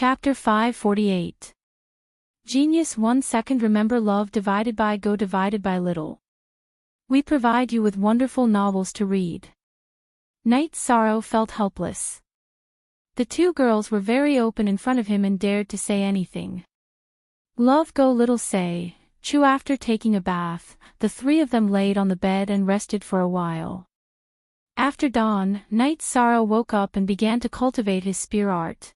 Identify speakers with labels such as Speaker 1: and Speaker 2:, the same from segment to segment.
Speaker 1: Chapter 548. Genius 1 second. Remember, love divided by go divided by little. We provide you with wonderful novels to read. Night Sorrow felt helpless. The two girls were very open in front of him and dared to say anything. Love go little say, chew. After taking a bath, the three of them laid on the bed and rested for a while. After dawn, Night Sorrow woke up and began to cultivate his spear art.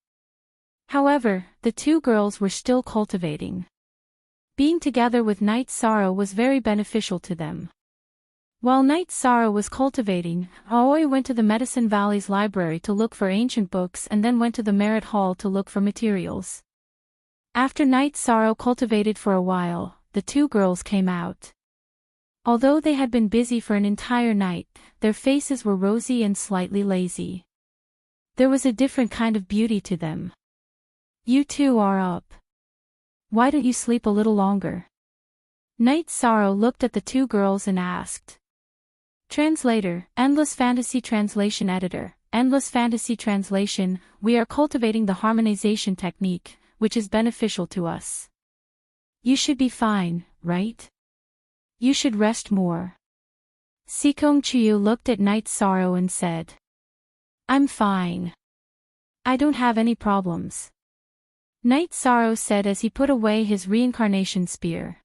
Speaker 1: However, the two girls were still cultivating. Being together with Night Sorrow was very beneficial to them. While Night Sorrow was cultivating, Aoi went to the Medicine Valley's library to look for ancient books and then went to the Merit Hall to look for materials. After Night Sorrow cultivated for a while, the two girls came out. Although they had been busy for an entire night, their faces were rosy and slightly lazy. There was a different kind of beauty to them. You two are up. Why don't you sleep a little longer? Night Sorrow looked at the two girls and asked. Translator, Endless Fantasy Translation Editor, Endless Fantasy Translation. We are cultivating the harmonization technique, which is beneficial to us. You should be fine, right? You should rest more. Sikong Chiyu looked at Night Sorrow and said. I'm fine. I don't have any problems. Night Sorrow said as he put away his reincarnation spear.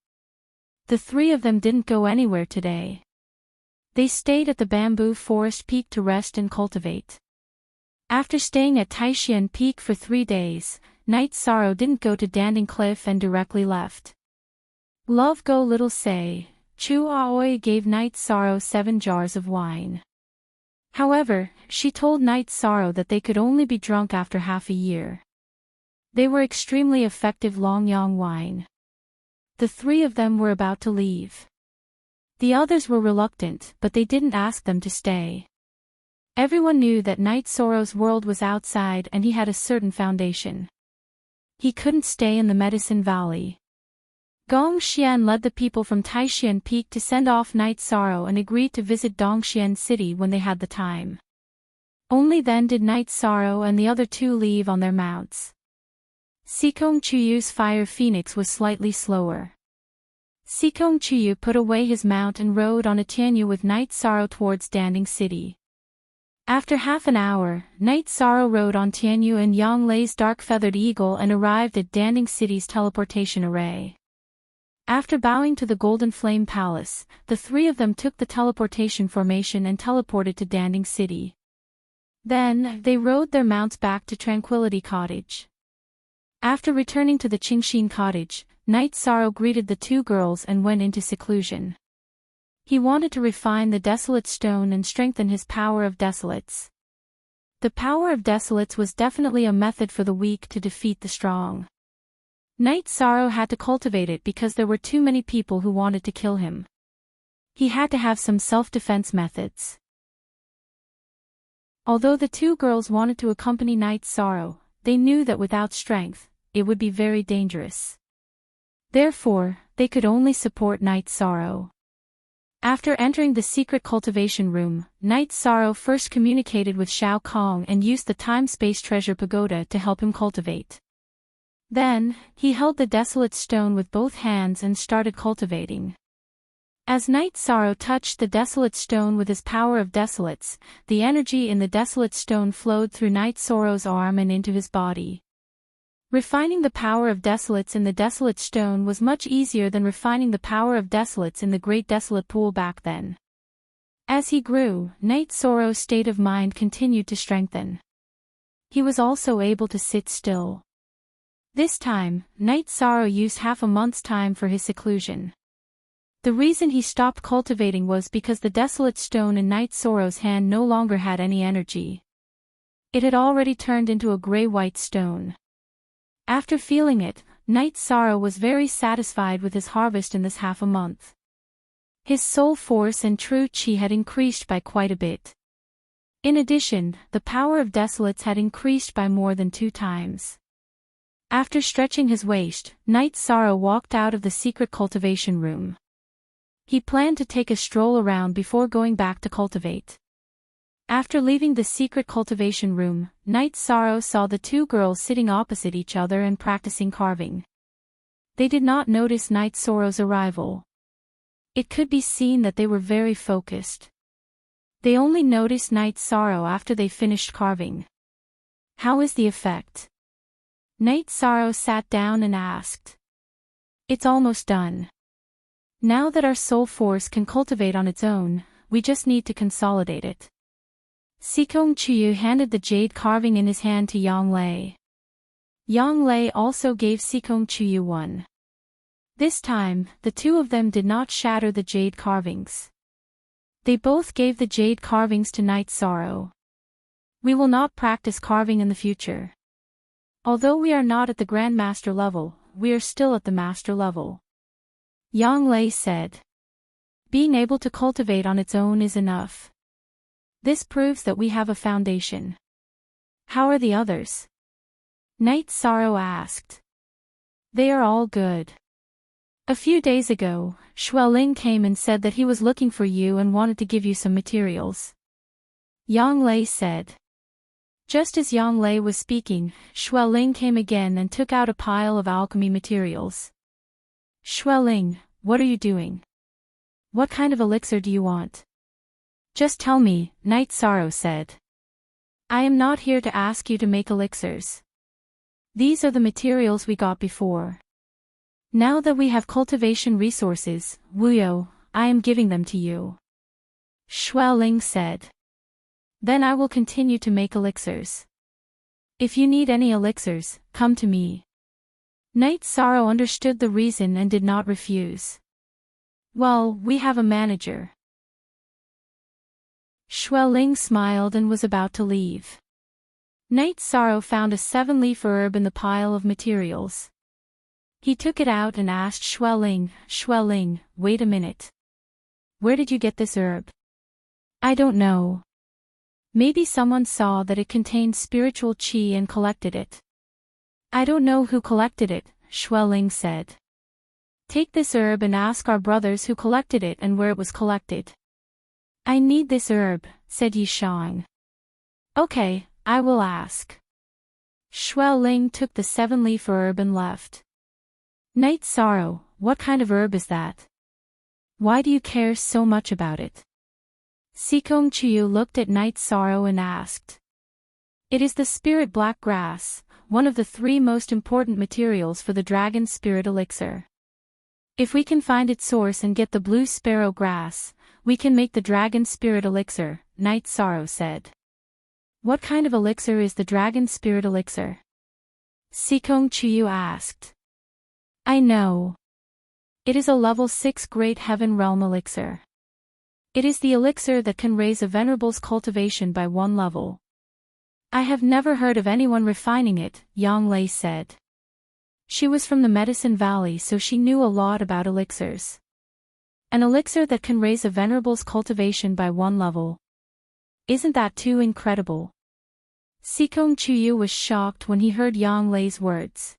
Speaker 1: The three of them didn't go anywhere today. They stayed at the bamboo forest peak to rest and cultivate. After staying at Taishian Peak for 3 days, Night Sorrow didn't go to Danding Cliff and directly left. Love go little say, Chu Aoi gave Night Sorrow 7 jars of wine. However, she told Night Sorrow that they could only be drunk after half a year. They were extremely effective Longyang wine. The three of them were about to leave. The others were reluctant, but they didn't ask them to stay. Everyone knew that Night Sorrow's world was outside and he had a certain foundation. He couldn't stay in the Medicine Valley. Gong Xian led the people from Taishian Peak to send off Night Sorrow and agreed to visit Dongxian City when they had the time. Only then did Night Sorrow and the other two leave on their mounts. Sikong Chiyu's Fire Phoenix was slightly slower. Sikong Chiyu put away his mount and rode on a Tianyu with Night Sorrow towards Danding City. After half an hour, Night Sorrow rode on Tianyu and Yang Lei's dark-feathered eagle and arrived at Danding City's teleportation array. After bowing to the Golden Flame Palace, the three of them took the teleportation formation and teleported to Danding City. Then, they rode their mounts back to Tranquility Cottage. After returning to the Qingxin cottage, Night Sorrow greeted the two girls and went into seclusion. He wanted to refine the Desolate Stone and strengthen his power of Desolates. The power of Desolates was definitely a method for the weak to defeat the strong. Night Sorrow had to cultivate it because there were too many people who wanted to kill him. He had to have some self-defense methods. Although the two girls wanted to accompany Night Sorrow, they knew that without strength, it would be very dangerous. Therefore, they could only support Night Sorrow. After entering the secret cultivation room, Night Sorrow first communicated with Shao Kong and used the time-space treasure pagoda to help him cultivate. Then, he held the Desolate Stone with both hands and started cultivating. As Night Sorrow touched the Desolate Stone with his power of Desolates, the energy in the Desolate Stone flowed through Night Sorrow's arm and into his body. Refining the power of Desolates in the Desolate Stone was much easier than refining the power of Desolates in the Great Desolate Pool back then. As he grew, Night Sorrow's state of mind continued to strengthen. He was also able to sit still. This time, Night Sorrow used half a month's time for his seclusion. The reason he stopped cultivating was because the Desolate Stone in Night Sorrow's hand no longer had any energy. It had already turned into a gray-white stone. After feeling it, Night Sorrow was very satisfied with his harvest in this half a month. His soul force and true chi had increased by quite a bit. In addition, the power of Desolates had increased by more than 2 times. After stretching his waist, Night Sorrow walked out of the secret cultivation room. He planned to take a stroll around before going back to cultivate. After leaving the secret cultivation room, Night Sorrow saw the two girls sitting opposite each other and practicing carving. They did not notice Night Sorrow's arrival. It could be seen that they were very focused. They only noticed Night Sorrow after they finished carving. How is the effect? Night Sorrow sat down and asked. It's almost done. Now that our soul force can cultivate on its own, we just need to consolidate it. Sikong Chuyu handed the jade carving in his hand to Yang Lei. Yang Lei also gave Sikong Chuyu one. This time, the two of them did not shatter the jade carvings. They both gave the jade carvings to Night Sorrow. We will not practice carving in the future. Although we are not at the Grandmaster level, we are still at the Master level. Yang Lei said. Being able to cultivate on its own is enough. This proves that we have a foundation. How are the others? Night Sorrow asked. They are all good. A few days ago, Xueling came and said that he was looking for you and wanted to give you some materials. Yang Lei said. Just as Yang Lei was speaking, Xueling came again and took out a pile of alchemy materials. Xueling, what are you doing? What kind of elixir do you want? Just tell me, Night Sorrow said. I am not here to ask you to make elixirs. These are the materials we got before. Now that we have cultivation resources, Wuyo, I am giving them to you. Xueling said. Then I will continue to make elixirs. If you need any elixirs, come to me. Night Sorrow understood the reason and did not refuse. Well, we have a manager. Xueling smiled and was about to leave. Night Sorrow found a 7-leaf herb in the pile of materials. He took it out and asked Xueling, wait a minute. Where did you get this herb? I don't know. Maybe someone saw that it contained spiritual qi and collected it. I don't know who collected it, Xueling said. Take this herb and ask our brothers who collected it and where it was collected. I need this herb, said Yishang. Okay, I will ask. Xueling took the 7-leaf herb and left. Night Sorrow, what kind of herb is that? Why do you care so much about it? Sikong Chuyu looked at Night Sorrow and asked. It is the spirit black grass, one of the 3 most important materials for the dragon spirit elixir. If we can find its source and get the blue sparrow grass, we can make the dragon spirit elixir, Night Sorrow said. What kind of elixir is the dragon spirit elixir? Sikong Chuyu asked. I know. It is a level 6 Great Heaven Realm elixir. It is the elixir that can raise a venerable's cultivation by 1 level. I have never heard of anyone refining it, Yang Lei said. She was from the Medicine Valley, so she knew a lot about elixirs. An elixir that can raise a venerable's cultivation by 1 level. Isn't that too incredible? Sikong Chuyu was shocked when he heard Yang Lei's words.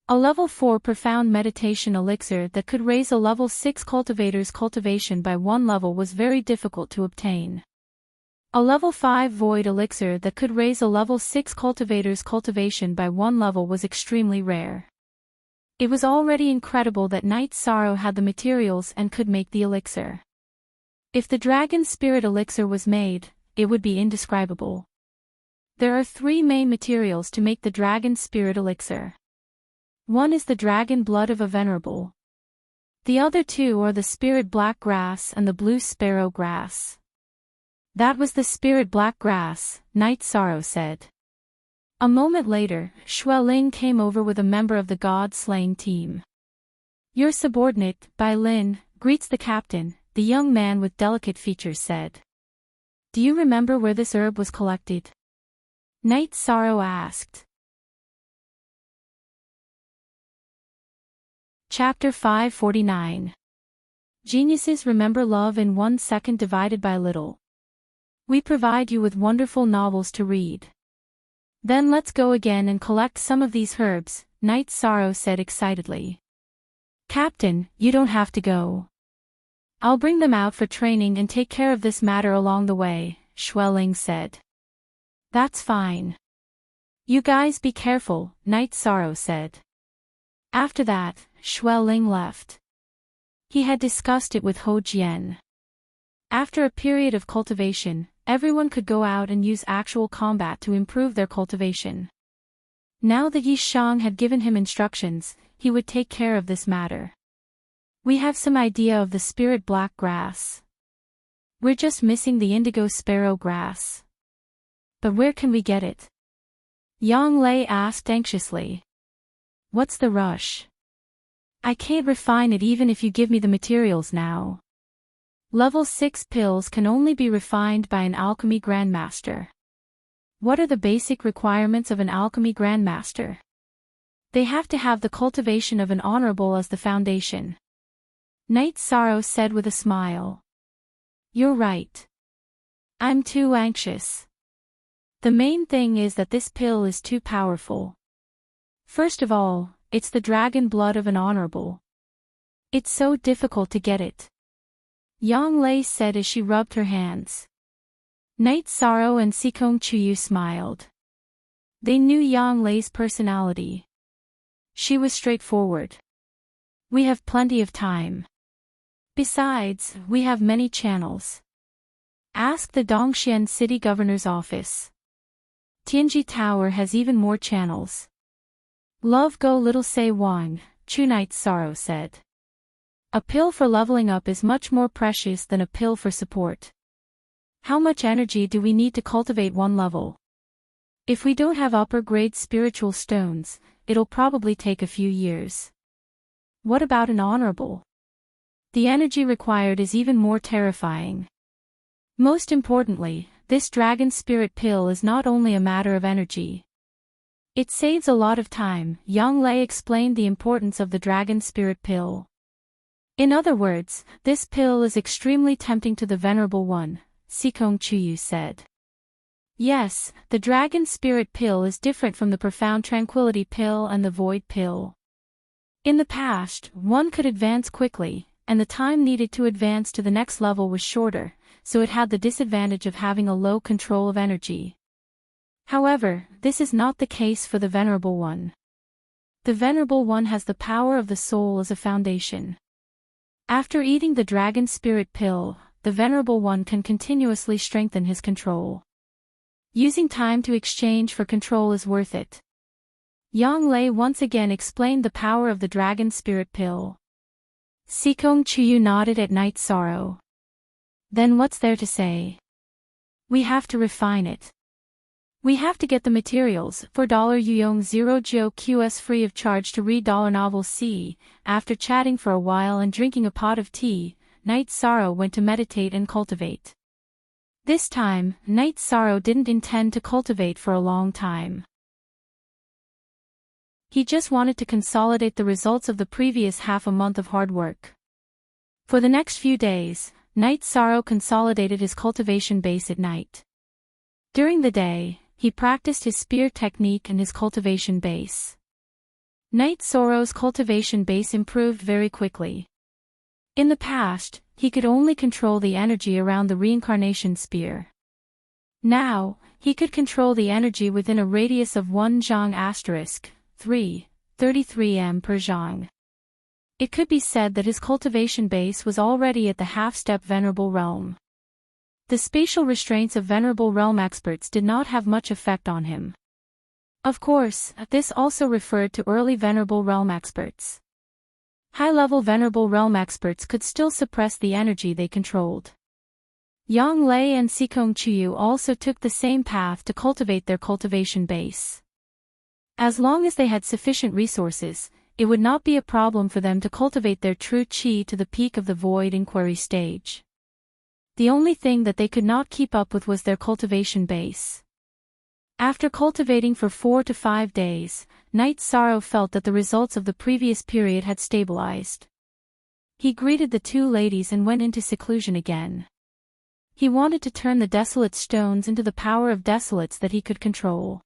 Speaker 1: A level 4 profound meditation elixir that could raise a level 6 cultivator's cultivation by 1 level was very difficult to obtain. A level 5 void elixir that could raise a level 6 cultivator's cultivation by 1 level was extremely rare. It was already incredible that Night Sorrow had the materials and could make the elixir. If the dragon spirit elixir was made, it would be indescribable. There are 3 main materials to make the dragon spirit elixir. One is the dragon blood of a venerable. The other 2 are the spirit black grass and the blue sparrow grass. That was the spirit black grass, Night Sorrow said. A moment later, Xueling came over with a member of the god-slaying team. Your subordinate, Bai Lin, greets the captain, the young man with delicate features said. Do you remember where this herb was collected? Night Sorrow asked. Chapter 549. Geniuses remember love in 1 second divided by little. We provide you with wonderful novels to read. Then let's go again and collect some of these herbs, Night Sorrow said excitedly. Captain, you don't have to go. I'll bring them out for training and take care of this matter along the way, Xueling said. That's fine. You guys be careful, Night Sorrow said. After that, Xueling left. He had discussed it with Ho Jian. After a period of cultivation, everyone could go out and use actual combat to improve their cultivation. Now that Yi Shang had given him instructions, he would take care of this matter. We have some idea of the spirit black grass. We're just missing the indigo sparrow grass. But where can we get it? Yang Lei asked anxiously. What's the rush? I can't refine it even if you give me the materials now. Level 6 pills can only be refined by an alchemy grandmaster. What are the basic requirements of an alchemy grandmaster? They have to have the cultivation of an honorable as the foundation. Night Sorrow said with a smile. You're right. I'm too anxious. The main thing is that this pill is too powerful. First of all, it's the dragon blood of an honorable. It's so difficult to get it. Yang Lei said as she rubbed her hands. Night Sorrow and Sikong Chuyu smiled. They knew Yang Lei's personality. She was straightforward. We have plenty of time. Besides, we have many channels. Ask the Dongxian City Governor's office. Tianji Tower has even more channels. Love go little say Wang, Chu Night Sorrow said. A pill for leveling up is much more precious than a pill for support. How much energy do we need to cultivate one level? If we don't have upper-grade spiritual stones, it'll probably take a few years. What about an honorable? The energy required is even more terrifying. Most importantly, this dragon spirit pill is not only a matter of energy. It saves a lot of time. Yang Lei explained the importance of the dragon spirit pill. In other words, this pill is extremely tempting to the Venerable One, Sikong Chuyu said. Yes, the dragon spirit pill is different from the profound tranquility pill and the void pill. In the past, one could advance quickly, and the time needed to advance to the next level was shorter, so it had the disadvantage of having a low control of energy. However, this is not the case for the Venerable One. The Venerable One has the power of the soul as a foundation. After eating the dragon spirit pill, the Venerable One can continuously strengthen his control. Using time to exchange for control is worth it. Yang Lei once again explained the power of the dragon spirit pill. Sikong Chuyu nodded at Night Sorrow. Then what's there to say? We have to refine it. We have to get the materials. $4 Yuyong 0 Geo QS free of charge to read novel C. After chatting for a while and drinking a pot of tea, Night Sorrow went to meditate and cultivate. This time, Night Sorrow didn't intend to cultivate for a long time. He just wanted to consolidate the results of the previous half a month of hard work. For the next few days, Night Sorrow consolidated his cultivation base at night. During the day, he practiced his spear technique and his cultivation base. Night Sorrow's cultivation base improved very quickly. In the past, he could only control the energy around the reincarnation spear. Now, he could control the energy within a radius of 1 zhang * 3, 33 m per zhang. It could be said that his cultivation base was already at the half-step Venerable Realm. The spatial restraints of Venerable Realm experts did not have much effect on him. Of course, this also referred to early Venerable Realm experts. High-level Venerable Realm experts could still suppress the energy they controlled. Yang Lei and Sikong Chuyu also took the same path to cultivate their cultivation base. As long as they had sufficient resources, it would not be a problem for them to cultivate their true qi to the peak of the void inquiry stage. The only thing that they could not keep up with was their cultivation base. After cultivating for 4 to 5 days, Night Sorrow felt that the results of the previous period had stabilized. He greeted the two ladies and went into seclusion again. He wanted to turn the desolate stones into the power of desolates that he could control.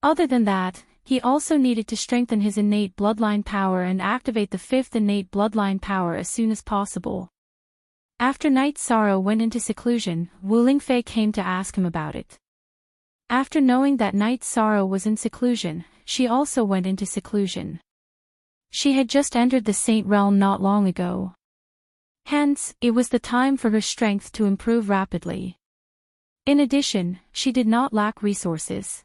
Speaker 1: Other than that, he also needed to strengthen his innate bloodline power and activate the 5th innate bloodline power as soon as possible. After Night Sorrow went into seclusion, Wu Lingfei came to ask him about it. After knowing that Night Sorrow was in seclusion, she also went into seclusion. She had just entered the Saint Realm not long ago. Hence, it was the time for her strength to improve rapidly. In addition, she did not lack resources.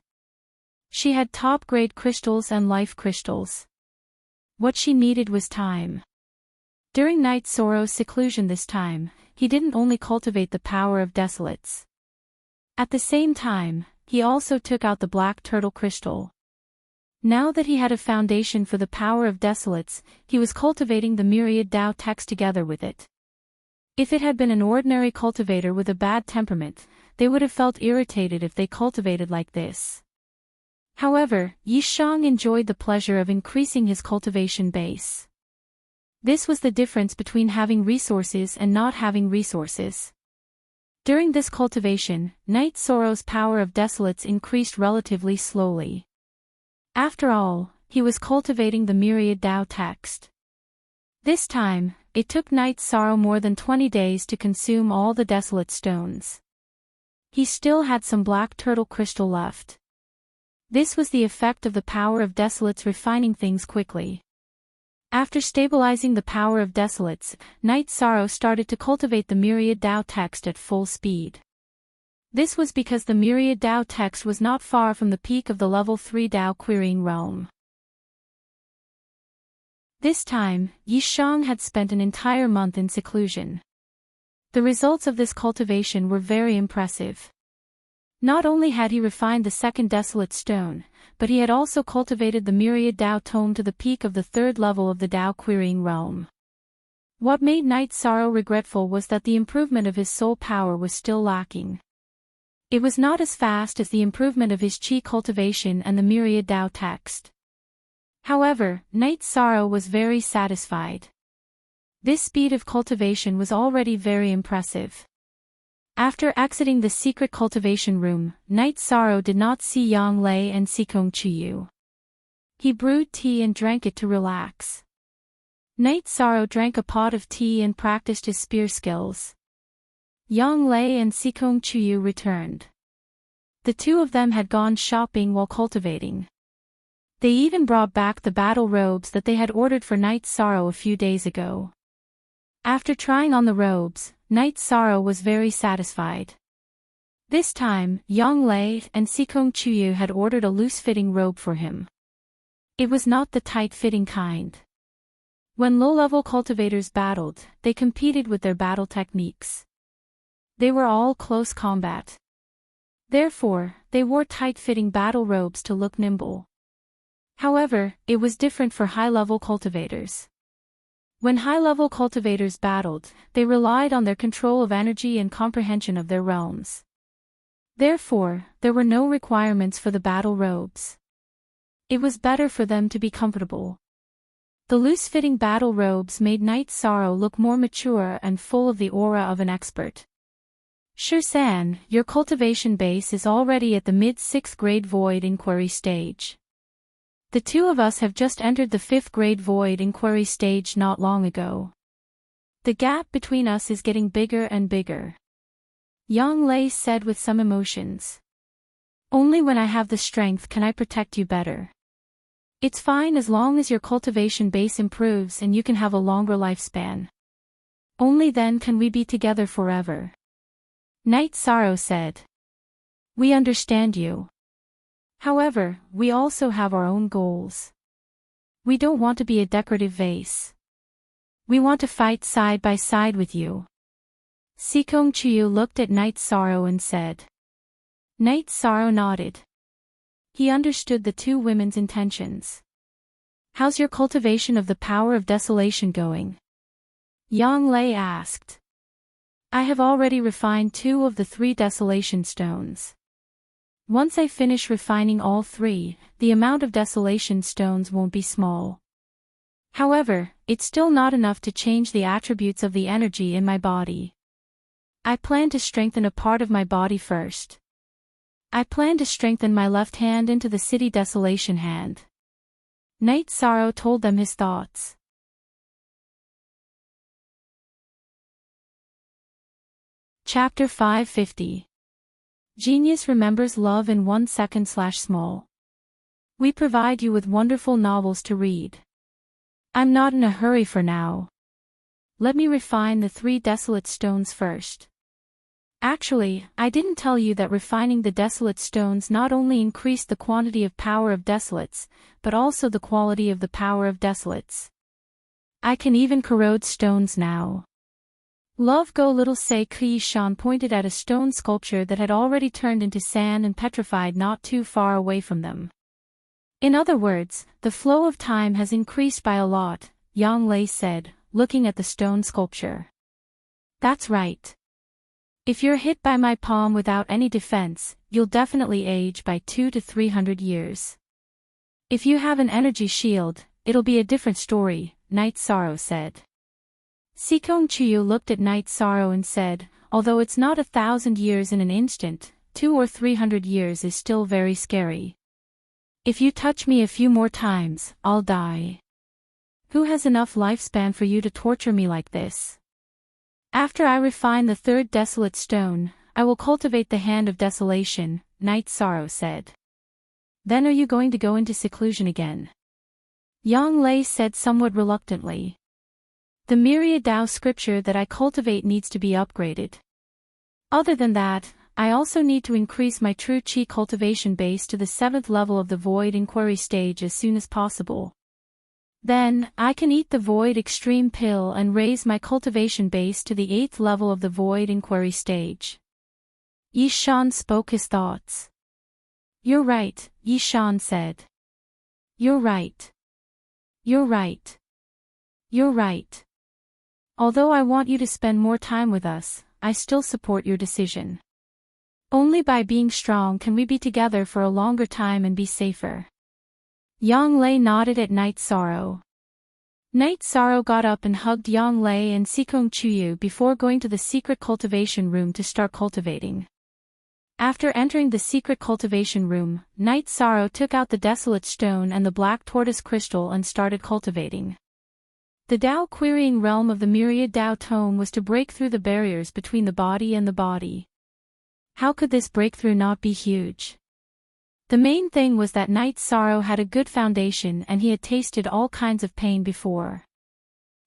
Speaker 1: She had top-grade crystals and life crystals. What she needed was time. During Night Sorrow's seclusion this time, he didn't only cultivate the power of desolates. At the same time, he also took out the black turtle crystal. Now that he had a foundation for the power of desolates, he was cultivating the myriad Tao text together with it. If it had been an ordinary cultivator with a bad temperament, they would have felt irritated if they cultivated like this. However, Yi Shang enjoyed the pleasure of increasing his cultivation base. This was the difference between having resources and not having resources. During this cultivation, Night Sorrow's power of desolates increased relatively slowly. After all, he was cultivating the myriad Tao text. This time, it took Night Sorrow more than 20 days to consume all the desolate stones. He still had some black turtle crystal left. This was the effect of the power of desolates refining things quickly. After stabilizing the power of desolates, Night Sorrow started to cultivate the myriad Tao text at full speed. This was because the myriad Tao text was not far from the peak of the level 3 Tao querying realm. This time, Yi Shang had spent an entire month in seclusion. The results of this cultivation were very impressive. Not only had he refined the second desolate stone, but he had also cultivated the myriad Tao tome to the peak of the third level of the Tao querying realm. What made Night Sorrow regretful was that the improvement of his soul power was still lacking. It was not as fast as the improvement of his qi cultivation and the myriad Tao text. However, Night Sorrow was very satisfied. This speed of cultivation was already very impressive. After exiting the secret cultivation room, Night Sorrow did not see Yang Lei and Sikong Chiyu. He brewed tea and drank it to relax. Night Sorrow drank a pot of tea and practiced his spear skills. Yang Lei and Sikong Chiyu returned. The two of them had gone shopping while cultivating. They even brought back the battle robes that they had ordered for Night Sorrow a few days ago. After trying on the robes, Night Sorrow was very satisfied. This time, Yang Lei and Sikong Chiyu had ordered a loose-fitting robe for him. It was not the tight-fitting kind. When low-level cultivators battled, they competed with their battle techniques. They were all close combat. Therefore, they wore tight-fitting battle robes to look nimble. However, it was different for high-level cultivators. When high-level cultivators battled, they relied on their control of energy and comprehension of their realms. Therefore, there were no requirements for the battle robes. It was better for them to be comfortable. The loose-fitting battle robes made Night Sorrow look more mature and full of the aura of an expert. Shirsan, your cultivation base is already at the mid-6th grade void inquiry stage. The two of us have just entered the 5th grade void inquiry stage not long ago. The gap between us is getting bigger and bigger. Yang Lei said with some emotions. Only when I have the strength can I protect you better. It's fine as long as your cultivation base improves and you can have a longer lifespan. Only then can we be together forever. Night Sorrow said. We understand you. However, we also have our own goals. We don't want to be a decorative vase. We want to fight side by side with you. Sikong Chiyu looked at Night Sorrow and said. Night Sorrow nodded. He understood the two women's intentions. How's your cultivation of the power of desolation going? Yang Lei asked. I have already refined 2 of the 3 desolation stones. Once I finish refining all 3, the amount of desolation stones won't be small. However, it's still not enough to change the attributes of the energy in my body. I plan to strengthen a part of my body first. I plan to strengthen my left hand into the city desolation hand. Night Sorrow told them his thoughts. Chapter 550. Genius remembers love in 1 second/small. We provide you with wonderful novels to read. I'm not in a hurry for now. Let me refine the 3 desolate stones first. Actually, I didn't tell you that refining the desolate stones not only increased the quantity of power of desolates, but also the quality of the power of desolates. I can even corrode stones now. Love Go Little Say Kui Shan pointed at a stone sculpture that had already turned into sand and petrified not too far away from them. In other words, the flow of time has increased by a lot, Yang Lei said, looking at the stone sculpture. That's right. If you're hit by my palm without any defense, you'll definitely age by 200 to 300 years. If you have an energy shield, it'll be a different story, Night Sorrow said. Sikong Chuyu looked at Night Sorrow and said, although it's not 1,000 years in an instant, 200 or 300 years is still very scary. If you touch me a few more times, I'll die. Who has enough lifespan for you to torture me like this? After I refine the 3rd desolate stone, I will cultivate the hand of desolation, Night Sorrow said. Then are you going to go into seclusion again? Yang Lei said somewhat reluctantly. The myriad Tao scripture that I cultivate needs to be upgraded. Other than that, I also need to increase my true Qi cultivation base to the 7th level of the Void Inquiry stage as soon as possible. Then, I can eat the Void Extreme Pill and raise my cultivation base to the 8th level of the Void Inquiry stage. Yi Shan spoke his thoughts. You're right, Yi Shan said. You're right. You're right. You're right. Although I want you to spend more time with us, I still support your decision. Only by being strong can we be together for a longer time and be safer. Yang Lei nodded at Night Sorrow. Night Sorrow got up and hugged Yang Lei and Sikong Chuyu before going to the secret cultivation room to start cultivating. After entering the secret cultivation room, Night Sorrow took out the desolate stone and the black tortoise crystal and started cultivating. The Tao querying realm of the myriad Tao tome was to break through the barriers between the body and the body. How could this breakthrough not be huge? The main thing was that Night Sorrow had a good foundation and he had tasted all kinds of pain before.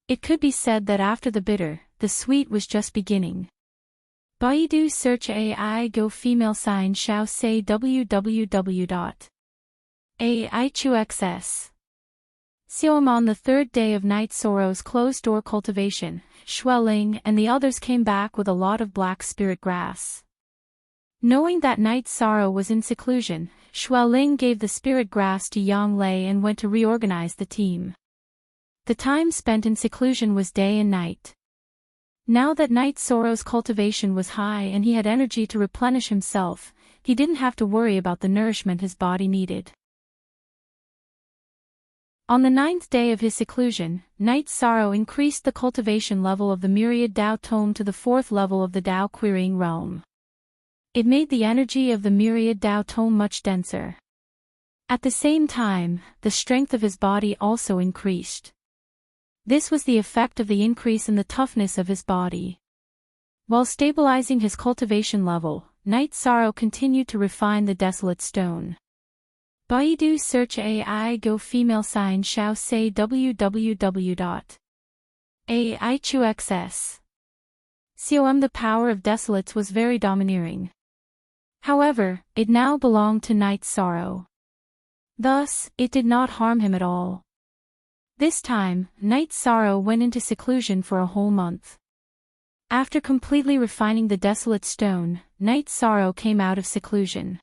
Speaker 1: It could be said that after the bitter, the sweet was just beginning. Baidu search AI Go female sign Xiao say www.aichuxs. Xiaom on the 3rd day of Night Sorrow's closed-door cultivation, Xueling and the others came back with a lot of black spirit grass. Knowing that Night Sorrow was in seclusion, Xueling gave the spirit grass to Yang Lei and went to reorganize the team. The time spent in seclusion was day and night. Now that Night Sorrow's cultivation was high and he had energy to replenish himself, he didn't have to worry about the nourishment his body needed. On the 9th day of his seclusion, Night Sorrow increased the cultivation level of the myriad Tao tome to the 4th level of the Tao querying realm. It made the energy of the myriad Tao tome much denser. At the same time, the strength of his body also increased. This was the effect of the increase in the toughness of his body. While stabilizing his cultivation level, Night Sorrow continued to refine the desolate stone. Baidu search AI Go female sign Xiao say www.aichuxs. COM the power of desolates was very domineering. However, it now belonged to Night Sorrow. Thus, it did not harm him at all. This time, Night Sorrow went into seclusion for a whole month. After completely refining the desolate stone, Night Sorrow came out of seclusion.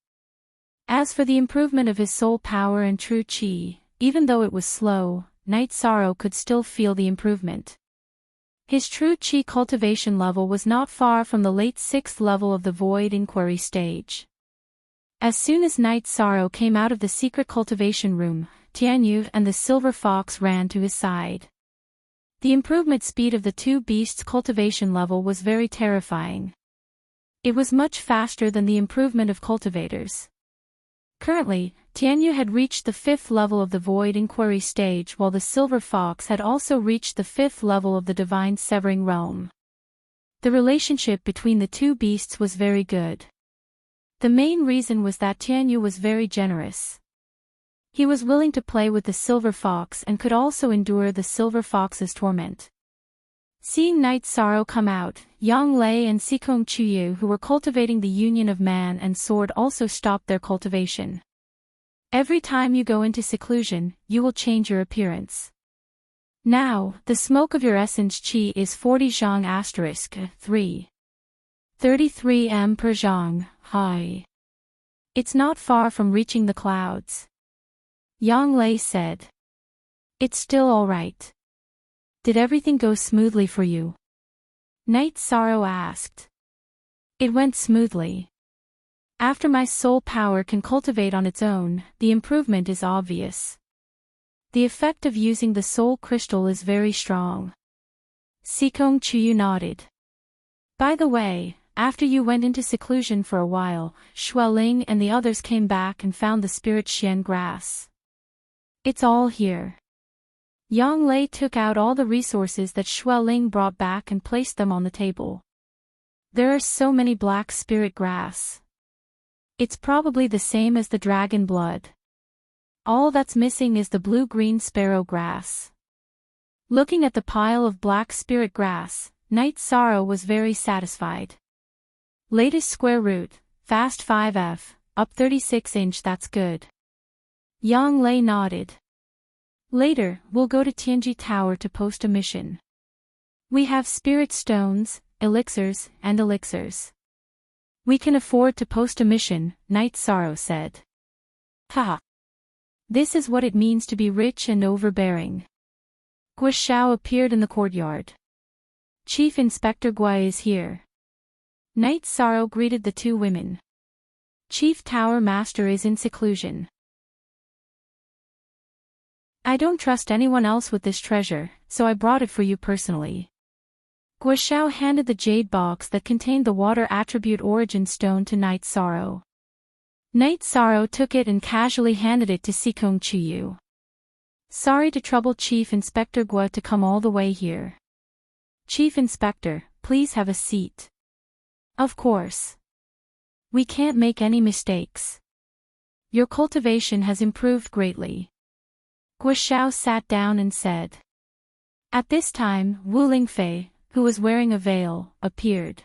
Speaker 1: As for the improvement of his soul power and true Qi, even though it was slow, Night Sorrow could still feel the improvement. His true Qi cultivation level was not far from the late 6th level of the Void Inquiry stage. As soon as Night Sorrow came out of the secret cultivation room, Tianyu and the Silver Fox ran to his side. The improvement speed of the 2 beasts' cultivation level was very terrifying. It was much faster than the improvement of cultivators. Currently, Tianyu had reached the 5th level of the Void Inquiry stage while the Silver Fox had also reached the 5th level of the Divine Severing Realm. The relationship between the two beasts was very good. The main reason was that Tianyu was very generous. He was willing to play with the silver fox and could also endure the silver fox's torment. Seeing Night Sorrow come out, Yang Lei and Sikong Chuyu, who were cultivating the union of man and sword, also stopped their cultivation. Every time you go into seclusion, you will change your appearance. Now, the smoke of your essence qi is 40 zhang * 3. 33 m per zhang, high. It's not far from reaching the clouds. Yang Lei said. It's still all right. Did everything go smoothly for you? Night Sorrow asked. It went smoothly. After my soul power can cultivate on its own, the improvement is obvious. The effect of using the soul crystal is very strong. Sikong Chuyu nodded. By the way, after you went into seclusion for a while, Xueling and the others came back and found the spirit Xian grass. It's all here. Yang Lei took out all the resources that Xueling brought back and placed them on the table. There are so many black spirit grass. It's probably the same as the dragon blood. All that's missing is the blue-green sparrow grass. Looking at the pile of black spirit grass, Night Sorrow was very satisfied. Latest square root, fast 5f, up 36 inch, that's good. Yang Lei nodded. Later, we'll go to Tianji Tower to post a mission. We have spirit stones, elixirs, and elixirs. We can afford to post a mission, Night Sorrow said. Haha. This is what it means to be rich and overbearing. Guo Xiao appeared in the courtyard. Chief Inspector Guai is here. Night Sorrow greeted the two women. Chief Tower Master is in seclusion. I don't trust anyone else with this treasure, so I brought it for you personally. Guo Xiao handed the jade box that contained the water attribute origin stone to Night Sorrow. Night Sorrow took it and casually handed it to Sikong Chuyu. Sorry to trouble Chief Inspector Guo to come all the way here. Chief Inspector, please have a seat. Of course. We can't make any mistakes. Your cultivation has improved greatly. Guo Xiao sat down and said. At this time, Wu Lingfei, who was wearing a veil, appeared.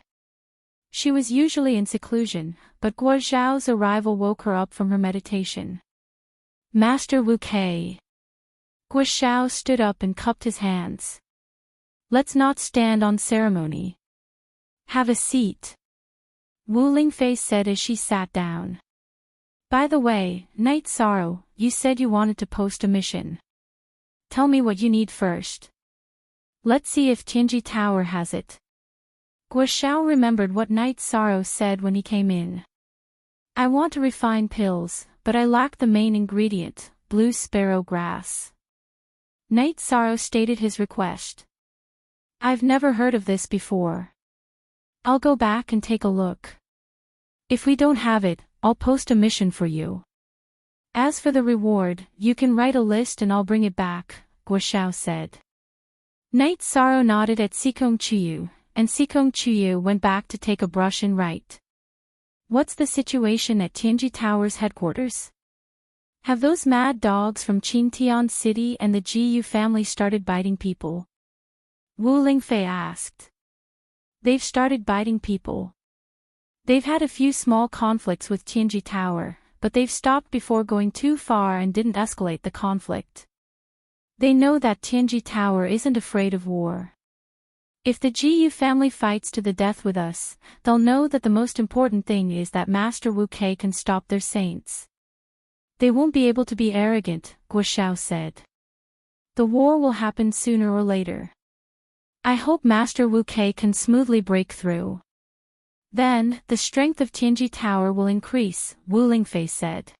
Speaker 1: She was usually in seclusion, but Guo Xiao's arrival woke her up from her meditation. Master Wu Kei. Guo Xiao stood up and cupped his hands. Let's not stand on ceremony. Have a seat. Wu Lingfei said as she sat down. By the way, Night Sorrow, you said you wanted to post a mission. Tell me what you need first. Let's see if Tianji Tower has it. Guo Xiao remembered what Night Sorrow said when he came in. I want to refine pills, but I lack the main ingredient, blue sparrow grass. Night Sorrow stated his request. I've never heard of this before. I'll go back and take a look. If we don't have it, I'll post a mission for you. As for the reward, you can write a list and I'll bring it back, Guo Xiao said. Night Sorrow nodded at Sikong Chuyu, and Sikong Chuyu went back to take a brush and write. What's the situation at Tianji Tower's headquarters? Have those mad dogs from Qingtian City and the Jiyu family started biting people? Wu Lingfei asked. They've started biting people. They've had a few small conflicts with Tianji Tower, but they've stopped before going too far and didn't escalate the conflict. They know that Tianji Tower isn't afraid of war. If the Jiyu family fights to the death with us, they'll know that the most important thing is that Master Wu Kei can stop their saints. They won't be able to be arrogant, Guo Xiao said. The war will happen sooner or later. I hope Master Wu Kei can smoothly break through. Then, the strength of Tianji Tower will increase, Wu Lingfei said.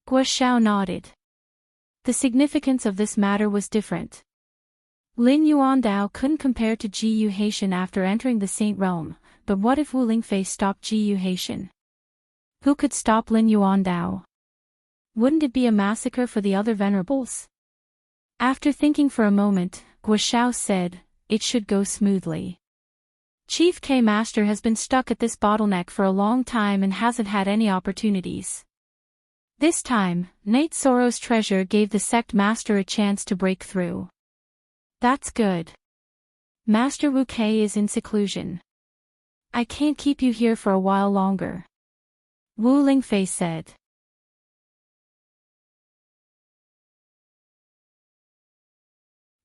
Speaker 1: Guo Xiao nodded. The significance of this matter was different. Lin Yuandao couldn't compare to Jiyu Haitian after entering the Saint Realm, but what if Wu Lingfei stopped Jiyu Haitian? Who could stop Lin Yuandao? Wouldn't it be a massacre for the other venerables? After thinking for a moment, Guo Xiao said, it should go smoothly. Chief K Master has been stuck at this bottleneck for a long time and hasn't had any opportunities. This time, Night Sorrow's treasure gave the sect master a chance to break through. That's good. Master Wu Kei is in seclusion. I can't keep you here for a while longer. Wu Lingfei said.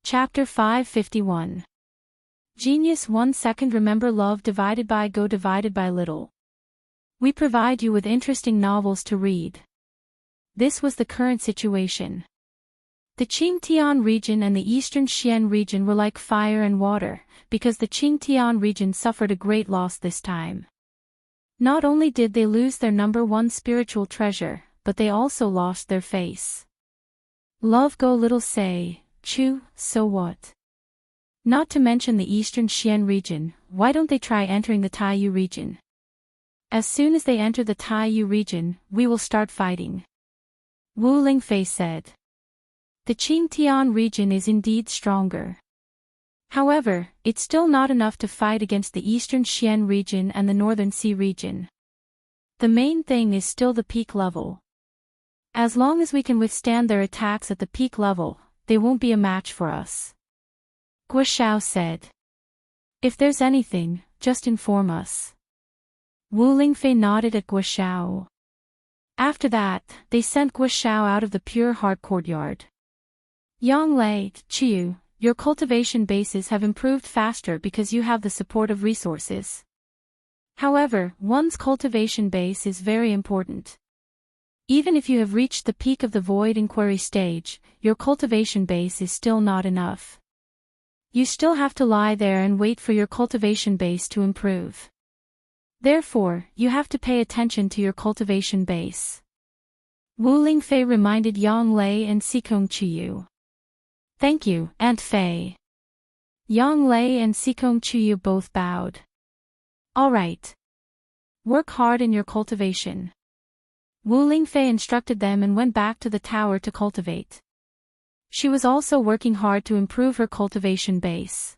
Speaker 1: Chapter 551. Genius 1 second. Remember love divided by go divided by little. We provide you with interesting novels to read. This was the current situation. The Qingtian region and the Eastern Xian region were like fire and water, because the Qingtian region suffered a great loss this time. Not only did they lose their number one spiritual treasure, but they also lost their face. Love go little say, Chu, so what? Not to mention the Eastern Xian region, why don't they try entering the Taiyu region? As soon as they enter the Taiyu region, we will start fighting. Wu Lingfei said. The Qingtian region is indeed stronger. However, it's still not enough to fight against the Eastern Xian region and the Northern Sea region. The main thing is still the peak level. As long as we can withstand their attacks at the peak level, they won't be a match for us. Guo Xiao said. If there's anything, just inform us. Wu Lingfei nodded at Guo Xiao. After that, they sent Guo Xiao out of the Pure Heart courtyard. Yanglei, Qiu, your cultivation bases have improved faster because you have the support of resources. However, one's cultivation base is very important. Even if you have reached the peak of the void inquiry stage, your cultivation base is still not enough. You still have to lie there and wait for your cultivation base to improve. Therefore, you have to pay attention to your cultivation base. Wu Lingfei reminded Yang Lei and Xikong Qiyu. Thank you, Aunt Fei. Yang Lei and Xikong Qiyu both bowed. All right. Work hard in your cultivation. Wu Lingfei instructed them and went back to the tower to cultivate. She was also working hard to improve her cultivation base.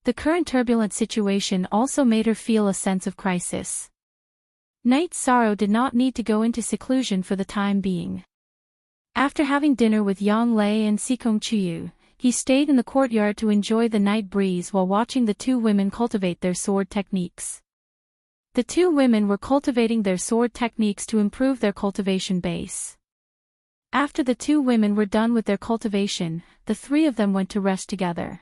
Speaker 1: The current turbulent situation also made her feel a sense of crisis. Night Sorrow did not need to go into seclusion for the time being. After having dinner with Yang Lei and Xikong Qiyu, he stayed in the courtyard to enjoy the night breeze while watching the two women cultivate their sword techniques. The two women were cultivating their sword techniques to improve their cultivation base. After the two women were done with their cultivation, the three of them went to rest together.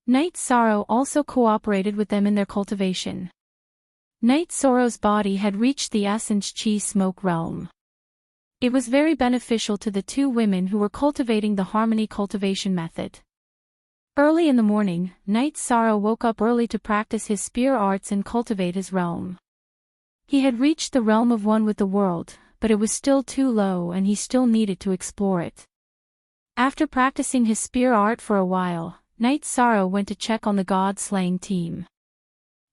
Speaker 1: Night Sorrow also cooperated with them in their cultivation. Night Sorrow's body had reached the essence Qi smoke realm. It was very beneficial to the two women who were cultivating the harmony cultivation method. Early in the morning, Night Sorrow woke up early to practice his spear arts and cultivate his realm. He had reached the realm of one with the world, but it was still too low and he still needed to explore it. After practicing his spear art for a while, Night Sorrow went to check on the god-slaying team.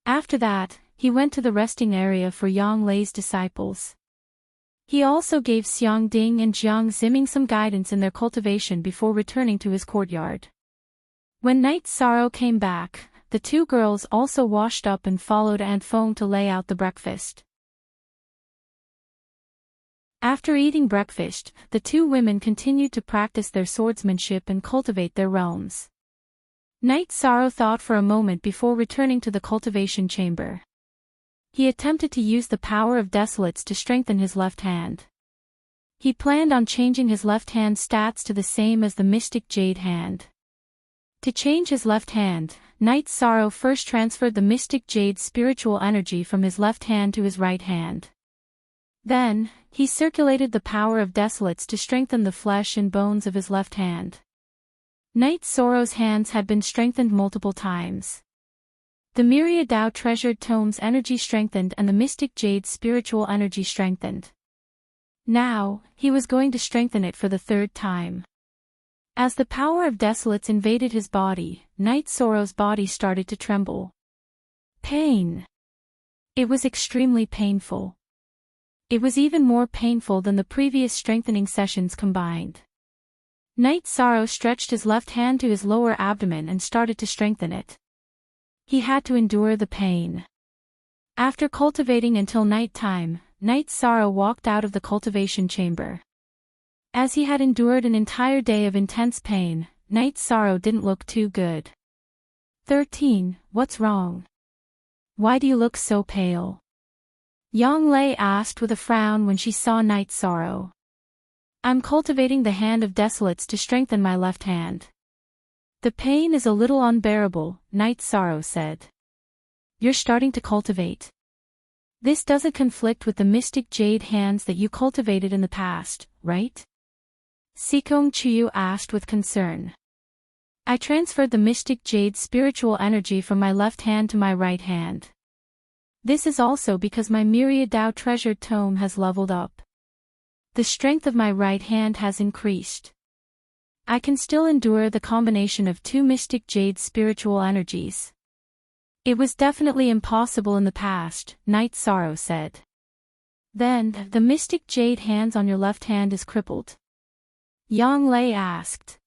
Speaker 1: After that, he went to the resting area for Yang Lei's disciples. He also gave Xiang Ding and Jiang Ziming some guidance in their cultivation before returning to his courtyard. When Night Sorrow came back, the two girls also washed up and followed Aunt Feng to lay out the breakfast. After eating breakfast, the two women continued to practice their swordsmanship and cultivate their realms. Night Sorrow thought for a moment before returning to the cultivation chamber. He attempted to use the power of Desolates to strengthen his left hand. He planned on changing his left hand stats to the same as the Mystic Jade hand. To change his left hand, Night Sorrow first transferred the Mystic Jade spiritual energy from his left hand to his right hand. Then, he circulated the power of Desolates to strengthen the flesh and bones of his left hand. Night Sorrow's hands had been strengthened multiple times. The Myriad Dao Treasured Tomes energy strengthened and the Mystic Jade spiritual energy strengthened. Now, he was going to strengthen it for the third time. As the power of Desolates invaded his body, Night Sorrow's body started to tremble. Pain. It was extremely painful. It was even more painful than the previous strengthening sessions combined. Night Sorrow stretched his left hand to his lower abdomen and started to strengthen it. He had to endure the pain. After cultivating until nighttime, Night Sorrow walked out of the cultivation chamber. As he had endured an entire day of intense pain, Night Sorrow didn't look too good. 13. What's wrong? Why do you look so pale? Yang Lei asked with a frown when she saw Night Sorrow. I'm cultivating the Hand of Desolates to strengthen my left hand. The pain is a little unbearable, Night Sorrow said. You're starting to cultivate. This doesn't conflict with the mystic jade hands that you cultivated in the past, right? Sikong Chuyu asked with concern. I transferred the mystic jade spiritual energy from my left hand to my right hand. This is also because my myriad Dao treasured tome has leveled up. The strength of my right hand has increased. I can still endure the combination of two mystic jade spiritual energies. It was definitely impossible in the past, Night Sorrow said. Then, the mystic jade hands on your left hand is crippled. Yang Lei asked.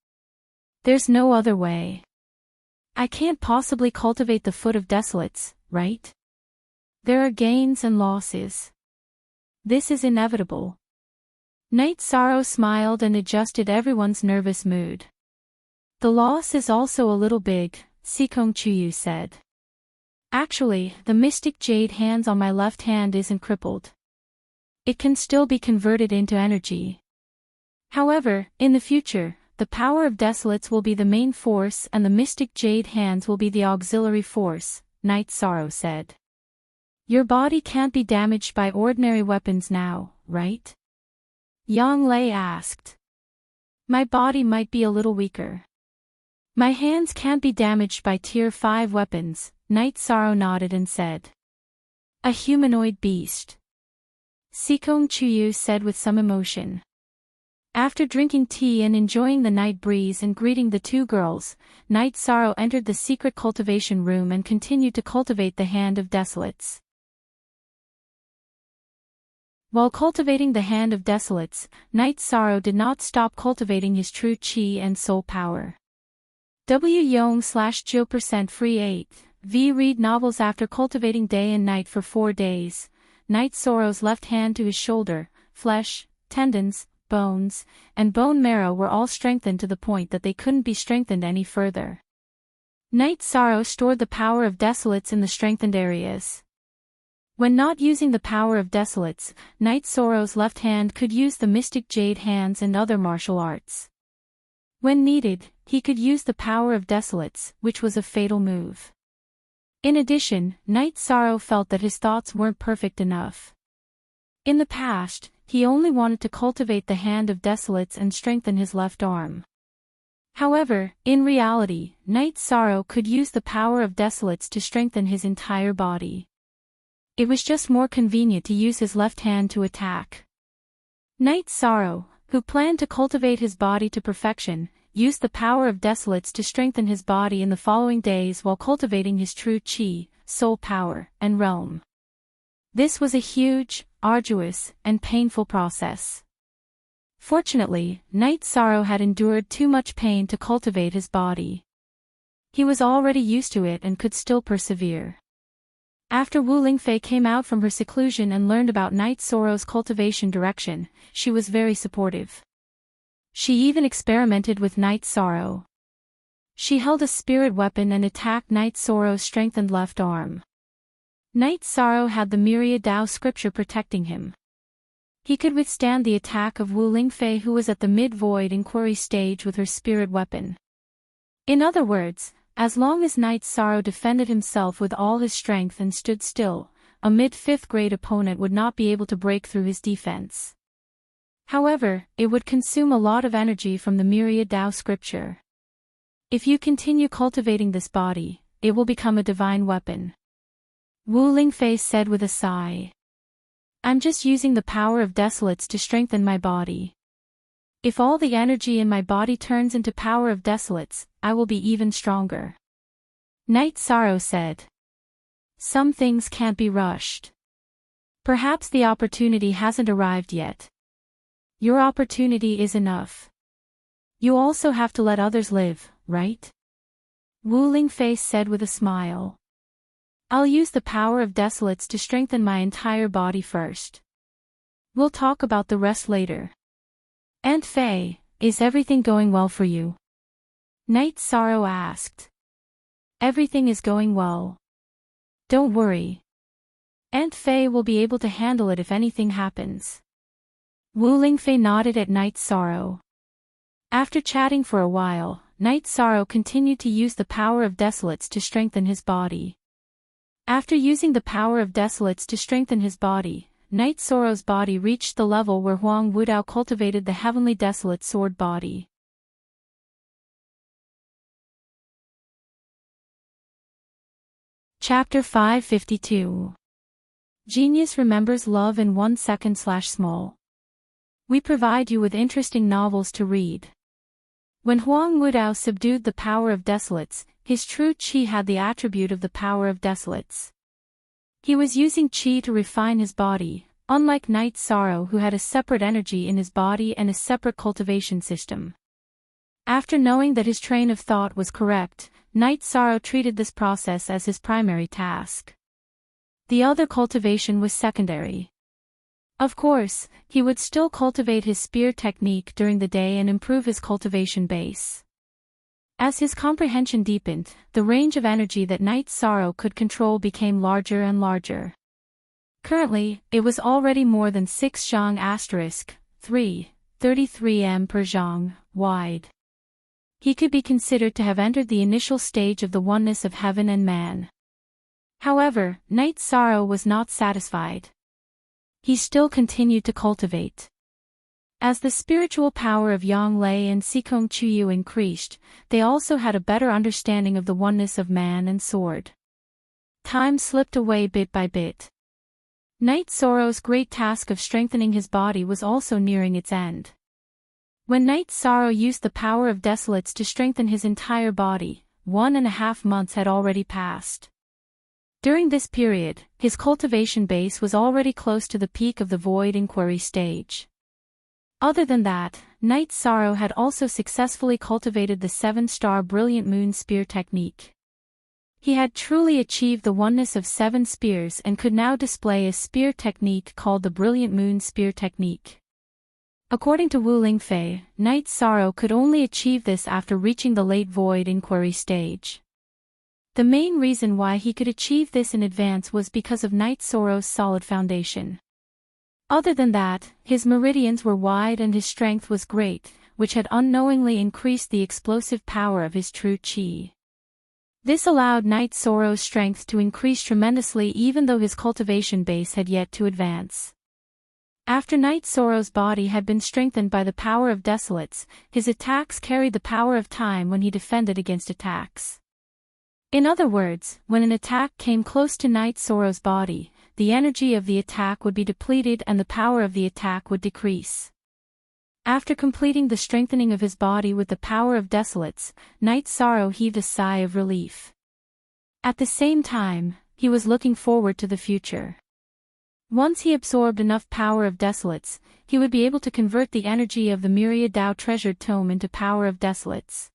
Speaker 1: There's no other way. I can't possibly cultivate the Foot of Desolates, right? There are gains and losses. This is inevitable. Night Sorrow smiled and adjusted everyone's nervous mood. The loss is also a little big, Sikong Chuyu said. Actually, the mystic jade hands on my left hand isn't crippled. It can still be converted into energy. However, in the future, the power of Desolates will be the main force and the mystic jade hands will be the auxiliary force, Night Sorrow said. Your body can't be damaged by ordinary weapons now, right? Yang Lei asked. My body might be a little weaker. My hands can't be damaged by Tier 5 weapons, Night Sorrow nodded and said. A humanoid beast. Sikong Chuyu said with some emotion. After drinking tea and enjoying the night breeze and greeting the two girls, Night Sorrow entered the secret cultivation room and continued to cultivate the Hand of Desolates. While cultivating the Hand of Desolates, Night Sorrow did not stop cultivating his true chi and soul power. W/Yong/Jill% free 8. V read novels after cultivating day and night for 4 days. Night Sorrow's left hand to his shoulder, flesh, tendons, bones, and bone marrow were all strengthened to the point that they couldn't be strengthened any further. Night Sorrow stored the power of Desolates in the strengthened areas. When not using the power of Desolates, Night Sorrow's left hand could use the mystic jade hands and other martial arts. When needed, he could use the power of Desolates, which was a fatal move. In addition, Night Sorrow felt that his thoughts weren't perfect enough. In the past, he only wanted to cultivate the Hand of Desolates and strengthen his left arm. However, in reality, Night Sorrow could use the power of Desolates to strengthen his entire body. It was just more convenient to use his left hand to attack. Night Sorrow, who planned to cultivate his body to perfection, used the power of Desolates to strengthen his body in the following days while cultivating his true chi, soul power, and realm. This was a huge, arduous, and painful process. Fortunately, Night Sorrow had endured too much pain to cultivate his body. He was already used to it and could still persevere. After Wu Lingfei came out from her seclusion and learned about Night Sorrow's cultivation direction, she was very supportive. She even experimented with Night Sorrow. She held a spirit weapon and attacked Night Sorrow's strengthened left arm. Night Sorrow had the myriad Dao scripture protecting him. He could withstand the attack of Wu Lingfei, who was at the mid-void inquiry stage with her spirit weapon. In other words, as long as Night Sorrow defended himself with all his strength and stood still, a mid-5th grade opponent would not be able to break through his defense. However, it would consume a lot of energy from the myriad Dao scripture. If you continue cultivating this body, it will become a divine weapon. Wu Lingfei said with a sigh. I'm just using the power of Desolates to strengthen my body. If all the energy in my body turns into power of Desolates, I will be even stronger. Night Sorrow said. Some things can't be rushed. Perhaps the opportunity hasn't arrived yet. Your opportunity is enough. You also have to let others live, right? Wu Lingfei said with a smile. I'll use the power of desolates to strengthen my entire body first. We'll talk about the rest later. Aunt Faye, is everything going well for you? Night Sorrow asked. Everything is going well. Don't worry. Aunt Faye will be able to handle it if anything happens. Wu Lingfei nodded at Night Sorrow. After chatting for a while, Night Sorrow continued to use the power of desolates to strengthen his body. After using the power of desolates to strengthen his body, Night Sorrow's body reached the level where Huang Wudao cultivated the heavenly desolate sword body. Chapter 552. Genius remembers love in 1 second/small. We provide you with interesting novels to read. When Huang Wudao subdued the power of desolates, his true qi had the attribute of the power of desolates. He was using qi to refine his body, unlike Night Sorrow who had a separate energy in his body and a separate cultivation system. After knowing that his train of thought was correct, Night Sorrow treated this process as his primary task. The other cultivation was secondary. Of course, he would still cultivate his spear technique during the day and improve his cultivation base. As his comprehension deepened, the range of energy that Night Sorrow could control became larger and larger. Currently, it was already more than 6 zhang *3, 33 m per zhang, wide. He could be considered to have entered the initial stage of the oneness of heaven and man. However, Night Sorrow was not satisfied. He still continued to cultivate. As the spiritual power of Yang Lei and Sikong Chuyu increased, they also had a better understanding of the oneness of man and sword. Time slipped away bit by bit. Night Sorrow's great task of strengthening his body was also nearing its end. When Night Sorrow used the power of desolates to strengthen his entire body, 1.5 months had already passed. During this period, his cultivation base was already close to the peak of the void inquiry stage. Other than that, Night Sorrow had also successfully cultivated the 7-star Brilliant Moon Spear technique. He had truly achieved the oneness of 7 spears and could now display a spear technique called the Brilliant Moon Spear technique. According to Wu Lingfei, Night Sorrow could only achieve this after reaching the late void inquiry stage. The main reason why he could achieve this in advance was because of Night Sorrow's solid foundation. Other than that, his meridians were wide and his strength was great, which had unknowingly increased the explosive power of his true qi. This allowed Night Sorrow's strength to increase tremendously even though his cultivation base had yet to advance. After Night Sorrow's body had been strengthened by the power of desolates, his attacks carried the power of time when he defended against attacks. In other words, when an attack came close to Night Sorrow's body, the energy of the attack would be depleted and the power of the attack would decrease. After completing the strengthening of his body with the power of desolates, Night Sorrow heaved a sigh of relief. At the same time, he was looking forward to the future. Once he absorbed enough power of desolates, he would be able to convert the energy of the Myriad Dao Treasured Tome into power of desolates.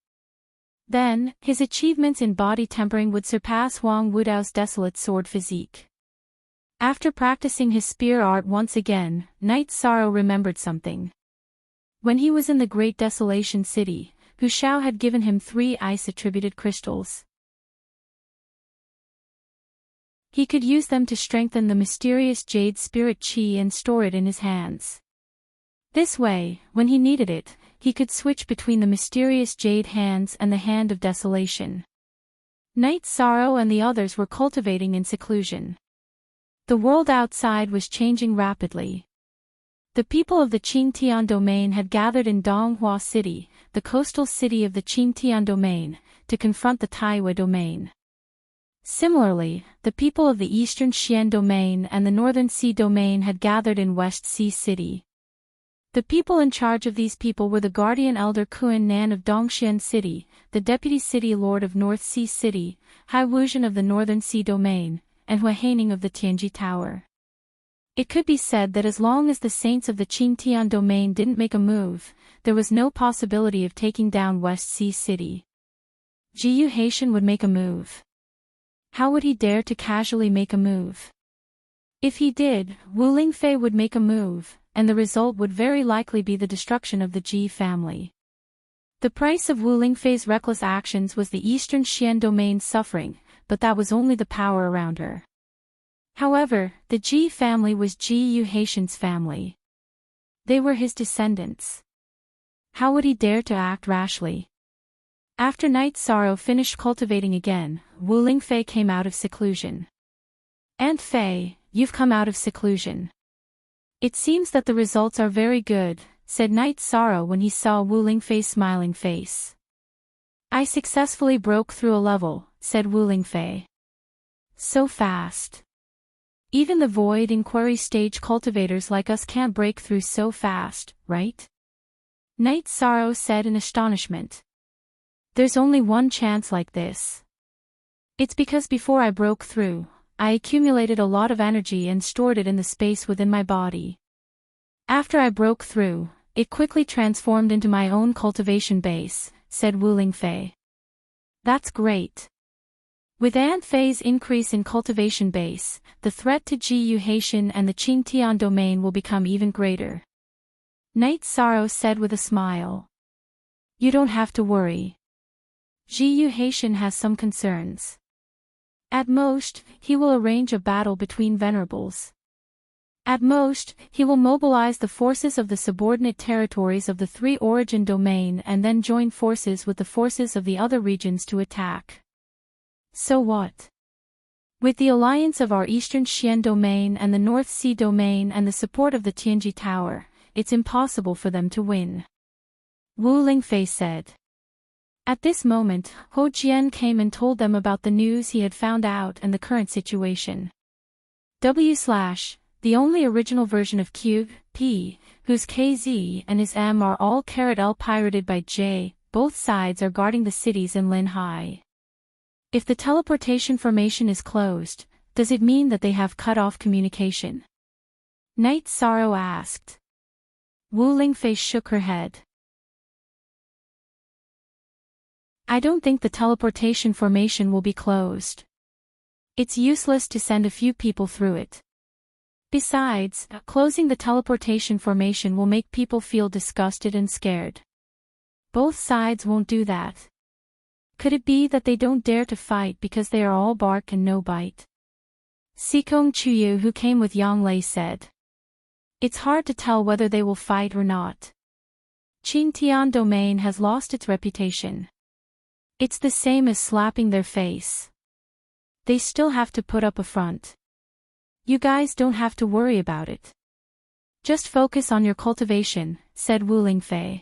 Speaker 1: Then, his achievements in body tempering would surpass Huang Wudao's desolate sword physique. After practicing his spear art once again, Night Sorrow remembered something. When he was in the Great Desolation City, Hu Shao had given him 3 ice-attributed crystals. He could use them to strengthen the mysterious jade spirit qi and store it in his hands. This way, when he needed it, he could switch between the mysterious jade hands and the hand of desolation. Night Sorrow and the others were cultivating in seclusion. The world outside was changing rapidly. The people of the Qingtian domain had gathered in Donghua City, the coastal city of the Qingtian domain, to confront the Taiwei domain. Similarly, the people of the Eastern Xian domain and the Northern Sea domain had gathered in West Sea City. The people in charge of these people were the Guardian Elder Kuan Nan of Dongxian City, the Deputy City Lord of North Sea City, Hai Wuzhen of the Northern Sea domain, and Hua Haining of the Tianji Tower. It could be said that as long as the saints of the Qingtian domain didn't make a move, there was no possibility of taking down West Sea City. Jiyu Haitian would make a move. How would he dare to casually make a move? If he did, Wu Lingfei would make a move, and the result would very likely be the destruction of the Ji family. The price of Wu Lingfei's reckless actions was the Eastern Xian domain's suffering, but that was only the power around her. However, the Ji family was Ji Yuhaitian's family. They were his descendants. How would he dare to act rashly? After Night Sorrow finished cultivating again, Wu Lingfei came out of seclusion. Aunt Fei, you've come out of seclusion. It seems that the results are very good, said Night Sorrow when he saw Wu Lingfei's smiling face. I successfully broke through a level, said Wu Lingfei. So fast. Even the void inquiry stage cultivators like us can't break through so fast, right? Night Sorrow said in astonishment. There's only one chance like this. It's because before I broke through, I accumulated a lot of energy and stored it in the space within my body. After I broke through, it quickly transformed into my own cultivation base, said Wu Lingfei. That's great. With Aunt Fei's increase in cultivation base, the threat to Ji Yuhaitian and the Qingtian domain will become even greater. Night Sorrow said with a smile. You don't have to worry. Ji Yuhaitian has some concerns. At most, he will arrange a battle between venerables. At most, he will mobilize the forces of the subordinate territories of the three origin domain and then join forces with the forces of the other regions to attack. So what? With the alliance of our Eastern Xian domain and the North Sea domain and the support of the Tianji Tower, it's impossible for them to win. Wu Lingfei said. At this moment, Ho Jian came and told them about the news he had found out and the current situation. The only original version of Cube, P, whose KZ and his M are all L pirated by J, both sides are guarding the cities in Linhai. If the teleportation formation is closed, does it mean that they have cut off communication? Night Sorrow asked. Wu Lingfei shook her head. I don't think the teleportation formation will be closed. It's useless to send a few people through it. Besides, closing the teleportation formation will make people feel disgusted and scared. Both sides won't do that. Could it be that they don't dare to fight because they are all bark and no bite? Sikong Chuyu, who came with Yang Lei, said. It's hard to tell whether they will fight or not. Qingtian domain has lost its reputation. It's the same as slapping their face. They still have to put up a front. You guys don't have to worry about it. Just focus on your cultivation, said Wu Lingfei.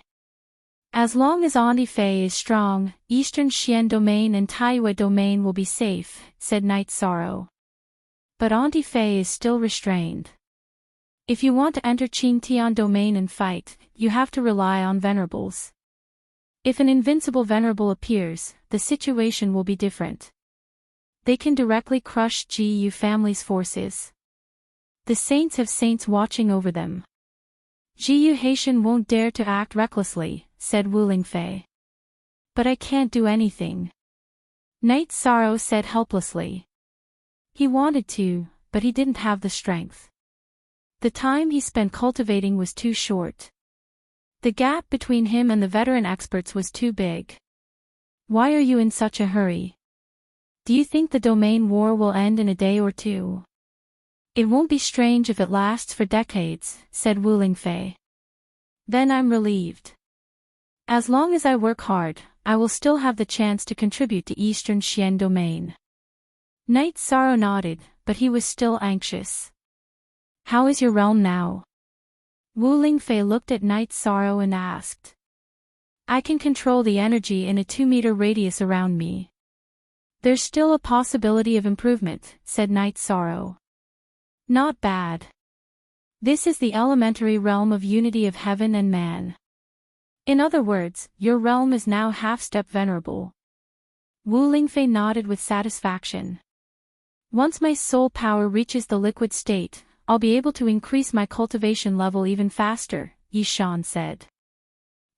Speaker 1: As long as Auntie Fei is strong, Eastern Xian domain and Taiyue domain will be safe, said Night Sorrow. But Auntie Fei is still restrained. If you want to enter Qingtian domain and fight, you have to rely on venerables. If an invincible venerable appears, the situation will be different. They can directly crush Ji family's forces. The saints have saints watching over them. Ji Yuhaitian won't dare to act recklessly, said Wu Lingfei. But I can't do anything. Night Sorrow said helplessly. He wanted to, but he didn't have the strength. The time he spent cultivating was too short. The gap between him and the veteran experts was too big. Why are you in such a hurry? Do you think the domain war will end in a day or two? It won't be strange if it lasts for decades, said Wu Lingfei. Then I'm relieved. As long as I work hard, I will still have the chance to contribute to Eastern Xian domain. Night Sorrow nodded, but he was still anxious. How is your realm now? Wu Lingfei looked at Night Sorrow and asked. I can control the energy in a 2-meter radius around me. There's still a possibility of improvement, said Night Sorrow. Not bad. This is the elementary realm of unity of heaven and man. In other words, your realm is now half-step venerable. Wu Lingfei nodded with satisfaction. Once my soul power reaches the liquid state, I'll be able to increase my cultivation level even faster, Yishan said.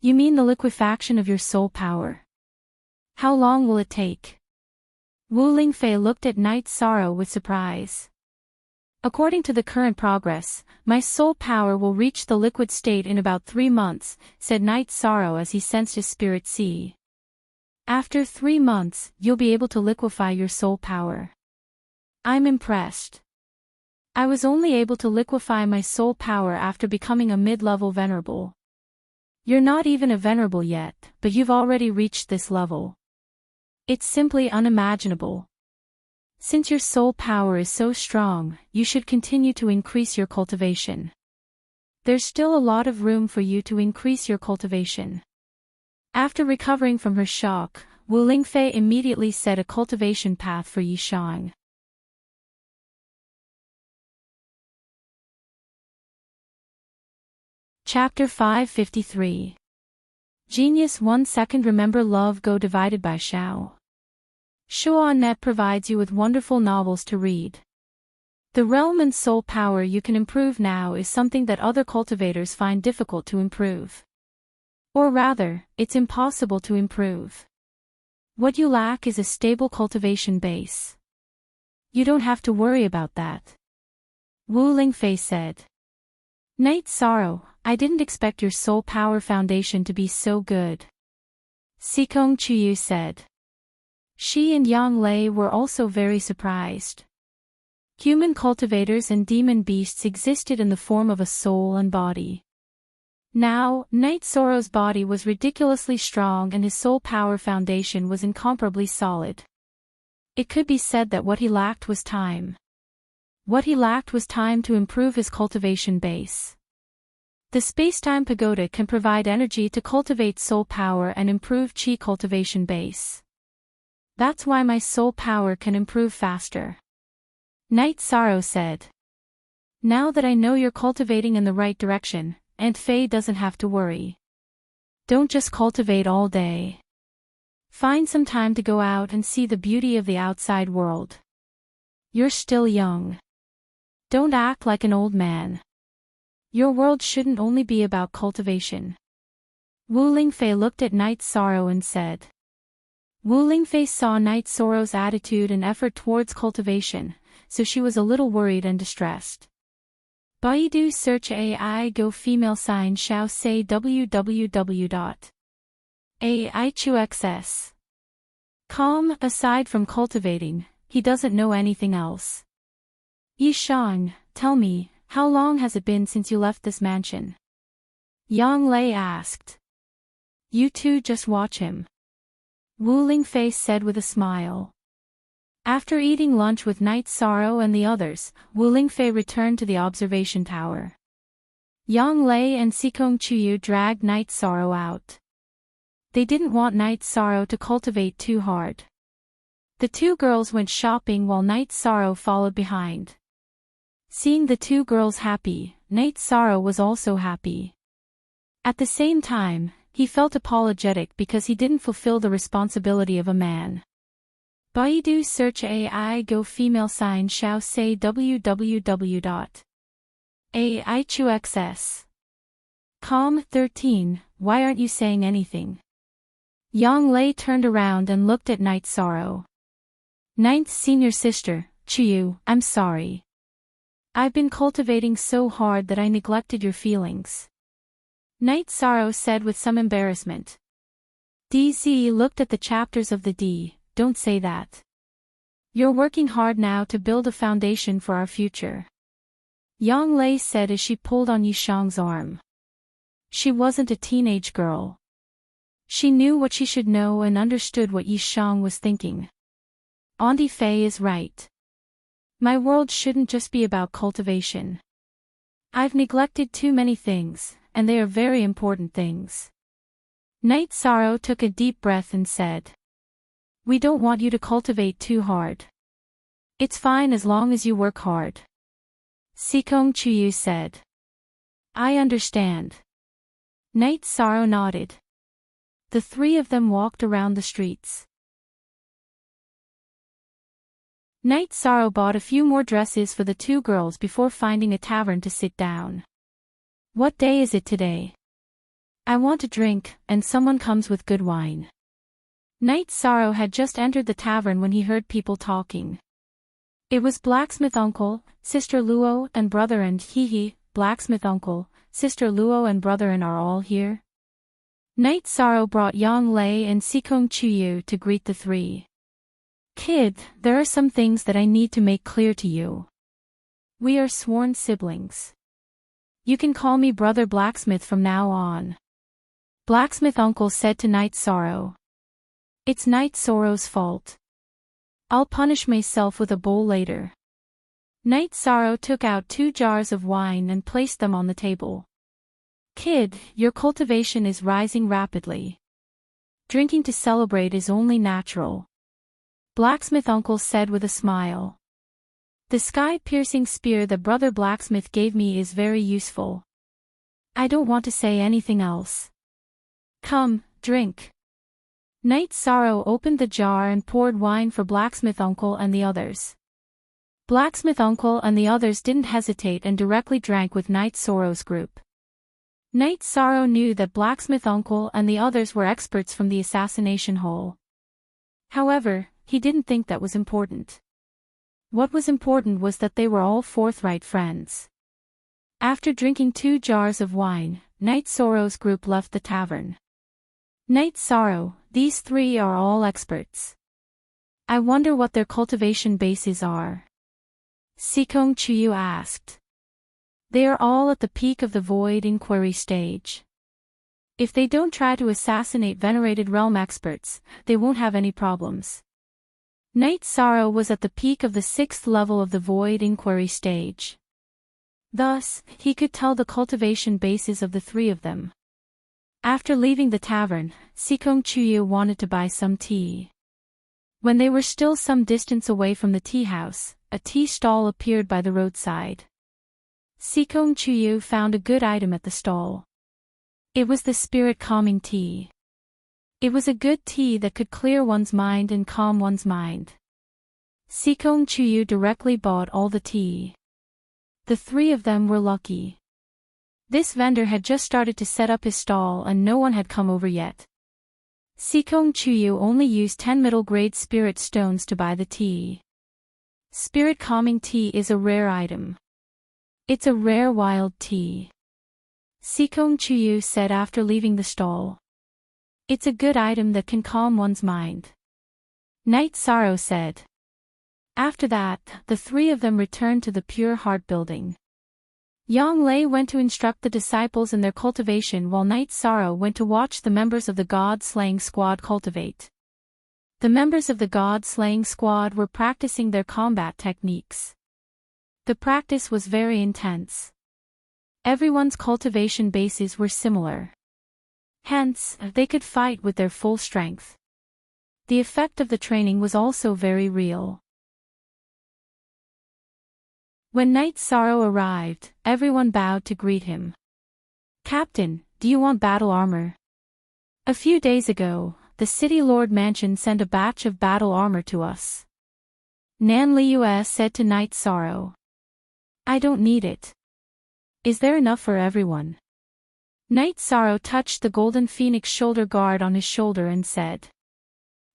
Speaker 1: You mean the liquefaction of your soul power? How long will it take? Wu Lingfei looked at Night Sorrow with surprise. According to the current progress, my soul power will reach the liquid state in about 3 months, said Night Sorrow as he sensed his spirit sea. After 3 months, you'll be able to liquefy your soul power. I'm impressed. I was only able to liquefy my soul power after becoming a mid-level venerable. You're not even a venerable yet, but you've already reached this level. It's simply unimaginable. Since your soul power is so strong, you should continue to increase your cultivation. There's still a lot of room for you to increase your cultivation. After recovering from her shock, Wu Lingfei immediately set a cultivation path for Yishang. Chapter 553. Genius 1 second. Remember Love Go divided by Xiao. Shuanet provides you with wonderful novels to read. The realm and soul power you can improve now is something that other cultivators find difficult to improve. Or rather, it's impossible to improve. What you lack is a stable cultivation base. You don't have to worry about that. Wu Lingfei said. Night Sorrow, I didn't expect your soul power foundation to be so good. Sikong Chuyu said. She and Yang Lei were also very surprised. Human cultivators and demon beasts existed in the form of a soul and body. Now, Night Sorrow's body was ridiculously strong and his soul power foundation was incomparably solid. It could be said that what he lacked was time. What he lacked was time to improve his cultivation base. The space-time pagoda can provide energy to cultivate soul power and improve chi cultivation base. That's why my soul power can improve faster. Night Sorrow said. Now that I know you're cultivating in the right direction, Aunt Fei doesn't have to worry. Don't just cultivate all day. Find some time to go out and see the beauty of the outside world. You're still young. Don't act like an old man. Your world shouldn't only be about cultivation. Wu Lingfei looked at Night Sorrow and said. Wu Lingfei saw Night Sorrow's attitude and effort towards cultivation, so she was a little worried and distressed. Baidu search AI Go female sign Xiao say www.aichuxs.com. Aside from cultivating, he doesn't know anything else. Yishang, tell me, how long has it been since you left this mansion? Yang Lei asked. You two just watch him. Wu Lingfei said with a smile. After eating lunch with Night Sorrow and the others, Wu Lingfei returned to the observation tower. Yang Lei and Sikong Chuyu dragged Night Sorrow out. They didn't want Night Sorrow to cultivate too hard. The two girls went shopping while Night Sorrow followed behind. Seeing the two girls happy, Night Sorrow was also happy. At the same time, he felt apologetic because he didn't fulfill the responsibility of a man. Baidu search AI Go female sign Xiao say www.aichuxs.com. 13. Why aren't you saying anything? Yang Lei turned around and looked at Night Sorrow. Ninth senior sister, Chuyu, I'm sorry. I've been cultivating so hard that I neglected your feelings. Night Sorrow said with some embarrassment. DZ looked at the chapters of the D. Don't say that. You're working hard now to build a foundation for our future. Yang Lei said as she pulled on Yishang's arm. She wasn't a teenage girl. She knew what she should know and understood what Yishang was thinking. Auntie Fei is right. My world shouldn't just be about cultivation. I've neglected too many things, and they are very important things. Night Sorrow took a deep breath and said. We don't want you to cultivate too hard. It's fine as long as you work hard. Sikong Chuyu said. I understand. Night Sorrow nodded. The three of them walked around the streets. Night Sorrow bought a few more dresses for the two girls before finding a tavern to sit down. What day is it today? I want a drink, and someone comes with good wine. Night Sorrow had just entered the tavern when he heard people talking. It was blacksmith uncle, sister Luo and brother and blacksmith uncle, sister Luo and brother and are all here? Night Sorrow brought Yang Lei and Sikong Chuyu to greet the three. Kid, there are some things that I need to make clear to you. We are sworn siblings. You can call me Brother Blacksmith from now on. Blacksmith uncle said to Night Sorrow. It's Night Sorrow's fault. I'll punish myself with a bowl later. Night Sorrow took out 2 jars of wine and placed them on the table. Kid, your cultivation is rising rapidly. Drinking to celebrate is only natural. Blacksmith uncle said with a smile. The sky-piercing spear that Brother Blacksmith gave me is very useful. I don't want to say anything else. Come, drink. Night Sorrow opened the jar and poured wine for Blacksmith uncle and the others. Blacksmith uncle and the others didn't hesitate and directly drank with Night Sorrow's group. Night Sorrow knew that Blacksmith uncle and the others were experts from the assassination hole. However, he didn't think that was important. What was important was that they were all forthright friends. After drinking 2 jars of wine, Night Sorrow's group left the tavern. Night Sorrow, these 3 are all experts. I wonder what their cultivation bases are. Sikong Chuyu asked. They are all at the peak of the void inquiry stage. If they don't try to assassinate venerated realm experts, they won't have any problems. Night Sorrow was at the peak of the 6th level of the void inquiry stage. Thus, he could tell the cultivation bases of the 3 of them. After leaving the tavern, Sikong Chuyu wanted to buy some tea. When they were still some distance away from the tea house, a tea stall appeared by the roadside. Sikong Chuyu found a good item at the stall. It was the spirit calming tea. It was a good tea that could clear one's mind and calm one's mind. Sikong Chuyu directly bought all the tea. The 3 of them were lucky. This vendor had just started to set up his stall and no one had come over yet. Sikong Chuyu only used 10 middle-grade spirit stones to buy the tea. Spirit calming tea is a rare item. It's a rare wild tea. Sikong Chuyu said after leaving the stall. It's a good item that can calm one's mind. Night Sorrow said. After that, the 3 of them returned to the Pure Heart building. Yang Lei went to instruct the disciples in their cultivation while Night Sorrow went to watch the members of the God-slaying squad cultivate. The members of the God-slaying squad were practicing their combat techniques. The practice was very intense. Everyone's cultivation bases were similar. Hence, they could fight with their full strength. The effect of the training was also very real. When Night Sorrow arrived, everyone bowed to greet him. Captain, do you want battle armor? A few days ago, the City Lord Mansion sent a batch of battle armor to us. Nan Liu said to Night Sorrow. I don't need it. Is there enough for everyone? Night Sorrow touched the golden phoenix shoulder guard on his shoulder and said.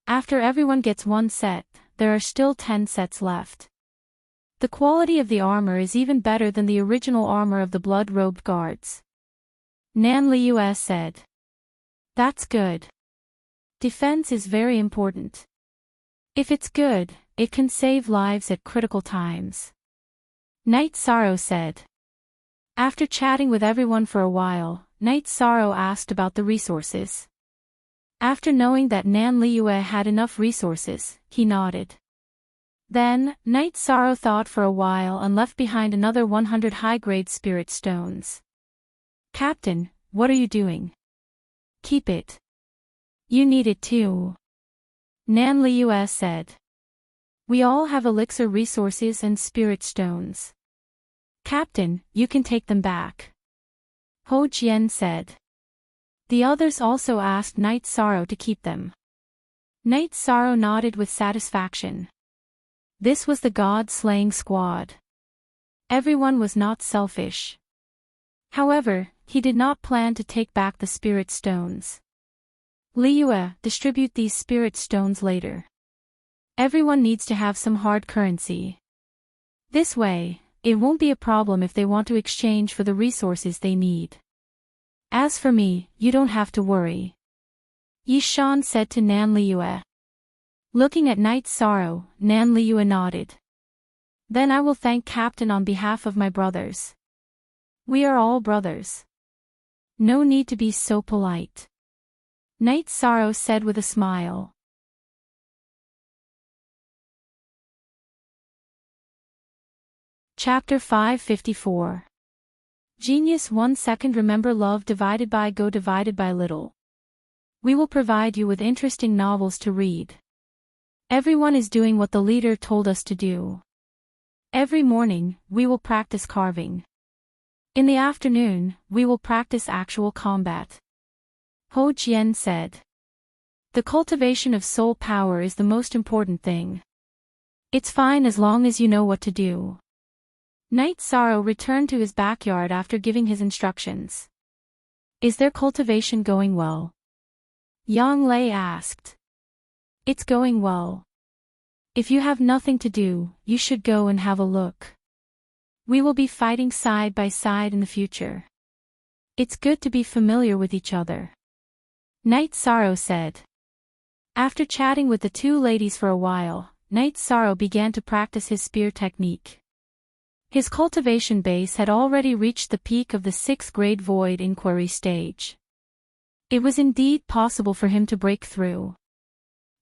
Speaker 1: After everyone gets 1 set, there are still 10 sets left. The quality of the armor is even better than the original armor of the blood-robed guards. Nan Liu said. That's good. Defense is very important. If it's good, it can save lives at critical times. Night Sorrow said. After chatting with everyone for a while, Night Sorrow asked about the resources. After knowing that Nan Liu had enough resources, he nodded. Then, Night Sorrow thought for a while and left behind another 100 high-grade spirit stones. Captain, what are you doing? Keep it. You need it too. Nan Liu said. We all have elixir resources and spirit stones. Captain, you can take them back. Ho Jian said. The others also asked Night Sorrow to keep them. Night Sorrow nodded with satisfaction. This was the God-slaying squad. Everyone was not selfish. However, he did not plan to take back the spirit stones. Liyue, distribute these spirit stones later. Everyone needs to have some hard currency. This way, it won't be a problem if they want to exchange for the resources they need. As for me, you don't have to worry. Yi Shan said to Nan Liyue. Looking at Night Sorrow, Nan Liyue nodded. Then I will thank Captain on behalf of my brothers. We are all brothers. No need to be so polite. Night Sorrow said with a smile. Chapter 554. Genius 1 second. Remember love divided by go divided by little. We will provide you with interesting novels to read. Everyone is doing what the leader told us to do. Every morning, we will practice carving. In the afternoon, we will practice actual combat. Ho Jian said. The cultivation of soul power is the most important thing. It's fine as long as you know what to do. Night Sorrow returned to his backyard after giving his instructions. Is their cultivation going well? Yang Lei asked. It's going well. If you have nothing to do, you should go and have a look. We will be fighting side by side in the future. It's good to be familiar with each other. Night Sorrow said. After chatting with the two ladies for a while, Night Sorrow began to practice his spear technique. His cultivation base had already reached the peak of the 6th grade void inquiry stage. It was indeed possible for him to break through.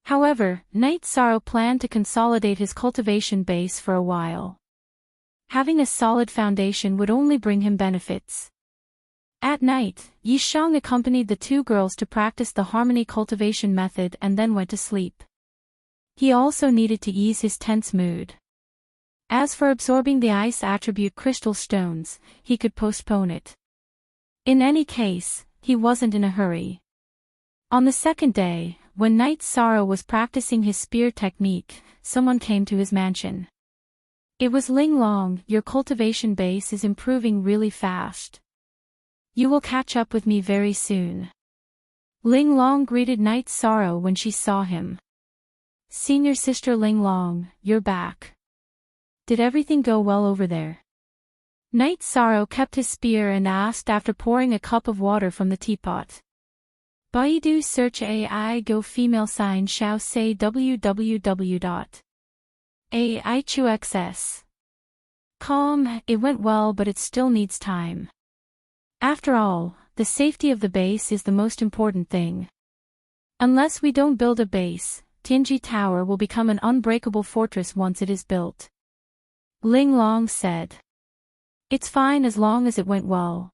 Speaker 1: However, Night Sorrow planned to consolidate his cultivation base for a while. Having a solid foundation would only bring him benefits. At night, Yi Shang accompanied the two girls to practice the harmony cultivation method and then went to sleep. He also needed to ease his tense mood. As for absorbing the ice attribute crystal stones, he could postpone it. In any case, he wasn't in a hurry. On the second day, when Night Sorrow was practicing his spear technique, someone came to his mansion. It was Ling Long. Your cultivation base is improving really fast. You will catch up with me very soon. Ling Long greeted Night Sorrow when she saw him. Senior sister Ling Long, you're back. Did everything go well over there? Night Sorrow kept his spear and asked after pouring a cup of water from the teapot. Baidu search AI go female sign Xiao say www.aichuxs.com. It went well, but it still needs time. After all, the safety of the base is the most important thing. Unless we don't build a base, Tianji Tower will become an unbreakable fortress once it is built. Ling Long said. It's fine as long as it went well.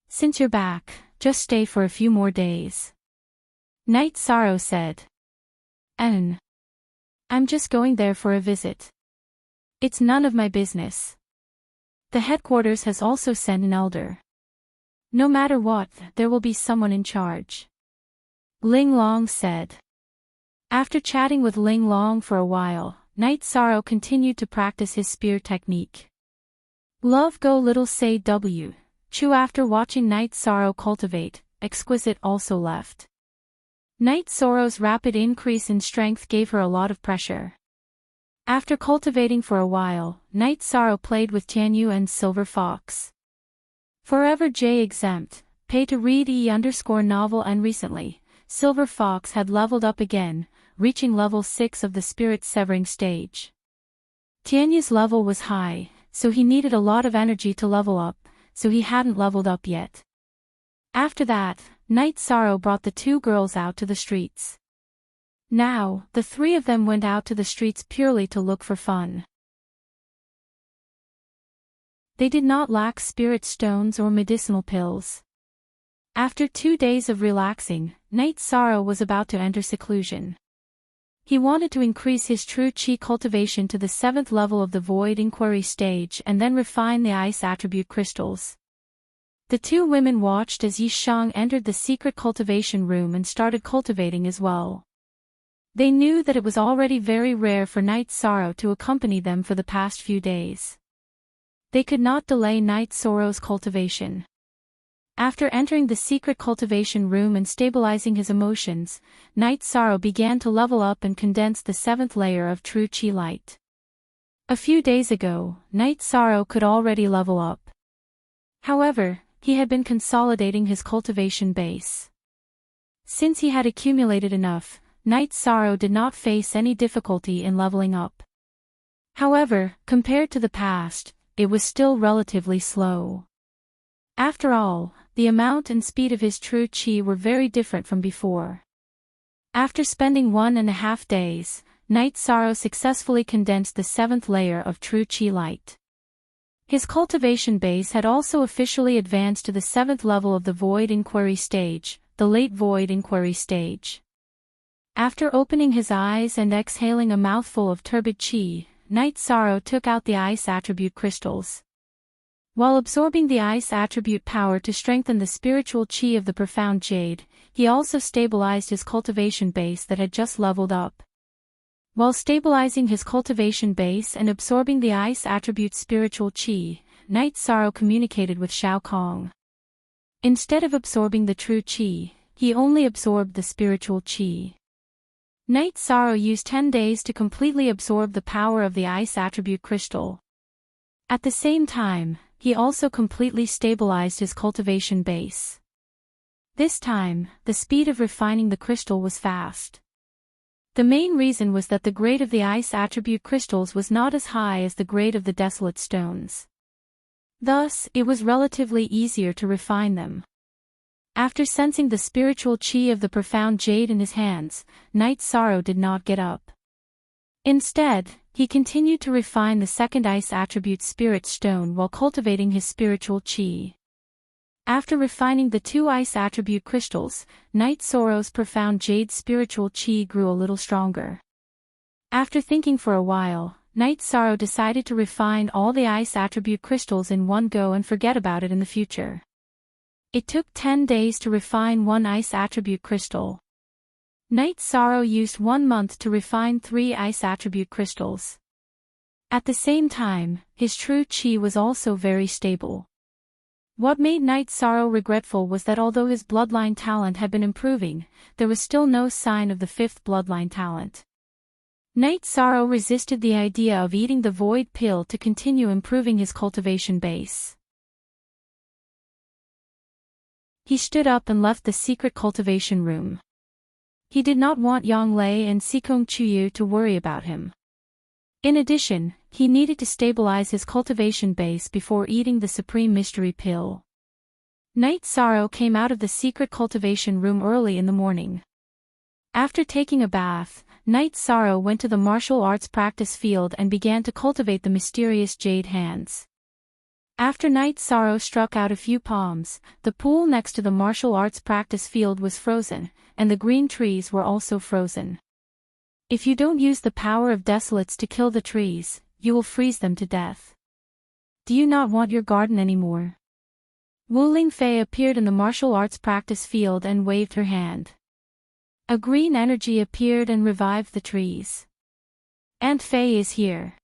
Speaker 1: Since you're back, just stay for a few more days. Night Sorrow said. I'm just going there for a visit. It's none of my business. The headquarters has also sent an elder. No matter what, there will be someone in charge. Ling Long said. After chatting with Ling Long for a while, Night Sorrow continued to practice his spear technique. Love go little say W. Chu after watching Night Sorrow cultivate, Exquisite also left. Night Sorrow's rapid increase in strength gave her a lot of pressure. After cultivating for a while, Night Sorrow played with Tianyu and Silver Fox. Forever J exempt, pay to read E_novel and recently, Silver Fox had leveled up again, reaching level 6 of the spirit severing stage. Tianyu's level was high, so he needed a lot of energy to level up, so he hadn't leveled up yet. After that, Night Sorrow brought the two girls out to the streets. Now, the three of them went out to the streets purely to look for fun. They did not lack spirit stones or medicinal pills. After 2 days of relaxing, Night Sorrow was about to enter seclusion. He wanted to increase his true chi cultivation to the 7th level of the void inquiry stage and then refine the ice attribute crystals. The two women watched as Yi Shang entered the secret cultivation room and started cultivating as well. They knew that it was already very rare for Night Sorrow to accompany them for the past few days. They could not delay Night Sorrow's cultivation. After entering the secret cultivation room and stabilizing his emotions, Night Sorrow began to level up and condense the 7th layer of true chi light. A few days ago, Night Sorrow could already level up. However, he had been consolidating his cultivation base. Since he had accumulated enough, Night Sorrow did not face any difficulty in leveling up. However, compared to the past, it was still relatively slow. After all, the amount and speed of his true chi were very different from before. After spending 1.5 days, Night Sorrow successfully condensed the 7th layer of true chi light. His cultivation base had also officially advanced to the 7th level of the Void Inquiry stage, the Late Void Inquiry stage. After opening his eyes and exhaling a mouthful of turbid chi, Night Sorrow took out the ice attribute crystals. While absorbing the ice attribute power to strengthen the spiritual chi of the profound jade, he also stabilized his cultivation base that had just leveled up. While stabilizing his cultivation base and absorbing the ice attribute spiritual chi, Night Sorrow communicated with Shao Kong. Instead of absorbing the true chi, he only absorbed the spiritual chi. Night Sorrow used 10 days to completely absorb the power of the ice attribute crystal. At the same time, he also completely stabilized his cultivation base. This time, the speed of refining the crystal was fast. The main reason was that the grade of the ice attribute crystals was not as high as the grade of the desolate stones. Thus, it was relatively easier to refine them. After sensing the spiritual chi of the profound jade in his hands, Night Sorrow did not get up. Instead, he continued to refine the 2nd ice attribute spirit stone while cultivating his spiritual chi. After refining the 2 ice attribute crystals, Night Sorrow's profound jade spiritual chi grew a little stronger. After thinking for a while, Night Sorrow decided to refine all the ice attribute crystals in one go and forget about it in the future. It took 10 days to refine 1 ice attribute crystal. Night Sorrow used 1 month to refine 3 ice attribute crystals. At the same time, his true chi was also very stable. What made Night Sorrow regretful was that although his bloodline talent had been improving, there was still no sign of the 5th bloodline talent. Night Sorrow resisted the idea of eating the void pill to continue improving his cultivation base. He stood up and left the secret cultivation room. He did not want Yang Lei and Sikong Chuyu to worry about him. In addition, he needed to stabilize his cultivation base before eating the Supreme Mystery Pill. Night Sorrow came out of the secret cultivation room early in the morning. After taking a bath, Night Sorrow went to the martial arts practice field and began to cultivate the mysterious jade hands. After Night Sorrow struck out a few palms, the pool next to the martial arts practice field was frozen, and the green trees were also frozen. If you don't use the power of desolates to kill the trees, you will freeze them to death. Do you not want your garden anymore? Wu Lingfei appeared in the martial arts practice field and waved her hand. A green energy appeared and revived the trees. Aunt Fei is here.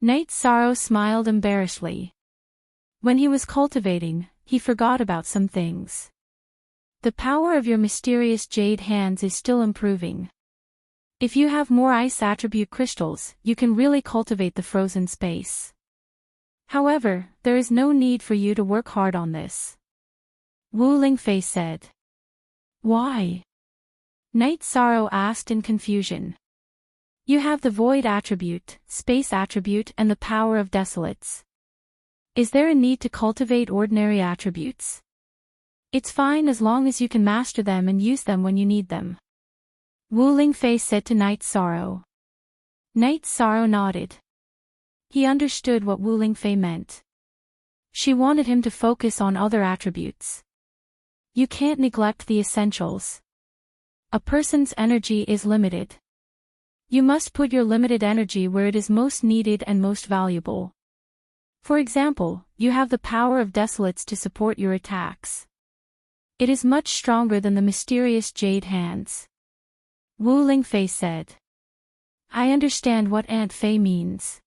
Speaker 1: Night Sorrow smiled embarrassedly. When he was cultivating, he forgot about some things. The power of your mysterious jade hands is still improving. If you have more ice attribute crystals, you can really cultivate the frozen space. However, there is no need for you to work hard on this. Wu Lingfei said. Why? Night Sorrow asked in confusion. You have the void attribute, space attribute and the power of desolates. Is there a need to cultivate ordinary attributes? It's fine as long as you can master them and use them when you need them. Wu Lingfei said to Night Sorrow. Night Sorrow nodded. He understood what Wu Lingfei meant. She wanted him to focus on other attributes. You can't neglect the essentials. A person's energy is limited. You must put your limited energy where it is most needed and most valuable. For example, you have the power of desolates to support your attacks. It is much stronger than the mysterious jade hands. Wu Lingfei said. I understand what Aunt Fei means.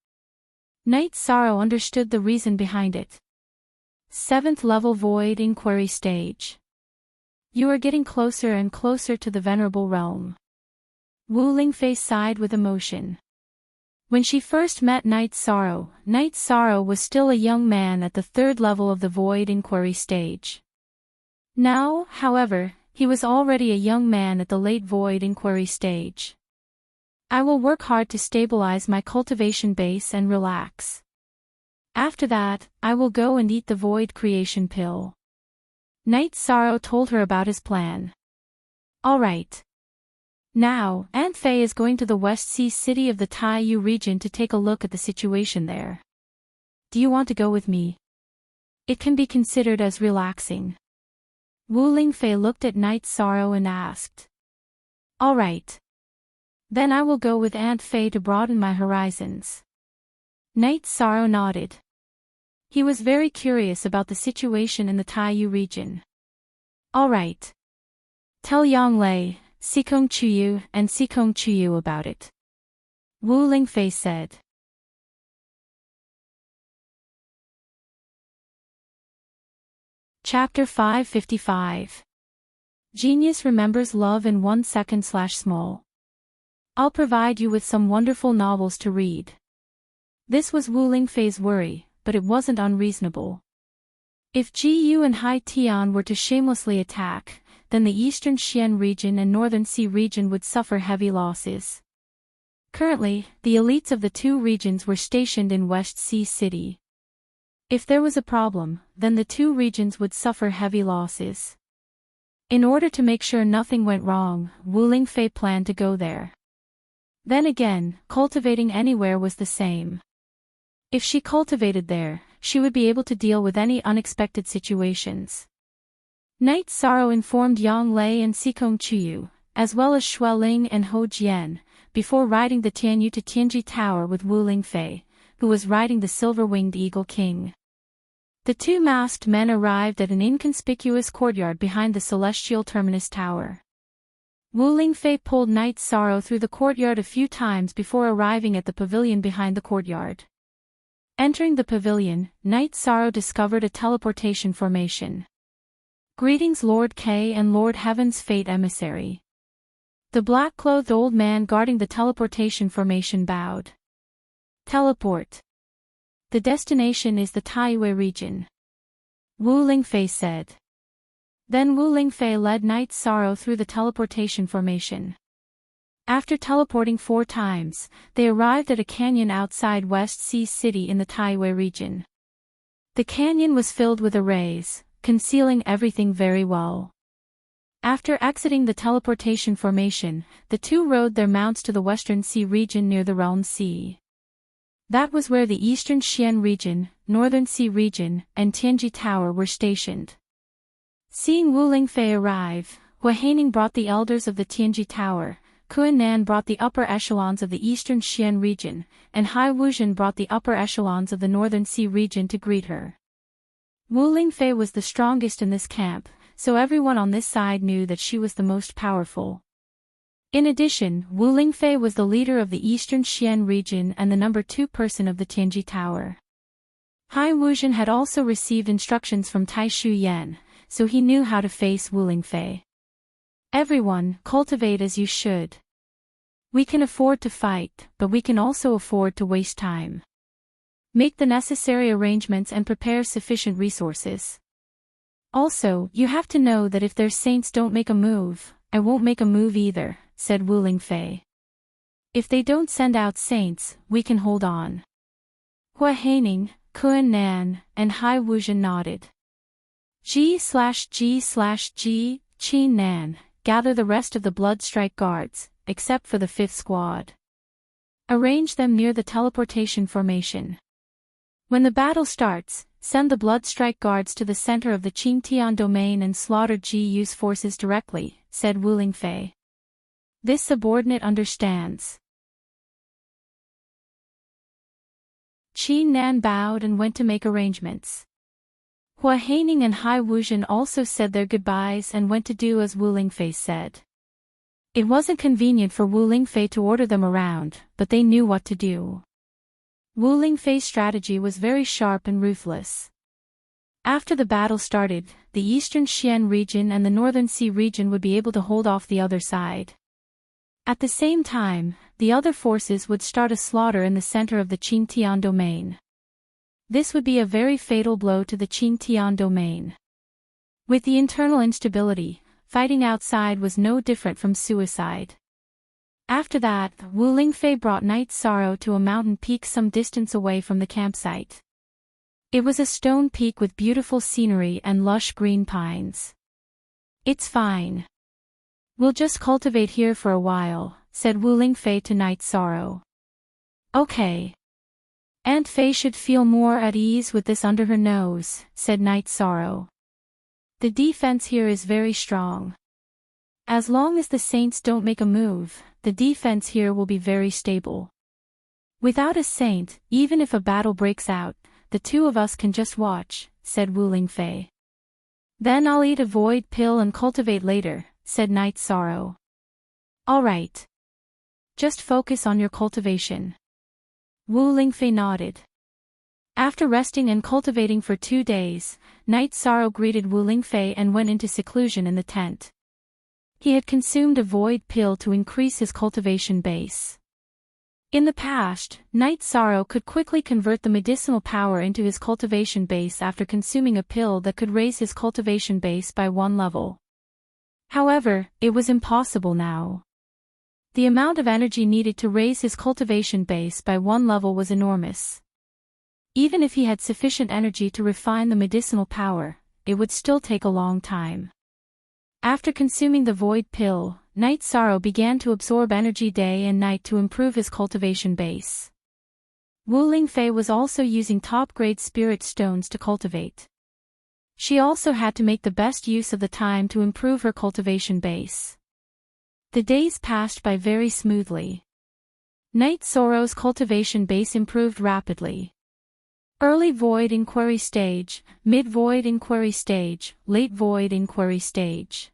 Speaker 1: Night Sorrow understood the reason behind it. 7th level Void Inquiry Stage. You are getting closer and closer to the venerable realm. Wu Lingfei sighed with emotion. When she first met Night Sorrow was still a young man at the 3rd level of the Void Inquiry Stage. Now, however, he was already a young man at the late Void Inquiry Stage. I will work hard to stabilize my cultivation base and relax. After that, I will go and eat the Void Creation Pill. Night Sorrow told her about his plan. Alright. Now, Aunt Fei is going to the West Sea city of the Taiyu region to take a look at the situation there. Do you want to go with me? It can be considered as relaxing. Wu Lingfei looked at Night Sorrow and asked. Alright. Then I will go with Aunt Fei to broaden my horizons. Night Sorrow nodded. He was very curious about the situation in the Taiyu region. Alright. Tell Yang Lei, Sikong Chuyu and Sikong Chuyu about it. Wu Lingfei said. Chapter 555. Genius remembers love in 1 second/small. I'll provide you with some wonderful novels to read. This was Wu Lingfei's worry, but it wasn't unreasonable. If Ji Yu and Hai Tian were to shamelessly attack, then the Eastern Xian region and Northern Sea region would suffer heavy losses. Currently, the elites of the two regions were stationed in West Sea City. If there was a problem, then the two regions would suffer heavy losses. In order to make sure nothing went wrong, Wu Lingfei planned to go there. Then again, cultivating anywhere was the same. If she cultivated there, she would be able to deal with any unexpected situations. Night Sorrow informed Yang Lei and Sikong Chuyu, as well as Xue Ling and Ho Jian, before riding the Tianyu to Tianji Tower with Wu Lingfei, who was riding the silver-winged Eagle King. The two masked men arrived at an inconspicuous courtyard behind the Celestial Terminus Tower. Wu Lingfei pulled Night Sorrow through the courtyard a few times before arriving at the pavilion behind the courtyard. Entering the pavilion, Night Sorrow discovered a teleportation formation. Greetings Lord K and Lord Heaven's Fate Emissary. The black-clothed old man guarding the teleportation formation bowed. Teleport. The destination is the Taiyue region. Wu Lingfei said. Then Wu Lingfei led Night Sorrow through the teleportation formation. After teleporting 4 times, they arrived at a canyon outside West Sea City in the Taiyue region. The canyon was filled with arrays, concealing everything very well. After exiting the teleportation formation, the two rode their mounts to the Western Sea region near the Realm Sea. That was where the Eastern Xian region, Northern Sea region, and Tianji Tower were stationed. Seeing Wu Lingfei arrive, Hua Haining brought the elders of the Tianji Tower, Kuan Nan brought the upper echelons of the Eastern Xian region, and Hai Wuzhen brought the upper echelons of the Northern Sea region to greet her. Wu Lingfei was the strongest in this camp, so everyone on this side knew that she was the most powerful. In addition, Wu Lingfei was the leader of the Eastern Xian region and the number 2 person of the Tianji Tower. Hai Wuzhen had also received instructions from Tai Shu Yan, so he knew how to face Wu Lingfei. Everyone, cultivate as you should. We can afford to fight, but we can also afford to waste time. Make the necessary arrangements and prepare sufficient resources. Also, you have to know that if their saints don't make a move, I won't make a move either, said Wu Lingfei. If they don't send out saints, we can hold on. Hua Haining, Kuan Nan, and Hai Wuzhen nodded. G/G/G, Qin Nan, gather the rest of the Bloodstrike guards, except for the 5th squad. Arrange them near the teleportation formation. When the battle starts, send the Bloodstrike guards to the center of the Qingtian domain and slaughter Ji Yu's forces directly, said Wu Lingfei. This subordinate understands. Qin Nan bowed and went to make arrangements. Hua Haining and Hai Wuzhen also said their goodbyes and went to do as Wu Lingfei said. It wasn't convenient for Wu Lingfei to order them around, but they knew what to do. Wu Lingfei's strategy was very sharp and ruthless. After the battle started, the Eastern Xian region and the Northern Sea region would be able to hold off the other side. At the same time, the other forces would start a slaughter in the center of the Qingtian domain. This would be a very fatal blow to the Qingtian domain. With the internal instability, fighting outside was no different from suicide. After that, Wu Lingfei brought Night Sorrow to a mountain peak some distance away from the campsite. It was a stone peak with beautiful scenery and lush green pines. "It's fine. We'll just cultivate here for a while," said Wu Lingfei to Night Sorrow. "Okay. Aunt Fei should feel more at ease with this under her nose," said Night Sorrow. "The defense here is very strong. As long as the saints don't make a move, the defense here will be very stable. Without a saint, even if a battle breaks out, the two of us can just watch," said Wu Lingfei. "Then I'll eat a void pill and cultivate later," said Night Sorrow. "All right. Just focus on your cultivation." Wu Lingfei nodded. After resting and cultivating for 2 days, Night Sorrow greeted Wu Lingfei and went into seclusion in the tent. He had consumed a void pill to increase his cultivation base. In the past, Night Sorrow could quickly convert the medicinal power into his cultivation base after consuming a pill that could raise his cultivation base by 1 level. However, it was impossible now. The amount of energy needed to raise his cultivation base by 1 level was enormous. Even if he had sufficient energy to refine the medicinal power, it would still take a long time. After consuming the void pill, Night Sorrow began to absorb energy day and night to improve his cultivation base. Wu Lingfei was also using top-grade spirit stones to cultivate. She also had to make the best use of the time to improve her cultivation base. The days passed by very smoothly. Night Sorrow's cultivation base improved rapidly. Early void inquiry stage, mid-void inquiry stage, late void inquiry stage.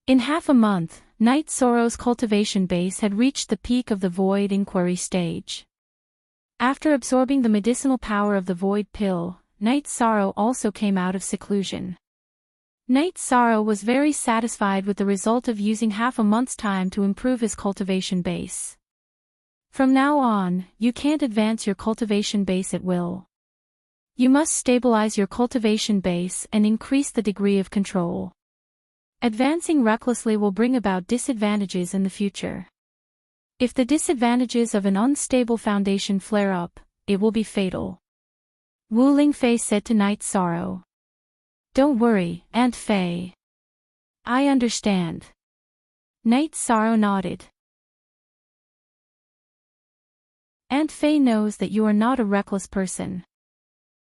Speaker 1: In half a month, Night Sorrow's cultivation base had reached the peak of the void inquiry stage. After absorbing the medicinal power of the void pill, Night Sorrow also came out of seclusion. Night Sorrow was very satisfied with the result of using half a month's time to improve his cultivation base. From now on, you can't advance your cultivation base at will. You must stabilize your cultivation base and increase the degree of control. Advancing recklessly will bring about disadvantages in the future. If the disadvantages of an unstable foundation flare up, it will be fatal. Wu Lingfei said to Night Sorrow. "Don't worry, Aunt Fei. I understand." Night Sorrow nodded. "Aunt Fei knows that you are not a reckless person."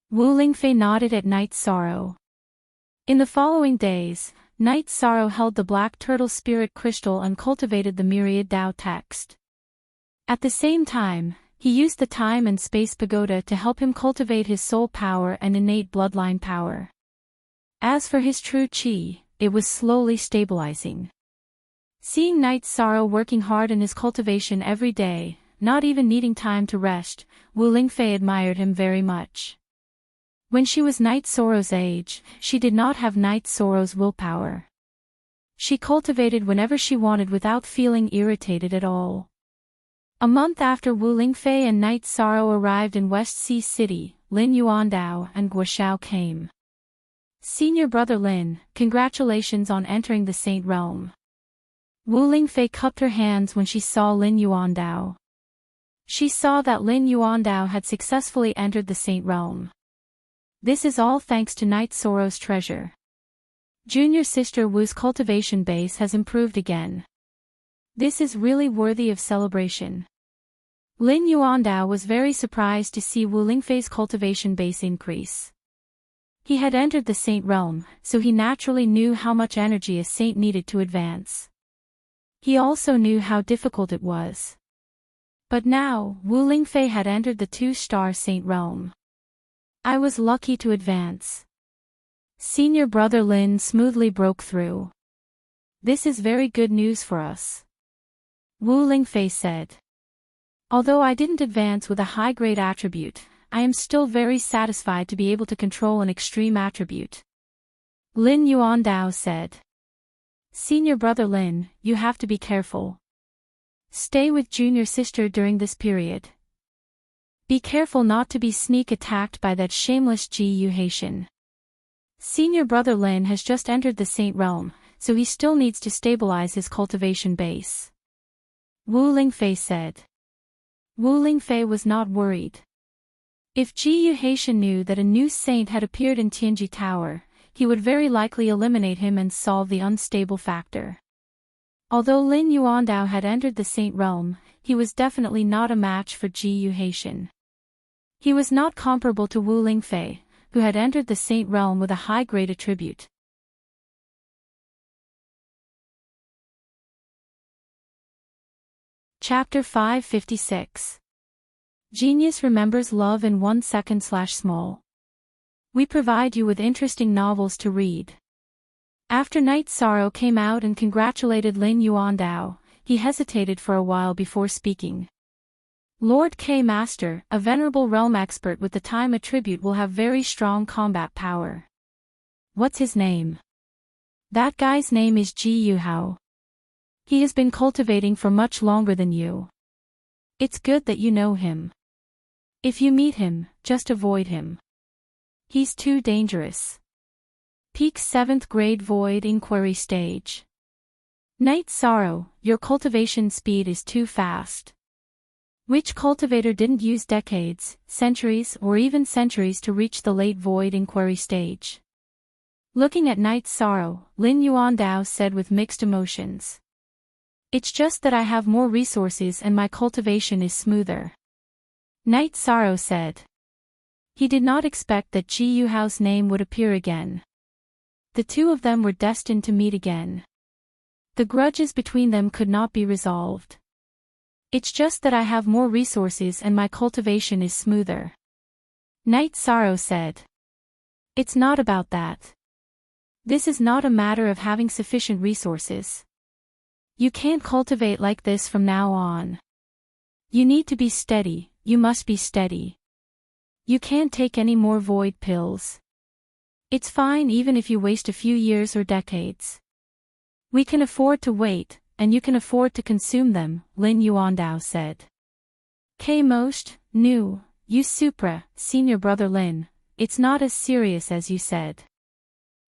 Speaker 1: Wu Lingfei nodded at Night Sorrow. In the following days, Night Sorrow held the Black Turtle Spirit Crystal and cultivated the Myriad Tao text. At the same time, he used the Time and Space Pagoda to help him cultivate his soul power and innate bloodline power. As for his true Qi, it was slowly stabilizing. Seeing Night Sorrow working hard in his cultivation every day, not even needing time to rest, Wu Lingfei admired him very much. When she was Night Sorrow's age, she did not have Night Sorrow's willpower. She cultivated whenever she wanted without feeling irritated at all. A month after Wu Lingfei and Night Sorrow arrived in West Sea City, Lin Yuandao and Guoxiao came. "Senior brother Lin, congratulations on entering the Saint Realm." Wu Lingfei cupped her hands when she saw Lin Yuandao. She saw that Lin Yuandao had successfully entered the Saint Realm. This is all thanks to Night Sorrow's treasure. Junior sister Wu's cultivation base has improved again. This is really worthy of celebration. Lin Yuandao was very surprised to see Wu Lingfei's cultivation base increase. He had entered the Saint Realm, so he naturally knew how much energy a saint needed to advance. He also knew how difficult it was. But now, Wu Lingfei had entered the 2-star Saint Realm. "I was lucky to advance." Senior brother Lin smoothly broke through. "This is very good news for us," Wu Lingfei said. "Although I didn't advance with a high-grade attribute, I am still very satisfied to be able to control an extreme attribute. Lin Yuandao said. Senior brother Lin, you have to be careful. Stay with junior sister during this period. Be careful not to be sneak attacked by that shameless Ji Yuhaitian. Senior brother Lin has just entered the Saint Realm, so he still needs to stabilize his cultivation base. Wu Lingfei said. Wu Lingfei was not worried. If Ji Yuhaitian knew that a new saint had appeared in Tianji Tower, he would very likely eliminate him and solve the unstable factor. Although Lin Yuandao had entered the Saint Realm, he was definitely not a match for Ji Yuhaitian. He was not comparable to Wu Lingfei, who had entered the Saint Realm with a high-grade attribute. Chapter 556. Genius remembers love in 1 second/small. We provide you with interesting novels to read. After Night Sorrow came out and congratulated Lin Yuandao, he hesitated for a while before speaking. Lord K. Master, a venerable realm expert with the time attribute, will have very strong combat power. What's his name? That guy's name is Ji Yuhao. He has been cultivating for much longer than you. It's good that you know him. If you meet him, just avoid him. He's too dangerous. Peak 7th grade Void Inquiry Stage. Night Sorrow, your cultivation speed is too fast. Which cultivator didn't use decades, centuries, or even centuries to reach the late Void Inquiry Stage? Looking at Night Sorrow, Lin Yuandao said with mixed emotions. It's just that I have more resources and my cultivation is smoother. Night Sorrow said. He did not expect that Ji Yuhao's name would appear again. The two of them were destined to meet again. The grudges between them could not be resolved. It's just that I have more resources and my cultivation is smoother. Night Sorrow said. It's not about that. This is not a matter of having sufficient resources. You can't cultivate like this from now on. You need to be steady, you must be steady. You can't take any more void pills. It's fine even if you waste a few years or decades. We can afford to wait, and you can afford to consume them, Lin Yuandao said. K most, new, you Supra, senior brother Lin, it's not as serious as you said.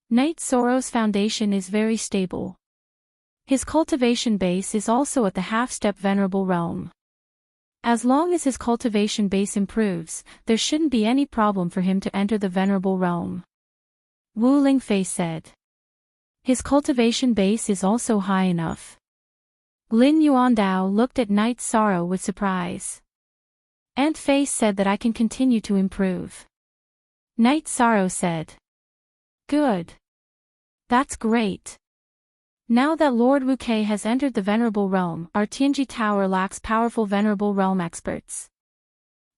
Speaker 1: Night Sorrow's foundation is very stable. His cultivation base is also at the half-step venerable realm. As long as his cultivation base improves, there shouldn't be any problem for him to enter the venerable realm. Wu Lingfei said. His cultivation base is also high enough. Lin Yuandao looked at Night Sorrow with surprise. Aunt Fei said that I can continue to improve. Night Sorrow said. Good. That's great. Now that Lord Wu Kei has entered the Venerable Realm, our Tianji Tower lacks powerful Venerable Realm experts.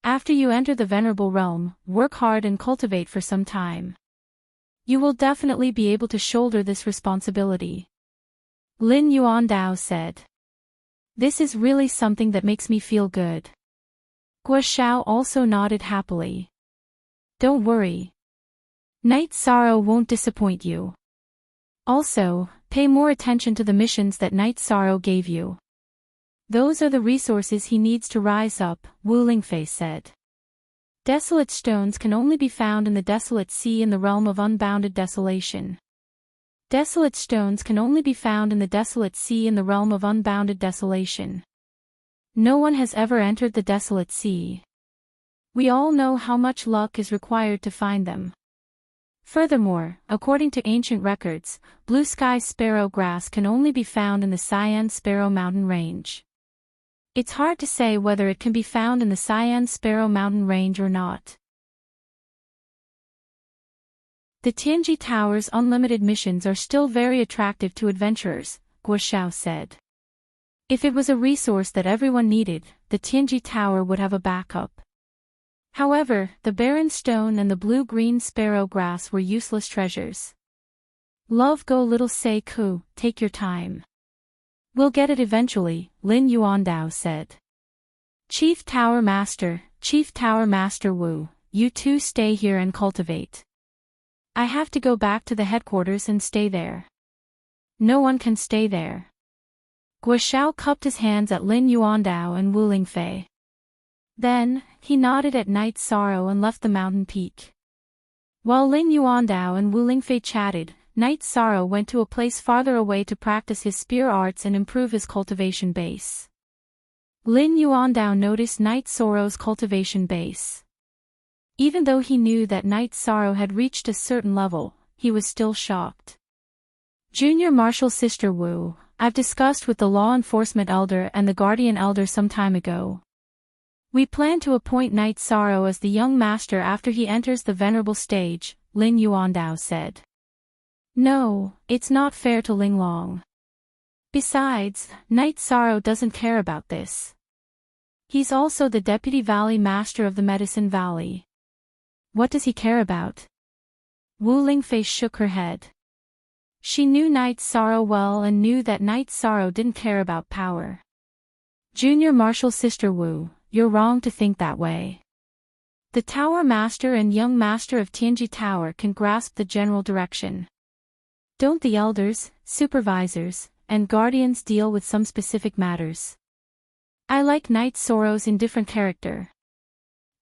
Speaker 1: After you enter the Venerable Realm, work hard and cultivate for some time. You will definitely be able to shoulder this responsibility. Lin Yuandao said. This is really something that makes me feel good. Guo Xiao also nodded happily. Don't worry. Night Sorrow won't disappoint you. Also, pay more attention to the missions that Night Sorrow gave you. Those are the resources he needs to rise up, Wu Lingfei said. Desolate stones can only be found in the desolate sea in the realm of unbounded desolation. Desolate stones can only be found in the desolate sea in the realm of unbounded desolation. No one has ever entered the desolate sea. We all know how much luck is required to find them. Furthermore, according to ancient records, blue sky sparrow grass can only be found in the Cyan Sparrow Mountain Range. It's hard to say whether it can be found in the Cyan Sparrow Mountain Range or not. The Tianji Tower's unlimited missions are still very attractive to adventurers, Guo Xiao said. If it was a resource that everyone needed, the Tianji Tower would have a backup. However, the barren stone and the blue-green sparrow grass were useless treasures. Love go little say ku, take your time. We'll get it eventually, Lin Yuandao said. Chief Tower Master Wu, you two stay here and cultivate. I have to go back to the headquarters and stay there. No one can stay there. Guo cupped his hands at Lin Yuandao and Wu Lingfei. Then, he nodded at Night Sorrow and left the mountain peak. While Lin Yuandao and Wu Lingfei chatted, Night Sorrow went to a place farther away to practice his spear arts and improve his cultivation base. Lin Yuandao noticed Night Sorrow's cultivation base. Even though he knew that Night Sorrow had reached a certain level, he was still shocked. Junior Martial Sister Wu, I've discussed with the law enforcement elder and the guardian elder some time ago. We plan to appoint Night Sorrow as the young master after he enters the venerable stage, Lin Yuandao said. No, it's not fair to Linglong. Besides, Night Sorrow doesn't care about this. He's also the deputy valley master of the Medicine Valley. What does he care about? Wu Lingfei shook her head. She knew Night Sorrow well and knew that Night Sorrow didn't care about power. Junior Martial Sister Wu, you're wrong to think that way. The Tower Master and Young Master of Tianji Tower can grasp the general direction. Don't the elders, supervisors, and guardians deal with some specific matters? I like Night Sorrow's indifferent character.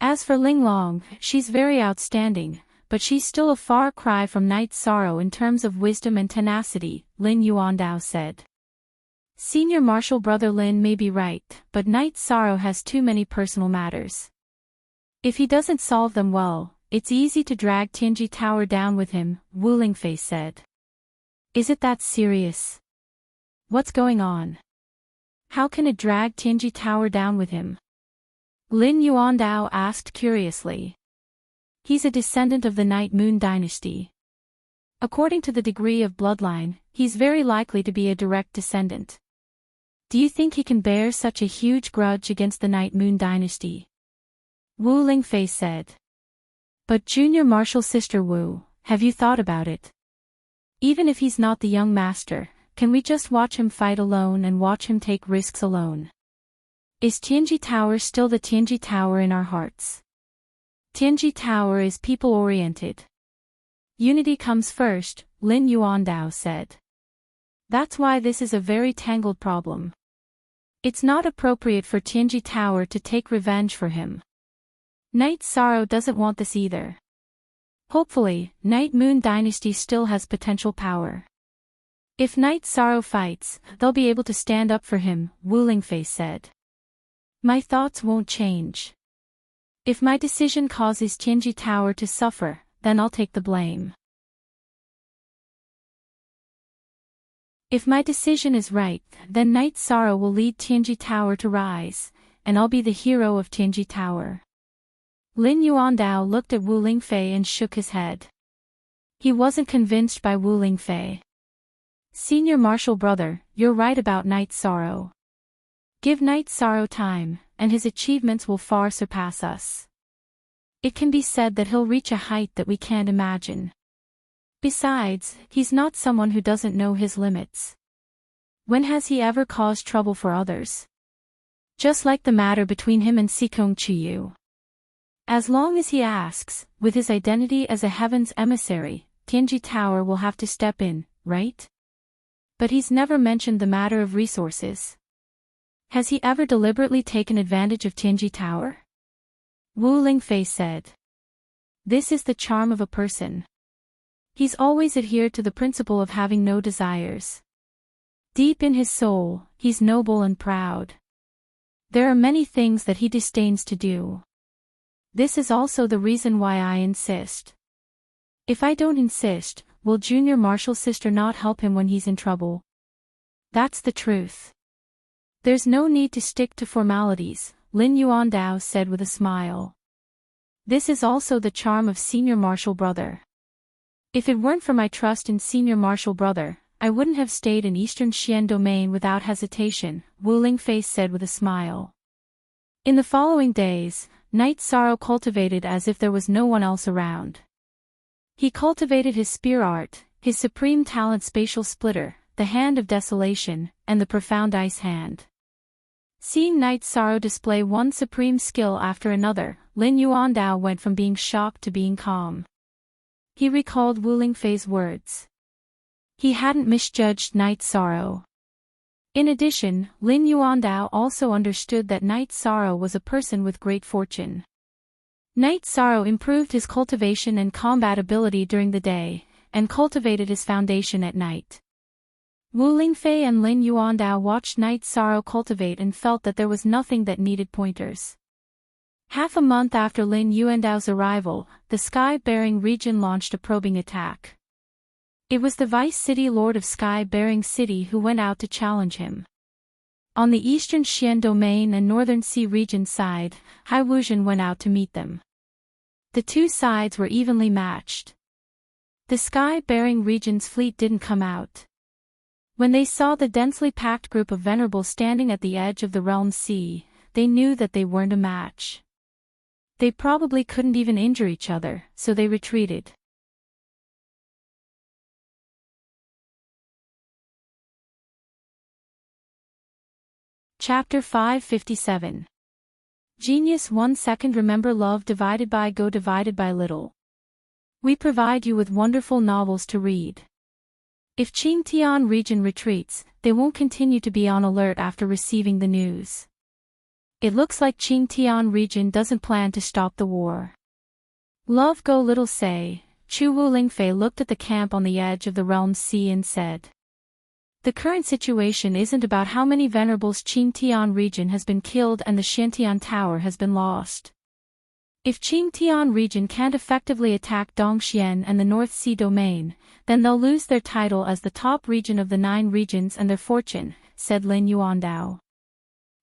Speaker 1: As for Linglong, she's very outstanding, but she's still a far cry from Night Sorrow in terms of wisdom and tenacity, Lin Yuandao said. Senior Martial Brother Lin may be right, but Night Sorrow has too many personal matters. If he doesn't solve them well, it's easy to drag Tianji Tower down with him, Wu Lingfei said. Is it that serious? What's going on? How can it drag Tianji Tower down with him? Lin Yuandao asked curiously. He's a descendant of the Night Moon dynasty. According to the degree of bloodline, he's very likely to be a direct descendant. Do you think he can bear such a huge grudge against the Night Moon dynasty? Wu Lingfei said. But Junior Martial Sister Wu, have you thought about it? Even if he's not the young master, can we just watch him fight alone and watch him take risks alone? Is Tianji Tower still the Tianji Tower in our hearts? Tianji Tower is people-oriented. Unity comes first, Lin Yuandao said. That's why this is a very tangled problem. It's not appropriate for Tianji Tower to take revenge for him. Night Sorrow doesn't want this either. Hopefully, Night Moon dynasty still has potential power. If Night Sorrow fights, they'll be able to stand up for him, Wu Lingfei said. My thoughts won't change. If my decision causes Tianji Tower to suffer, then I'll take the blame. If my decision is right, then Night Sorrow will lead Tianji Tower to rise, and I'll be the hero of Tianji Tower. Lin Yuandao looked at Wu Lingfei and shook his head. He wasn't convinced by Wu Lingfei. Senior Martial Brother, you're right about Night Sorrow. Give Night Sorrow time, and his achievements will far surpass us. It can be said that he'll reach a height that we can't imagine. Besides, he's not someone who doesn't know his limits. When has he ever caused trouble for others? Just like the matter between him and Sikong Chiyu. As long as he asks, with his identity as a heaven's emissary, Tianji Tower will have to step in, right? But he's never mentioned the matter of resources. Has he ever deliberately taken advantage of Tianji Tower? Wu Lingfei said. This is the charm of a person. He's always adhered to the principle of having no desires. Deep in his soul, he's noble and proud. There are many things that he disdains to do. This is also the reason why I insist. If I don't insist, will Junior Martial Sister not help him when he's in trouble? That's the truth. There's no need to stick to formalities, Lin Yuandao said with a smile. This is also the charm of Senior Martial Brother. If it weren't for my trust in Senior Martial Brother, I wouldn't have stayed in Eastern Xian Domain without hesitation, Wu Lingfei said with a smile. In the following days, Night Sorrow cultivated as if there was no one else around. He cultivated his spear art, his supreme talent Spatial Splitter, the Hand of Desolation, and the Profound Ice Hand. Seeing Night Sorrow display one supreme skill after another, Lin Yuandao went from being shocked to being calm. He recalled Wu Lingfei's words. He hadn't misjudged Night Sorrow. In addition, Lin Yuandao also understood that Night Sorrow was a person with great fortune. Night Sorrow improved his cultivation and combat ability during the day, and cultivated his foundation at night. Wu Lingfei and Lin Yuandao watched Night Sorrow cultivate and felt that there was nothing that needed pointers. Half a month after Lin Yuandao's arrival, the Sky-Bearing region launched a probing attack. It was the Vice City Lord of Sky-Bearing City who went out to challenge him. On the eastern Xian Domain and northern Sea region side, Hai Wuzhen went out to meet them. The two sides were evenly matched. The Sky-Bearing region's fleet didn't come out. When they saw the densely packed group of venerables standing at the edge of the realm sea, they knew that they weren't a match. They probably couldn't even injure each other, so they retreated. Chapter 557. Genius 1 second. Remember love divided by go divided by little. We provide you with wonderful novels to read. If Qingtian region retreats, they won't continue to be on alert after receiving the news. It looks like Qingtian region doesn't plan to stop the war. Love go little say, Chu Wu Lingfei looked at the camp on the edge of the realm sea and said. The current situation isn't about how many venerables Qingtian region has been killed and the Xiantian Tower has been lost. If Qingtian region can't effectively attack Dongxian and the North Sea domain, then they'll lose their title as the top region of the 9 regions and their fortune, said Lin Yuandao.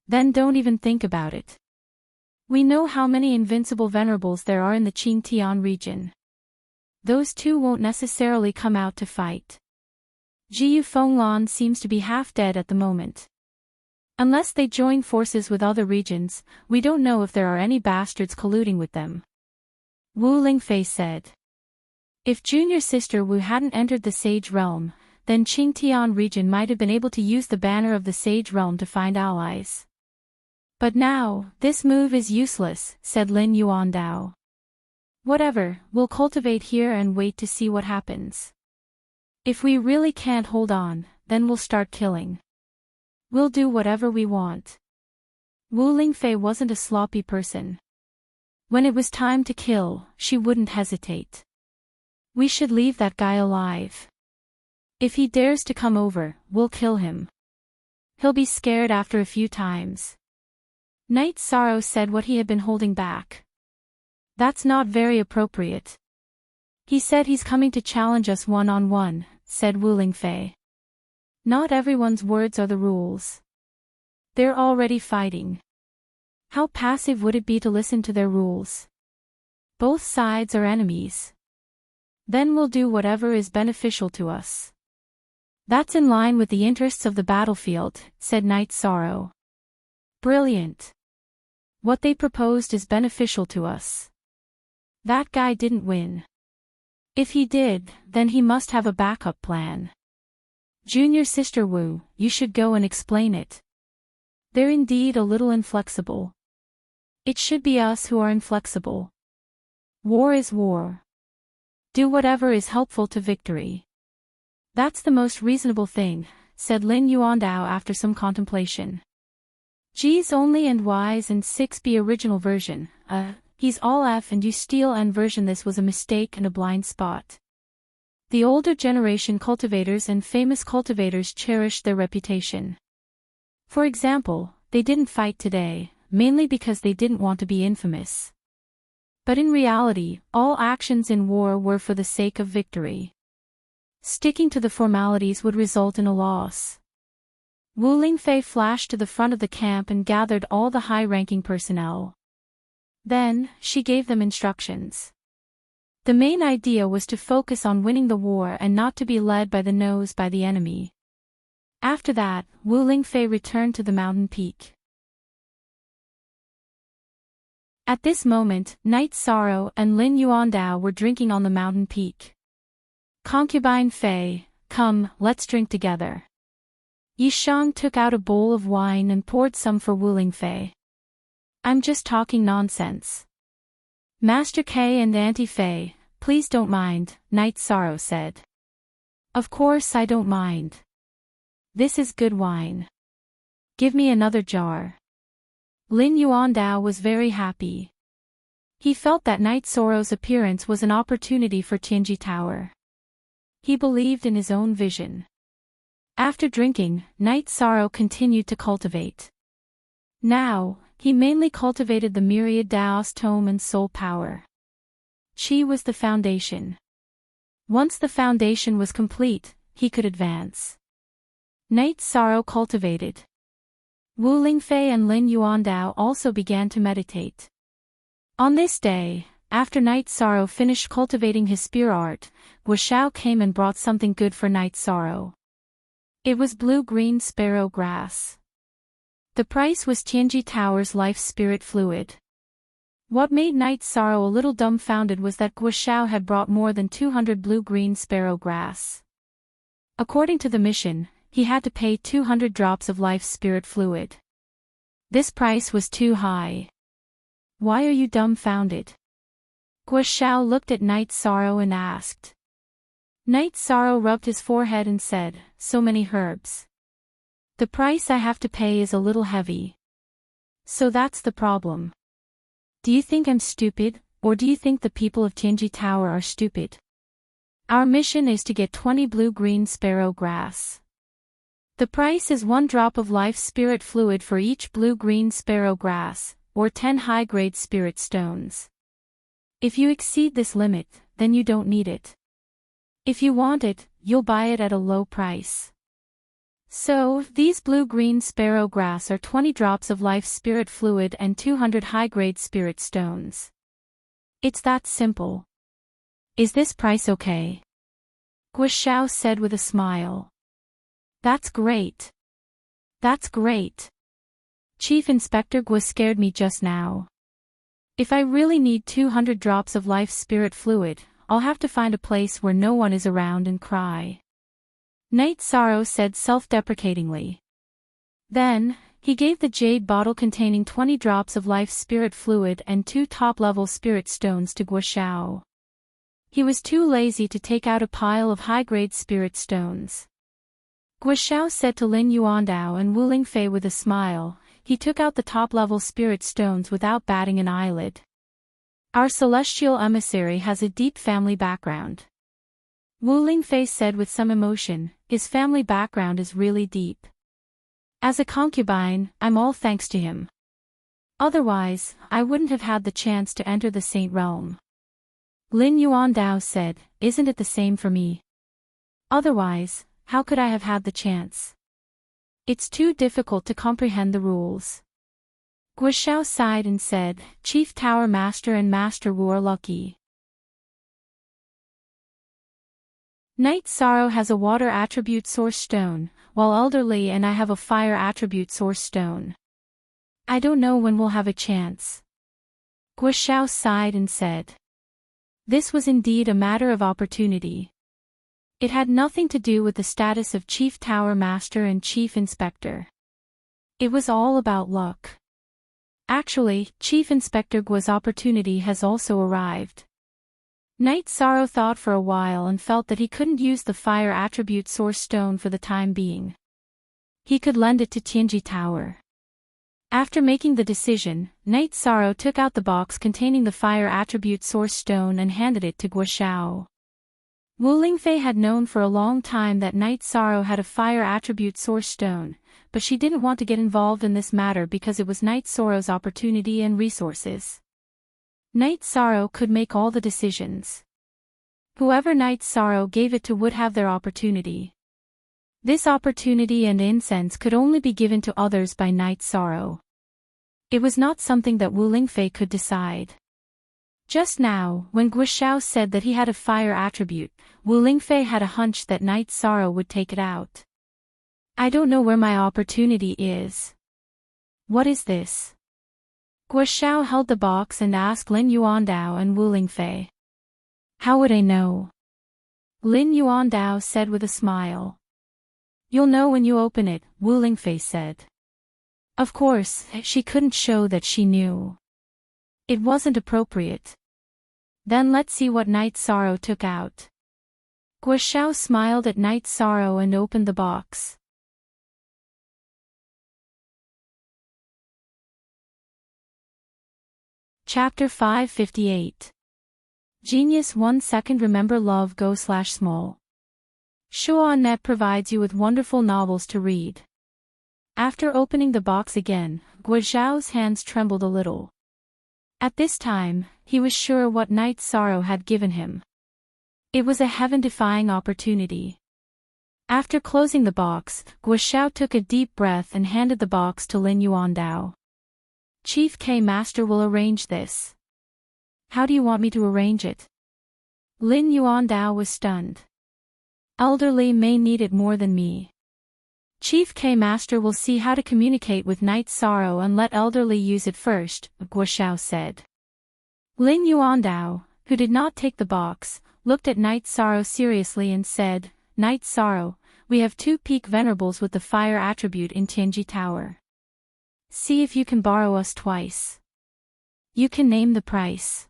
Speaker 1: Then don't even think about it. We know how many invincible venerables there are in the Qingtian region. Those two won't necessarily come out to fight. Jiyu Fenglan seems to be half dead at the moment. Unless they join forces with other regions, we don't know if there are any bastards colluding with them. Wu Lingfei said. If junior sister Wu hadn't entered the Sage Realm, then Qingtian region might have been able to use the banner of the Sage Realm to find allies. But now, this move is useless, said Lin Yuandao. Whatever, we'll cultivate here and wait to see what happens. If we really can't hold on, then we'll start killing. We'll do whatever we want. Wu Lingfei wasn't a sloppy person. When it was time to kill, she wouldn't hesitate. We should leave that guy alive. If he dares to come over, we'll kill him. He'll be scared after a few times. Night Sorrow said what he had been holding back. That's not very appropriate. He said he's coming to challenge us one-on-one, said Wu Lingfei. Not everyone's words are the rules. They're already fighting. How passive would it be to listen to their rules? Both sides are enemies. Then we'll do whatever is beneficial to us. That's in line with the interests of the battlefield, said Night Sorrow. Brilliant. What they proposed is beneficial to us. That guy didn't win. If he did, then he must have a backup plan. Junior Sister Wu, you should go and explain it. They're indeed a little inflexible. It should be us who are inflexible. War is war. Do whatever is helpful to victory. That's the most reasonable thing, said Lin Yuandao after some contemplation. G's only and Y's and 6B original version, he's all F and you steal N version. This was a mistake and a blind spot. The older generation cultivators and famous cultivators cherished their reputation. For example, they didn't fight today, mainly because they didn't want to be infamous. But in reality, all actions in war were for the sake of victory. Sticking to the formalities would result in a loss. Wu Lingfei flashed to the front of the camp and gathered all the high-ranking personnel. Then, she gave them instructions. The main idea was to focus on winning the war and not to be led by the nose by the enemy. After that, Wu Lingfei returned to the mountain peak. At this moment, Night Sorrow and Lin Yuandao were drinking on the mountain peak. Concubine Fei, come, let's drink together. Yishang took out a bowl of wine and poured some for Wu Lingfei. I'm just talking nonsense. Master K and Auntie Fei, please don't mind, Night Sorrow said. Of course I don't mind. This is good wine. Give me another jar. Lin Yuandao was very happy. He felt that Night Sorrow's appearance was an opportunity for Tianji Tower. He believed in his own vision. After drinking, Night Sorrow continued to cultivate. Now, he mainly cultivated the myriad Daos tome and soul power. Qi was the foundation. Once the foundation was complete, he could advance. Night Sorrow cultivated. Wu Lingfei and Lin Yuandao also began to meditate. On this day, after Night Sorrow finished cultivating his spear art, Guoxiao came and brought something good for Night Sorrow. It was blue-green sparrow grass. The price was Tianji Tower's life spirit fluid. What made Night Sorrow a little dumbfounded was that Guoxiao had brought more than 200 blue-green sparrow grass. According to the mission, he had to pay 200 drops of life spirit fluid. This price was too high. Why are you dumbfounded? Guoxiao looked at Night Sorrow and asked. Night Sorrow rubbed his forehead and said, so many herbs. The price I have to pay is a little heavy. So that's the problem. Do you think I'm stupid, or do you think the people of Tianji Tower are stupid? Our mission is to get 20 blue-green sparrow grass. The price is 1 drop of life spirit fluid for each blue-green sparrow grass, or 10 high-grade spirit stones. If you exceed this limit, then you don't need it. If you want it, you'll buy it at a low price. So, these blue-green sparrow grass are 20 drops of life spirit fluid and 200 high-grade spirit stones. It's that simple. Is this price okay? Guoxiao said with a smile. That's great. That's great. Chief Inspector Guo scared me just now. If I really need 200 drops of life spirit fluid, I'll have to find a place where no one is around and cry. Night Sorrow said self-deprecatingly. Then, he gave the jade bottle containing 20 drops of life spirit fluid and 2 top-level spirit stones to Guoxiao. He was too lazy to take out a pile of high-grade spirit stones. Guoxiao said to Lin Yuandao and Wu Lingfei with a smile. He took out the top-level spirit stones without batting an eyelid. Our celestial emissary has a deep family background. Wu Lingfei said with some emotion, his family background is really deep. As a concubine, I'm all thanks to him. Otherwise, I wouldn't have had the chance to enter the Saint Realm. Lin Yuandao said, isn't it the same for me? Otherwise, how could I have had the chance? It's too difficult to comprehend the rules. Guoxiao sighed and said, Chief Tower Master and Master Wu are lucky. Night Sorrow has a water attribute source stone, while Elderly and I have a fire attribute source stone. I don't know when we'll have a chance. Guoxiao sighed and said. This was indeed a matter of opportunity. It had nothing to do with the status of Chief Tower Master and Chief Inspector. It was all about luck. Actually, Chief Inspector Guo's opportunity has also arrived. Night Sorrow thought for a while and felt that he couldn't use the fire attribute source stone for the time being. He could lend it to Tianji Tower. After making the decision, Night Sorrow took out the box containing the fire attribute source stone and handed it to Guoxiao. Wu Lingfei had known for a long time that Night Sorrow had a fire attribute source stone, but she didn't want to get involved in this matter because it was Night Sorrow's opportunity and resources. Night Sorrow could make all the decisions. Whoever Night Sorrow gave it to would have their opportunity. This opportunity and incense could only be given to others by Night Sorrow. It was not something that Wu Lingfei could decide. Just now, when Guoxiao said that he had a fire attribute, Wu Lingfei had a hunch that Night Sorrow would take it out. I don't know where my opportunity is. What is this? Guoxiao held the box and asked Lin Yuandao and Wu Lingfei. How would I know? Lin Yuandao said with a smile. You'll know when you open it, Wu Lingfei said. Of course, she couldn't show that she knew. It wasn't appropriate. Then let's see what Night Sorrow took out. Guo Xiao smiled at Night Sorrow and opened the box. Chapter 558. Genius 1 second. Remember love go/small. Shuanet provides you with wonderful novels to read. After opening the box again, Guo Xiao's hands trembled a little. At this time, he was sure what Night Sorrow had given him. It was a heaven-defying opportunity. After closing the box, Guo Xiao took a deep breath and handed the box to Lin Yuandao. Chief K Master will arrange this. How do you want me to arrange it? Lin Yuandao was stunned. Elderly may need it more than me. Chief K Master will see how to communicate with Night Sorrow and let Elderly use it first, Guo Xiao said. Lin Yuandao, who did not take the box, looked at Night Sorrow seriously and said, Night Sorrow, we have 2 peak venerables with the fire attribute in Tianji Tower. See if you can borrow us twice. You can name the price.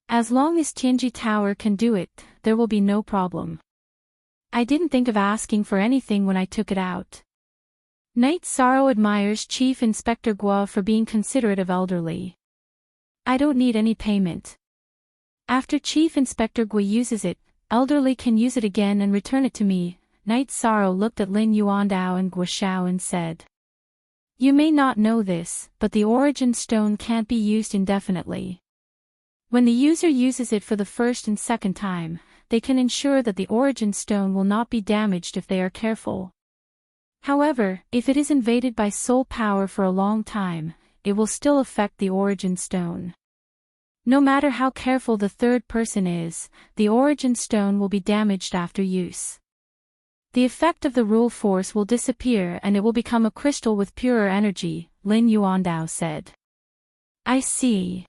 Speaker 1: As long as Tianji Tower can do it, there will be no problem. I didn't think of asking for anything when I took it out. Night Sorrow admires Chief Inspector Guo for being considerate of Elderly. I don't need any payment. After Chief Inspector Guo uses it, Elderly can use it again and return it to me. Night Sorrow looked at Lin Yuandao and Guo Xiao and said. You may not know this, but the origin stone can't be used indefinitely. When the user uses it for the first and second time, they can ensure that the origin stone will not be damaged if they are careful. However, if it is invaded by soul power for a long time, it will still affect the origin stone. No matter how careful the third person is, the origin stone will be damaged after use. The effect of the rule force will disappear and it will become a crystal with purer energy, Lin Yuandao said. I see.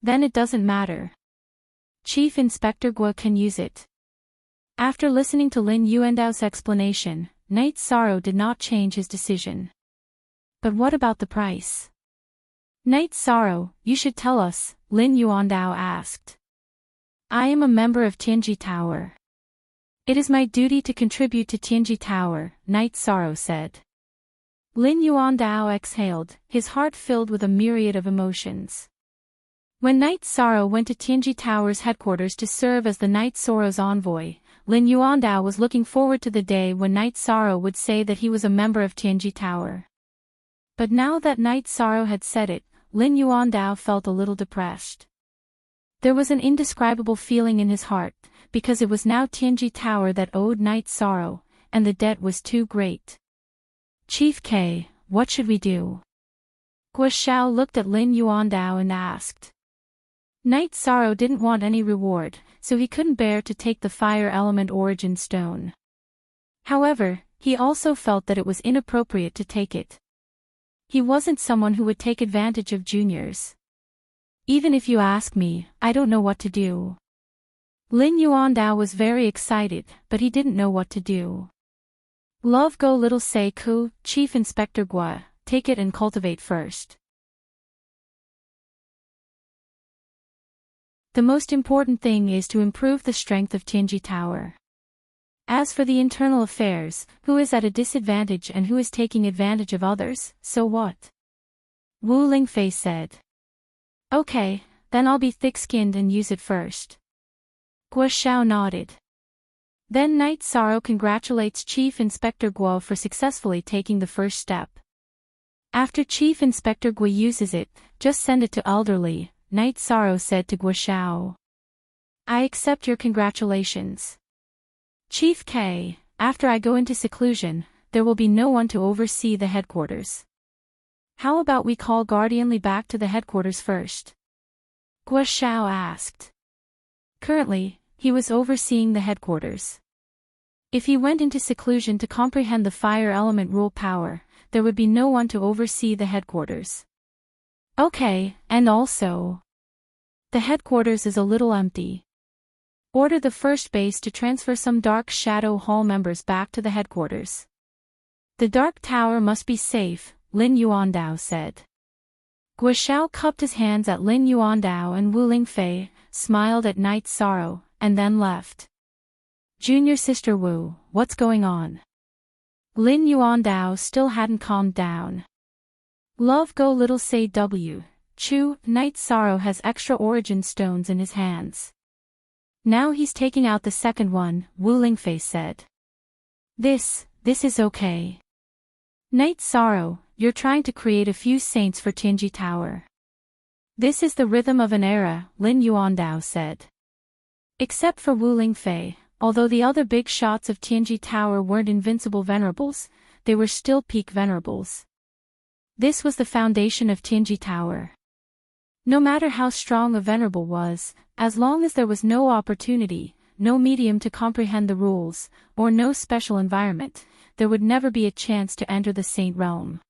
Speaker 1: Then it doesn't matter. Chief Inspector Guo can use it. After listening to Lin Yuandao's explanation, Night Sorrow did not change his decision. But what about the price? Night Sorrow, you should tell us, Lin Yuandao asked. I am a member of Tianji Tower. It is my duty to contribute to Tianji Tower, Night Sorrow said. Lin Yuandao exhaled, his heart filled with a myriad of emotions. When Night Sorrow went to Tianji Tower's headquarters to serve as the Night Sorrow's envoy, Lin Yuandao was looking forward to the day when Night Sorrow would say that he was a member of Tianji Tower. But now that Night Sorrow had said it, Lin Yuandao felt a little depressed. There was an indescribable feeling in his heart, because it was now Tianji Tower that owed Night Sorrow, and the debt was too great. Chief K, what should we do? Guo Xiao looked at Lin Yuandao and asked. Night Sorrow didn't want any reward, so he couldn't bear to take the fire element origin stone. However, he also felt that it was inappropriate to take it. He wasn't someone who would take advantage of juniors. Even if you ask me, I don't know what to do. Lin Yuandao was very excited, but he didn't know what to do. Love go little say ku, Chief Inspector Guo, take it and cultivate first. The most important thing is to improve the strength of Tianji Tower. As for the internal affairs, who is at a disadvantage and who is taking advantage of others, so what? Wu Lingfei said. Okay, then I'll be thick-skinned and use it first. Guo Xiao nodded. Then Night Sorrow congratulates Chief Inspector Guo for successfully taking the first step. After Chief Inspector Guo uses it, just send it to Elderly, Night Sorrow said to Guo Xiao. I accept your congratulations. Chief K, after I go into seclusion, there will be no one to oversee the headquarters. How about we call Guardianly back to the headquarters first? Guo Xiao asked. Currently, he was overseeing the headquarters. If he went into seclusion to comprehend the fire element rule power, there would be no one to oversee the headquarters. Okay, and also, the headquarters is a little empty. Order the first base to transfer some Dark Shadow Hall members back to the headquarters. The Dark Tower must be safe, Lin Yuandao said. Guo cupped his hands at Lin Yuandao and Wu Lingfei, smiled at Night's Sorrow, and then left. Junior Sister Wu, what's going on? Lin Yuandao still hadn't calmed down. Love go little say W. Chu, Night's Sorrow has extra origin stones in his hands. Now he's taking out the second one, Wu Lingfei said. This is okay. Night's Sorrow, you're trying to create a few saints for Tianji Tower. This is the rhythm of an era, Lin Yuandao said. Except for Wu Lingfei, although the other big shots of Tianji Tower weren't invincible venerables, they were still peak venerables. This was the foundation of Tianji Tower. No matter how strong a venerable was, as long as there was no opportunity, no medium to comprehend the rules, or no special environment, there would never be a chance to enter the Saint Realm.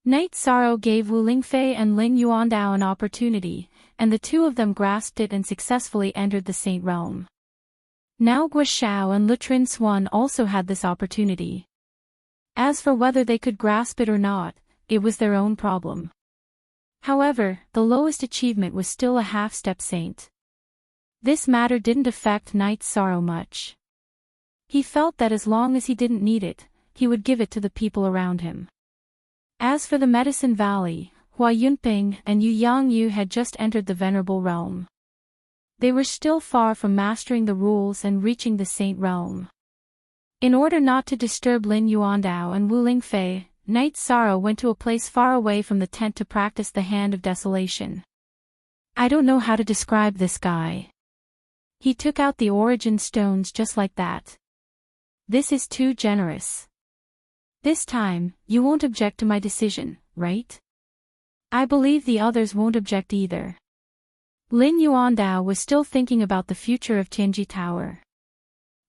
Speaker 1: Night's Sorrow gave Wu Lingfei and Lin Yuandao an opportunity, and the two of them grasped it and successfully entered the Saint Realm. Now Guo Xiao and Lutrin Swan also had this opportunity. As for whether they could grasp it or not, it was their own problem. However, the lowest achievement was still a half-step saint. This matter didn't affect Night's Sorrow much. He felt that as long as he didn't need it, he would give it to the people around him. As for the Medicine Valley, Hua Yunping and Yu Yangyu had just entered the Venerable Realm. They were still far from mastering the rules and reaching the Saint Realm. In order not to disturb Lin Yuandao and Wu Lingfei, Night's Sorrow went to a place far away from the tent to practice the Hand of Desolation. I don't know how to describe this guy. He took out the origin stones just like that. This is too generous. This time, you won't object to my decision, right? I believe the others won't object either. Lin Yuandao was still thinking about the future of Tianji Tower.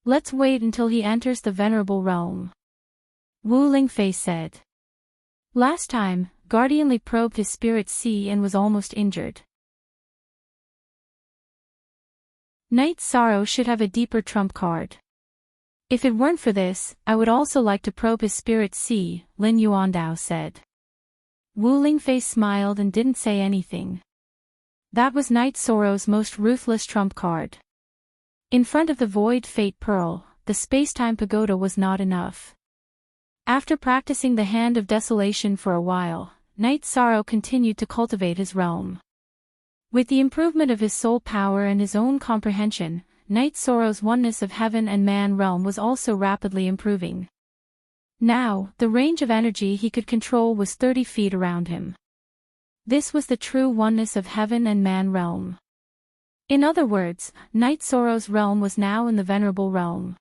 Speaker 1: Let's wait until he enters the Venerable Realm. Wu Lingfei said. Last time, Guardianly probed his spirit sea and was almost injured. Night's Sorrow should have a deeper trump card. If it weren't for this, I would also like to probe his spirit sea, Lin Yuandao said. Wu Lingfei smiled and didn't say anything. That was Night's Sorrow's most ruthless trump card. In front of the Void Fate Pearl, the space-time pagoda was not enough. After practicing the Hand of Desolation for a while, Night's Sorrow continued to cultivate his realm. With the improvement of his soul power and his own comprehension, Night's Sorrow's oneness of heaven and man realm was also rapidly improving. Now, the range of energy he could control was 30 feet around him. This was the true oneness of heaven and man realm. In other words, Night's Sorrow's realm was now in the Venerable Realm.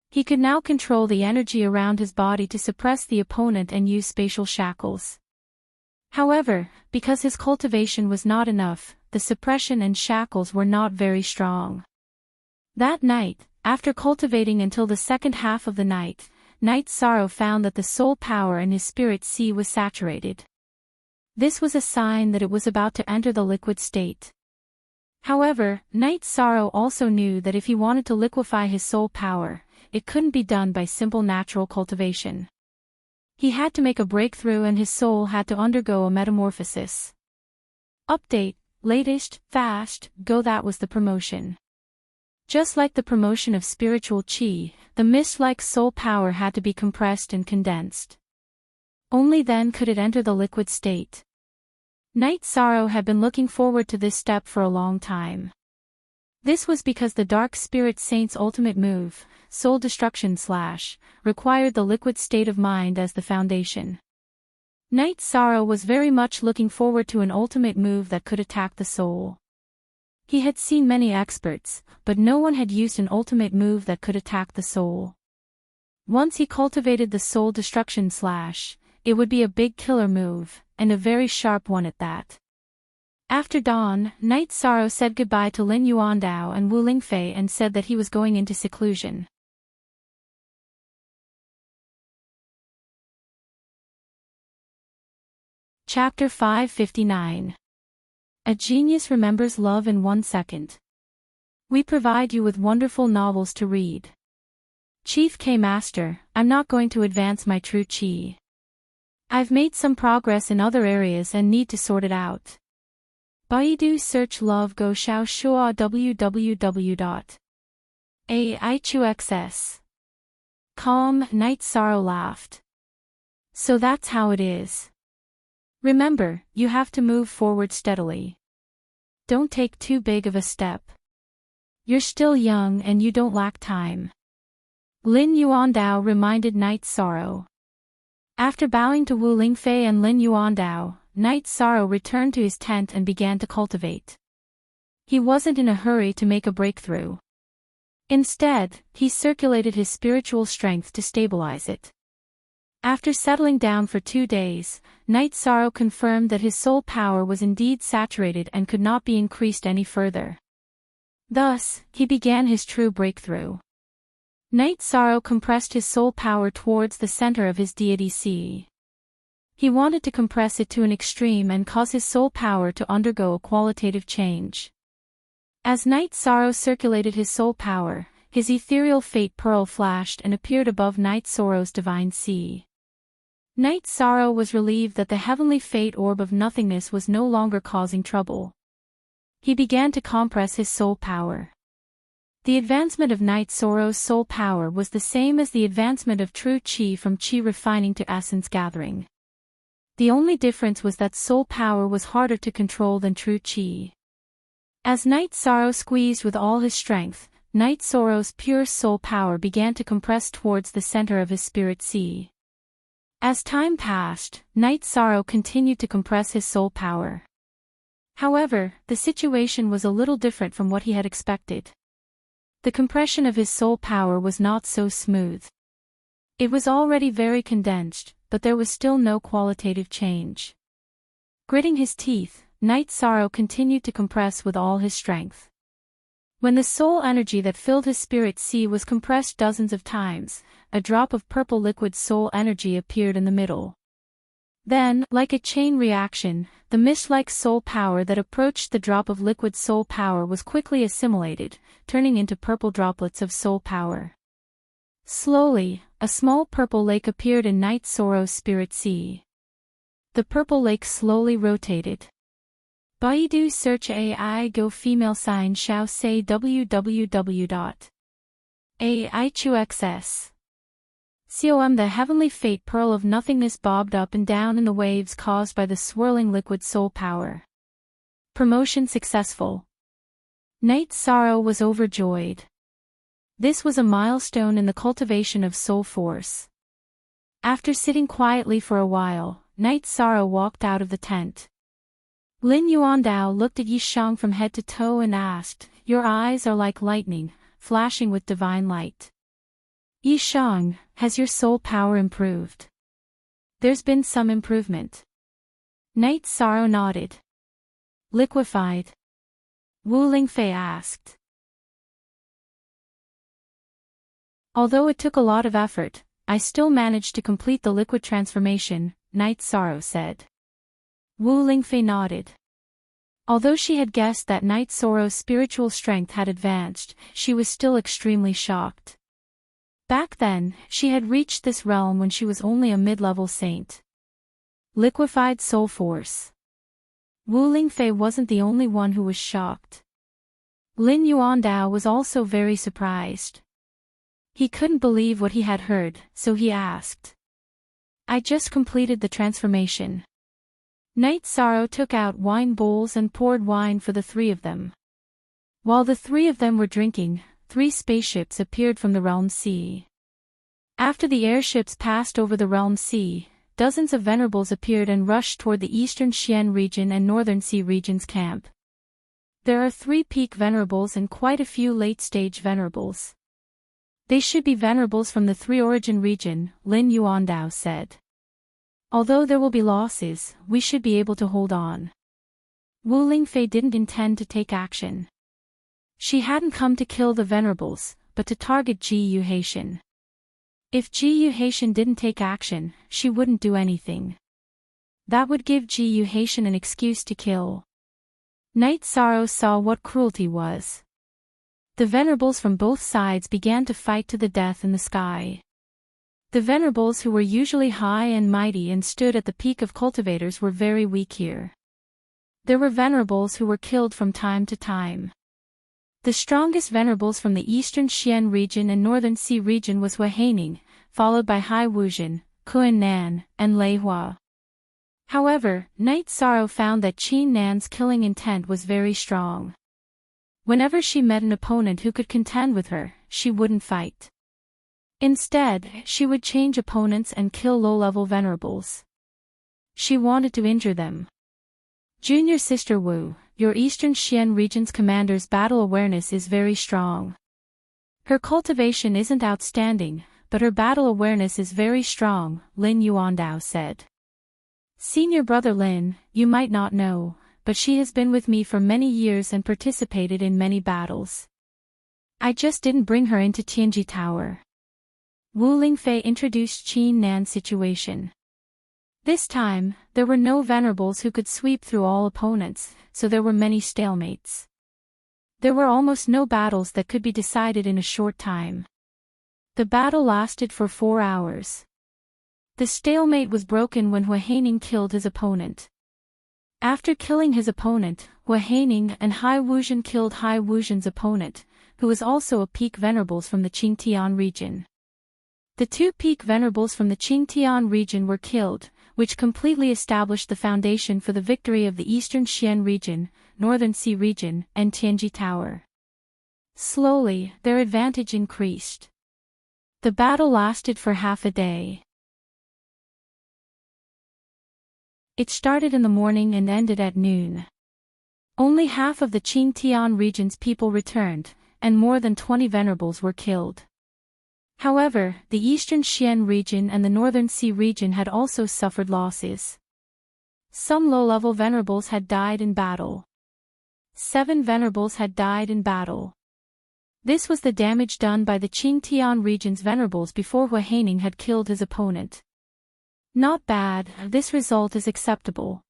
Speaker 1: He could now control the energy around his body to suppress the opponent and use spatial shackles. However, because his cultivation was not enough, the suppression and shackles were not very strong. That night, after cultivating until the second half of the night, Night's Sorrow found that the soul power in his spirit sea was saturated. This was a sign that it was about to enter the liquid state. However, Night's Sorrow also knew that if he wanted to liquefy his soul power, it couldn't be done by simple natural cultivation. He had to make a breakthrough and his soul had to undergo a metamorphosis. Update, latest, fast, go. That was the promotion. Just like the promotion of spiritual chi, the mist-like soul power had to be compressed and condensed. Only then could it enter the liquid state. Night's Sorrow had been looking forward to this step for a long time. This was because the Dark Spirit Saint's ultimate move, Soul Destruction / required the liquid state of mind as the foundation. Night's Sorrow was very much looking forward to an ultimate move that could attack the soul. He had seen many experts, but no one had used an ultimate move that could attack the soul. Once he cultivated the Soul Destruction / it would be a big killer move, and a very sharp one at that. After dawn, Night's Sorrow said goodbye to Lin Yuandao and Wu Lingfei and said that he was going into seclusion. Chapter 559. A Genius Remembers Love in 1 Second. We provide you with wonderful novels to read. Chief K Master, I'm not going to advance my true chi. I've made some progress in other areas and need to sort it out. Baidu search love go xiao shua www.aichuxs. Calm, Night Sorrow laughed. So that's how it is. Remember, you have to move forward steadily. Don't take too big of a step. You're still young and you don't lack time. Lin Yuandao reminded Night Sorrow. After bowing to Wu Lingfei and Lin Yuandao, Night Sorrow returned to his tent and began to cultivate. He wasn't in a hurry to make a breakthrough. Instead, he circulated his spiritual strength to stabilize it. After settling down for 2 days, Night Sorrow confirmed that his soul power was indeed saturated and could not be increased any further. Thus, he began his true breakthrough. Night Sorrow compressed his soul power towards the center of his deity Si. He wanted to compress it to an extreme and cause his soul power to undergo a qualitative change. As Night Sorrow circulated his soul power, his ethereal fate pearl flashed and appeared above Night Sorrow's divine Si. Night Sorrow was relieved that the heavenly fate orb of nothingness was no longer causing trouble. He began to compress his soul power. The advancement of Night Sorrow's soul power was the same as the advancement of true chi from chi refining to essence gathering. The only difference was that soul power was harder to control than true chi. As Night Sorrow squeezed with all his strength, Night Sorrow's pure soul power began to compress towards the center of his spirit Si. As time passed, Night Sorrow continued to compress his soul power. However, the situation was a little different from what he had expected. The compression of his soul power was not so smooth. It was already very condensed, but there was still no qualitative change. Gritting his teeth, Night Sorrow continued to compress with all his strength. When the soul energy that filled his spirit Si was compressed dozens of times, a drop of purple liquid soul energy appeared in the middle. Then, like a chain reaction, the mist-like soul power that approached the drop of liquid soul power was quickly assimilated, turning into purple droplets of soul power. Slowly, a small purple lake appeared in Night Sorrow's spirit Si. The purple lake slowly rotated. Baidu search AI go female sign xiao say www.aichuxs. Com the heavenly fate pearl of nothingness bobbed up and down in the waves caused by the swirling liquid soul power. Promotion successful. Night Sorrow was overjoyed. This was a milestone in the cultivation of soul force. After sitting quietly for a while, Night Sorrow walked out of the tent. Lin Yuandao looked at Yishang from head to toe and asked, "Your eyes are like lightning, flashing with divine light. Yishang, has your soul power improved?" "There's been some improvement." Night Sorrow nodded. "Liquefied?" Wu Lingfei asked. "Although it took a lot of effort, I still managed to complete the liquid transformation," Night Sorrow said. Wu Lingfei nodded. Although she had guessed that Night Sorrow's spiritual strength had advanced, she was still extremely shocked. Back then, she had reached this realm when she was only a mid-level saint. Liquefied soul force. Wu Lingfei wasn't the only one who was shocked. Lin Yuandao was also very surprised. He couldn't believe what he had heard, so he asked. "I just completed the transformation." Night Sorrow took out wine bowls and poured wine for the 3 of them. While the 3 of them were drinking, 3 spaceships appeared from the realm Si. After the airships passed over the realm Si, dozens of venerables appeared and rushed toward the eastern Xian region and northern Si region's camp. There are 3 peak venerables and quite a few late-stage venerables. "They should be venerables from the 3 origin region," Lin Yuandao said. "Although there will be losses, we should be able to hold on." Wu Lingfei didn't intend to take action. She hadn't come to kill the venerables, but to target Ji Yuhaitian. If Ji Yuhaitian didn't take action, she wouldn't do anything. That would give Ji Yuhaitian an excuse to kill. Night Sorrow saw what cruelty was. The venerables from both sides began to fight to the death in the sky. The venerables who were usually high and mighty and stood at the peak of cultivators were very weak here. There were venerables who were killed from time to time. The strongest venerables from the eastern Xian region and northern Xi region was Hua Haining, followed by Hai Wuzhen, Kuan Nan, and Lei Hua. However, Night Sorrow found that Qin Nan's killing intent was very strong. Whenever she met an opponent who could contend with her, she wouldn't fight. Instead, she would change opponents and kill low-level venerables. She wanted to injure them. Junior Sister Wu, your Eastern Xian region's commander's battle awareness is very strong. Her cultivation isn't outstanding, but her battle awareness is very strong, Lin Yuandao said. Senior brother Lin, you might not know, but she has been with me for many years and participated in many battles. I just didn't bring her into Tianji Tower. Wu Lingfei introduced Qin Nan's situation. This time, there were no venerables who could sweep through all opponents, so there were many stalemates. There were almost no battles that could be decided in a short time. The battle lasted for 4 hours. The stalemate was broken when Hua Haining killed his opponent. After killing his opponent, Hua Haining and Hai Wuzhen killed Hai Wuzhen's opponent, who was also a peak venerables from the Qingtian region. The 2 peak venerables from the Qingtian region were killed, which completely established the foundation for the victory of the Eastern Xian region, Northern Xi region, and Tianji Tower. Slowly, their advantage increased. The battle lasted for half a day. It started in the morning and ended at noon. Only half of the Qingtian region's people returned, and more than 20 venerables were killed. However, the Eastern Xian region and the Northern Xi region had also suffered losses. Some low-level venerables had died in battle. 7 venerables had died in battle. This was the damage done by the Qingtian region's venerables before Hua Haining had killed his opponent. Not bad, this result is acceptable.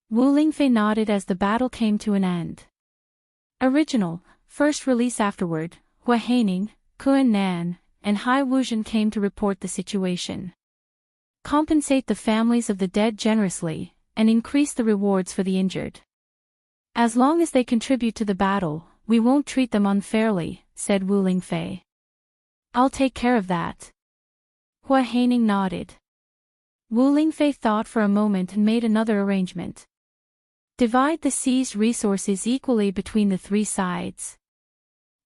Speaker 1: Wu Lingfei nodded as the battle came to an end. Original, first release afterward, Hua Haining, Kuan Nan, and Hai Wuzhen came to report the situation. Compensate the families of the dead generously, and increase the rewards for the injured. As long as they contribute to the battle, we won't treat them unfairly, said Wu Lingfei. I'll take care of that. Hua Haining nodded. Wu Lingfei thought for a moment and made another arrangement. Divide the seized resources equally between the 3 sides.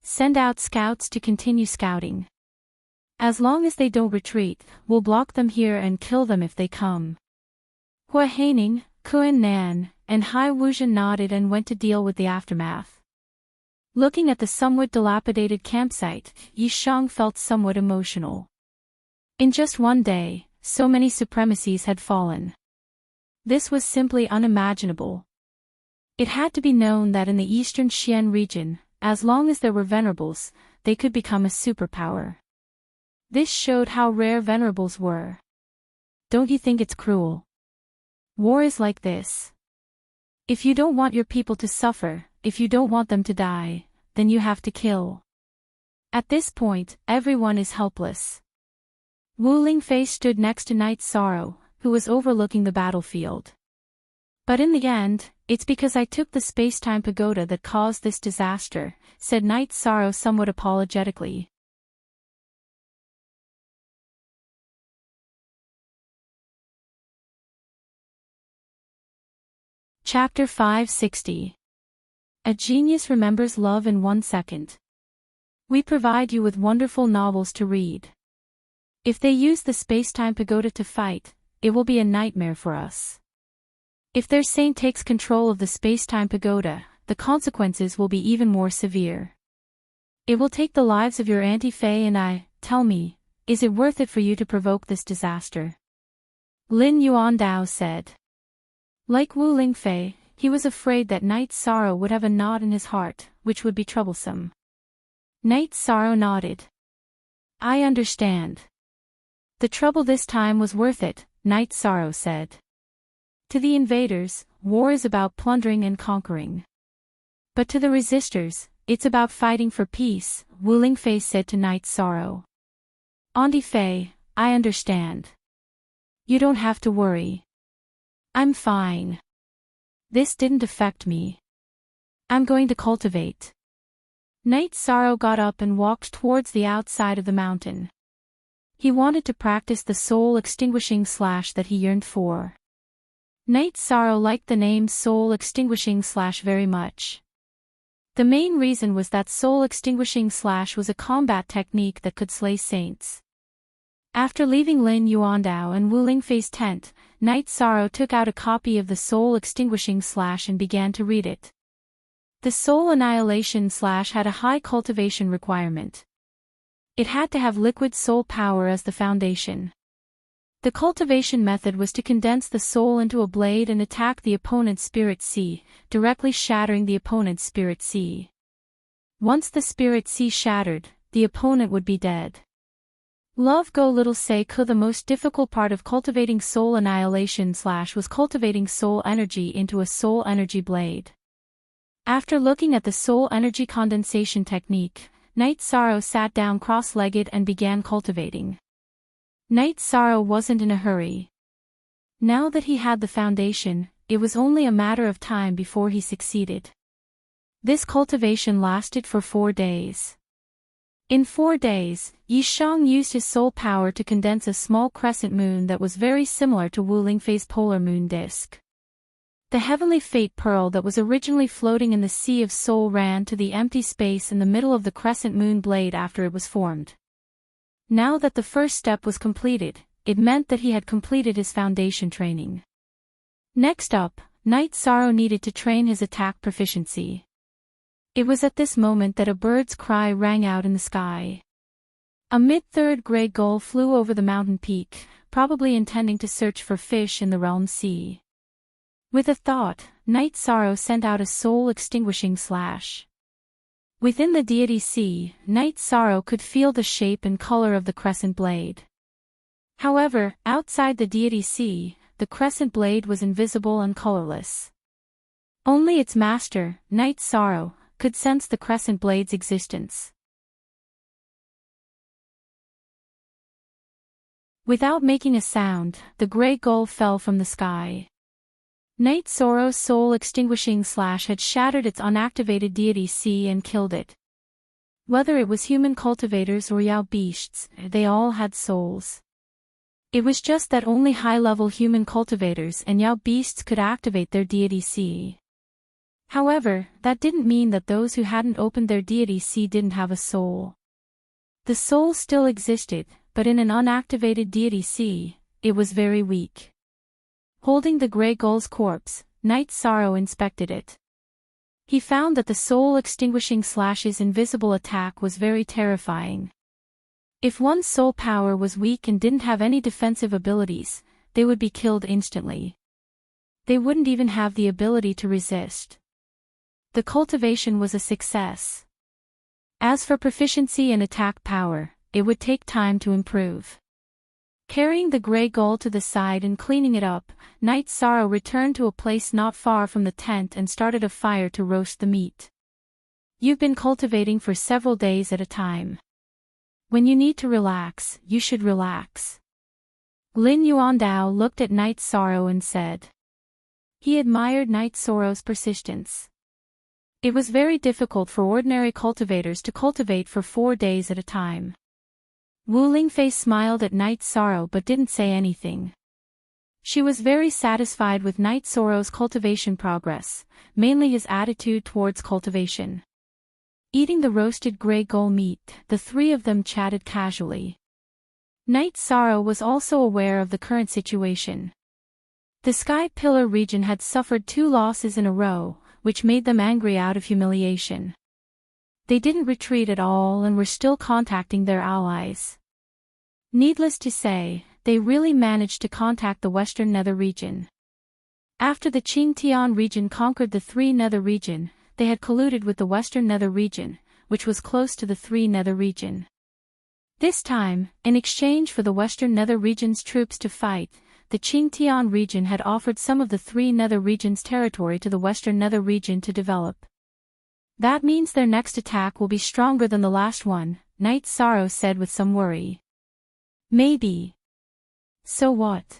Speaker 1: Send out scouts to continue scouting. As long as they don't retreat, we'll block them here and kill them if they come. Hua Haining, Kuan Nan, and Hai Wuzhen nodded and went to deal with the aftermath. Looking at the somewhat dilapidated campsite, Yi Shang felt somewhat emotional. In just one day, so many supremacies had fallen. This was simply unimaginable. It had to be known that in the Eastern Xian region, as long as there were venerables, they could become a superpower. This showed how rare venerables were. Don't you think it's cruel? War is like this. If you don't want your people to suffer, if you don't want them to die, then you have to kill. At this point, everyone is helpless. Wu Lingfei stood next to Night Sorrow, who was overlooking the battlefield. But in the end, it's because I took the space-time pagoda that caused this disaster, said Night Sorrow somewhat apologetically. Chapter 560. A Genius Remembers Love in 1 Second. We provide you with wonderful novels to read. If they use the space-time pagoda to fight, it will be a nightmare for us. If their saint takes control of the space-time pagoda, the consequences will be even more severe. It will take the lives of your Auntie Faye and I. Tell me, is it worth it for you to provoke this disaster? Lin Yuandao said. Like Wu Lingfei, he was afraid that Night Sorrow would have a knot in his heart, which would be troublesome. Night Sorrow nodded. I understand. The trouble this time was worth it, Night Sorrow said. To the invaders, war is about plundering and conquering. But to the resistors, it's about fighting for peace, Wu Lingfei said to Night Sorrow. Auntie Fei, I understand. You don't have to worry. I'm fine. This didn't affect me. I'm going to cultivate. Night Sorrow got up and walked towards the outside of the mountain. He wanted to practice the soul extinguishing slash that he yearned for. Night Sorrow liked the name soul extinguishing slash very much. The main reason was that soul extinguishing slash was a combat technique that could slay saints. After leaving Lin Yuandao and Wu Lingfei's tent, Night Sorrow took out a copy of the soul extinguishing slash and began to read it. The soul annihilation slash had a high cultivation requirement. It had to have liquid soul power as the foundation. The cultivation method was to condense the soul into a blade and attack the opponent's spirit sea, directly shattering the opponent's spirit sea. Once the spirit sea shattered, the opponent would be dead. Love Go Little Say Ku. The most difficult part of cultivating soul annihilation slash was cultivating soul energy into a soul energy blade. After looking at the soul energy condensation technique, Night Sorrow sat down cross-legged and began cultivating. Night Sorrow wasn't in a hurry. Now that he had the foundation, it was only a matter of time before he succeeded. This cultivation lasted for 4 days. In 4 days, Yi Shang used his soul power to condense a small crescent moon that was very similar to Wu Lingfei's polar moon disk. The heavenly fate pearl that was originally floating in the sea of soul ran to the empty space in the middle of the crescent moon blade after it was formed. Now that the first step was completed, it meant that he had completed his foundation training. Next up, Night Sorrow needed to train his attack proficiency. It was at this moment that a bird's cry rang out in the sky. A mid-third gray gull flew over the mountain peak, probably intending to search for fish in the realm sea. With a thought, Night Sorrow sent out a soul-extinguishing slash. Within the deity sea, Night Sorrow could feel the shape and color of the crescent blade. However, outside the deity sea, the crescent blade was invisible and colorless. Only its master, Night Sorrow, could sense the crescent blade's existence. Without making a sound, the gray gull fell from the sky. Night Sorrow's soul-extinguishing slash had shattered its unactivated deity sea and killed it. Whether it was human cultivators or Yao beasts, they all had souls. It was just that only high-level human cultivators and Yao beasts could activate their deity sea. However, that didn't mean that those who hadn't opened their deity sea didn't have a soul. The soul still existed, but in an unactivated deity sea, it was very weak. Holding the gray gull's corpse, Night Sorrow inspected it. He found that the soul-extinguishing slash's invisible attack was very terrifying. If one's soul power was weak and didn't have any defensive abilities, they would be killed instantly. They wouldn't even have the ability to resist. The cultivation was a success. As for proficiency and attack power, it would take time to improve. Carrying the gray gull to the side and cleaning it up, Night Sorrow returned to a place not far from the tent and started a fire to roast the meat. You've been cultivating for several days at a time. When you need to relax, you should relax. Lin Yuandao looked at Night Sorrow and said. He admired Night Sorrow's persistence. It was very difficult for ordinary cultivators to cultivate for 4 days at a time. Wu Lingfei smiled at Night Sorrow but didn't say anything. She was very satisfied with Night Sorrow's cultivation progress, mainly his attitude towards cultivation. Eating the roasted gray gull meat, the three of them chatted casually. Night Sorrow was also aware of the current situation. The Sky Pillar region had suffered 2 losses in a row, which made them angry out of humiliation. They didn't retreat at all and were still contacting their allies. Needless to say, they really managed to contact the Western Nether region. After the Qingtian region conquered the 3 Nether region, they had colluded with the Western Nether region, which was close to the 3 Nether region. This time, in exchange for the Western Nether region's troops to fight, the Qingtian region had offered some of the 3 Nether region's territory to the Western Nether region to develop. That means their next attack will be stronger than the last one, Night Sorrow said with some worry. Maybe. So what?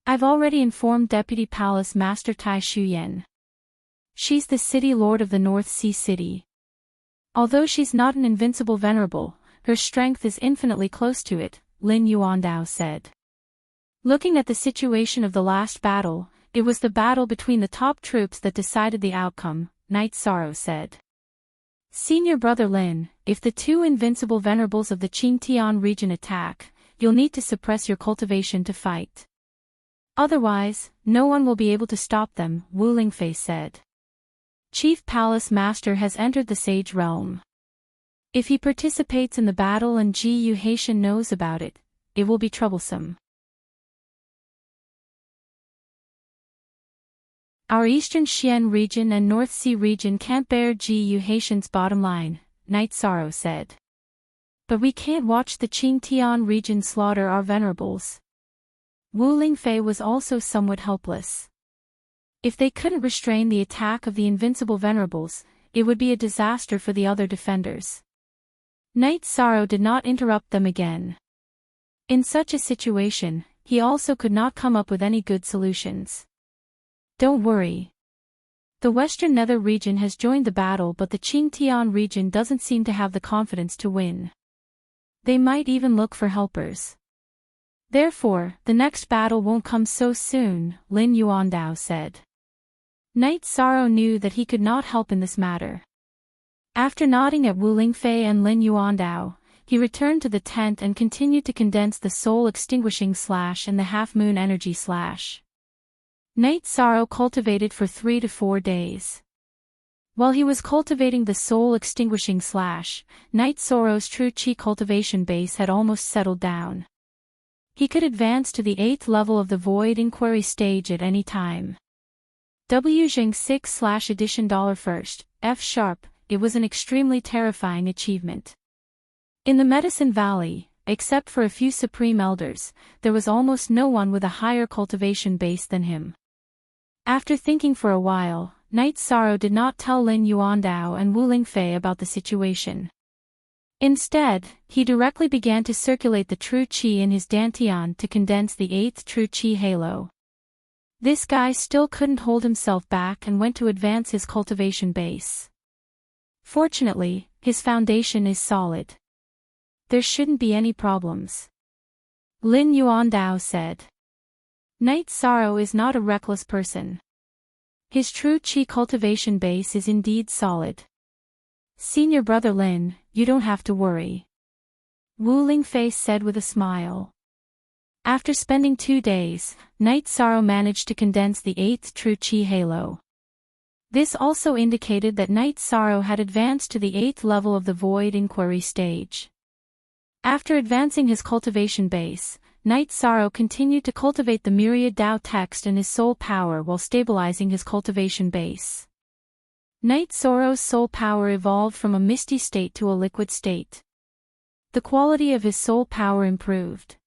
Speaker 1: I've already informed Deputy Palace Master Tai Shuyen. She's the city lord of the North Sea City. Although she's not an invincible venerable, her strength is infinitely close to it, Lin Yuandao said. Looking at the situation of the last battle, it was the battle between the top troops that decided the outcome, Night Sorrow said. Senior Brother Lin, if the two invincible venerables of the Qingtian region attack, you'll need to suppress your cultivation to fight. Otherwise, no one will be able to stop them, Wu Lingfei said. Chief Palace Master has entered the Sage Realm. If he participates in the battle and Ji Yu Haitian knows about it, it will be troublesome. Our Eastern Xian region and North Sea region can't bear Ji Yu Haitian's bottom line, Night Sorrow said. But we can't watch the Qingtian region slaughter our venerables. Wu Lingfei was also somewhat helpless. If they couldn't restrain the attack of the invincible venerables, it would be a disaster for the other defenders. Night Sorrow did not interrupt them again. In such a situation, he also could not come up with any good solutions. Don't worry. The Western Nether region has joined the battle, but the Qingtian region doesn't seem to have the confidence to win. They might even look for helpers. Therefore, the next battle won't come so soon, Lin Yuandao said. Night Sorrow knew that he could not help in this matter. After nodding at Wu Lingfei and Lin Yuandao, he returned to the tent and continued to condense the soul extinguishing slash and the half-moon energy slash. Night Sorrow cultivated for 3 to 4 days. While he was cultivating the soul extinguishing slash, Night Sorrow's true chi cultivation base had almost settled down. He could advance to the 8th level of the Void Inquiry stage at any time. Wzheng 6/edition $1, F#, it was an extremely terrifying achievement. In the Medicine Valley, except for a few Supreme Elders, there was almost no one with a higher cultivation base than him. After thinking for a while, Night Sorrow did not tell Lin Yuandao and Wu Lingfei about the situation. Instead, he directly began to circulate the true qi in his dantian to condense the 8th true qi halo. This guy still couldn't hold himself back and went to advance his cultivation base. Fortunately, his foundation is solid. There shouldn't be any problems. Lin Yuandao said. Night Sorrow is not a reckless person. His true qi cultivation base is indeed solid. Senior Brother Lin, you don't have to worry. Wu Lingfei said with a smile. After spending 2 days, Night Sorrow managed to condense the 8th true qi halo. This also indicated that Night Sorrow had advanced to the 8th level of the Void Inquiry stage. After advancing his cultivation base, Night Sorrow continued to cultivate the myriad Dao text and his soul power while stabilizing his cultivation base. Night Sorrow's soul power evolved from a misty state to a liquid state. The quality of his soul power improved.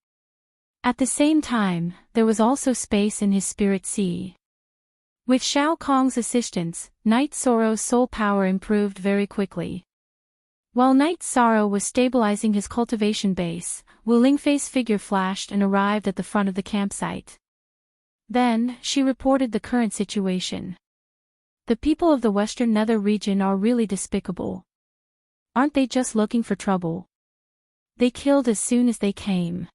Speaker 1: At the same time, there was also space in his spirit sea. With Shao Kong's assistance, Night Sorrow's soul power improved very quickly. While Night Sorrow was stabilizing his cultivation base, Wu Lingfei's figure flashed and arrived at the front of the campsite. Then, she reported the current situation. The people of the Western Nether region are really despicable. Aren't they just looking for trouble? They killed as soon as they came.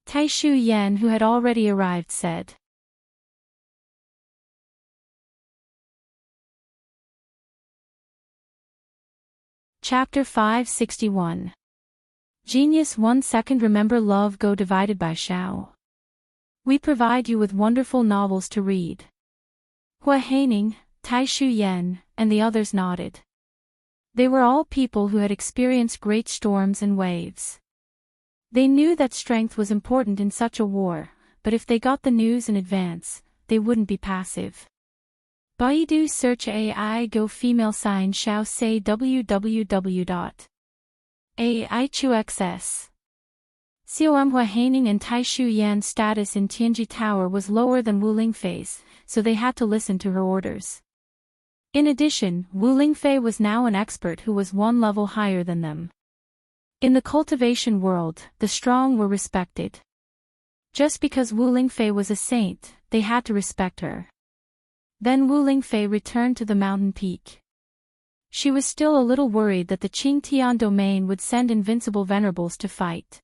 Speaker 1: Tai Shuyen, who had already arrived, said. Chapter 561. Genius 1 second. Remember love go divided by Shao. We provide you with wonderful novels to read. Hua Haining, Tai Shuyen, and the others nodded. They were all people who had experienced great storms and waves. They knew that strength was important in such a war, but if they got the news in advance, they wouldn't be passive. Baidu search AI go female sign Shao say www.aichuxs. Com Hua Haining and Tai Shuyan's status in Tianji Tower was lower than Wu Lingfei's, so they had to listen to her orders. In addition, Wu Lingfei was now an expert who was one level higher than them. In the cultivation world, the strong were respected. Just because Wu Lingfei was a saint, they had to respect her. Then Wu Lingfei returned to the mountain peak. She was still a little worried that the Qingtian domain would send invincible venerables to fight.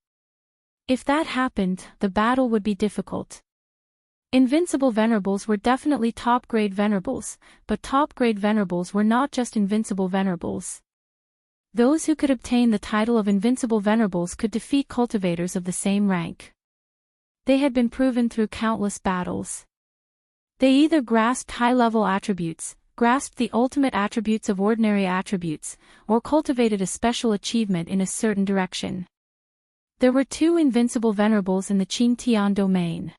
Speaker 1: If that happened, the battle would be difficult. Invincible venerables were definitely top-grade venerables, but top-grade venerables were not just invincible venerables. Those who could obtain the title of invincible venerables could defeat cultivators of the same rank. They had been proven through countless battles. They either grasped high-level attributes, grasped the ultimate attributes of ordinary attributes, or cultivated a special achievement in a certain direction. There were two invincible venerables in the Qingtian domain.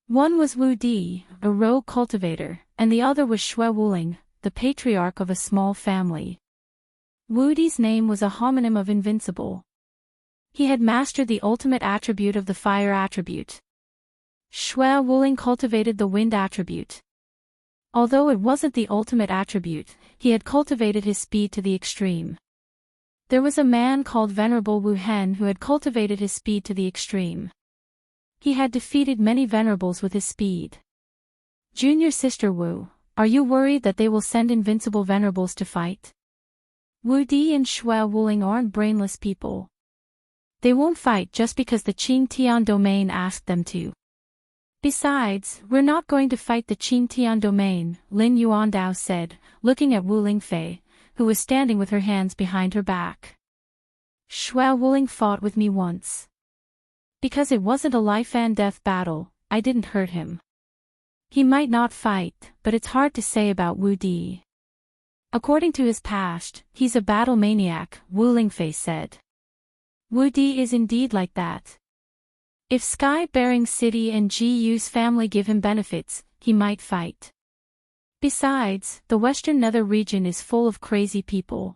Speaker 1: One was Wu Di, a rogue cultivator, and the other was Xue Wuling, the patriarch of a small family. Wu Di's name was a homonym of invincible. He had mastered the ultimate attribute of the fire attribute. Xue Wuling cultivated the wind attribute. Although it wasn't the ultimate attribute, he had cultivated his speed to the extreme. There was a man called Venerable Wu Hen who had cultivated his speed to the extreme. He had defeated many venerables with his speed. Junior Sister Wu, are you worried that they will send invincible venerables to fight? Wu Di and Xue Wuling aren't brainless people. They won't fight just because the Qingtian domain asked them to. Besides, we're not going to fight the Qingtian domain, Lin Yuandao said, looking at Wu Lingfei, who was standing with her hands behind her back. Xue Wuling fought with me once. Because it wasn't a life-and-death battle, I didn't hurt him. He might not fight, but it's hard to say about Wu Di. According to his past, he's a battle maniac, Wu Lingfei said. Wu Di is indeed like that. If Sky-bearing City and Ji Yu's family give him benefits, he might fight. Besides, the Western Nether region is full of crazy people.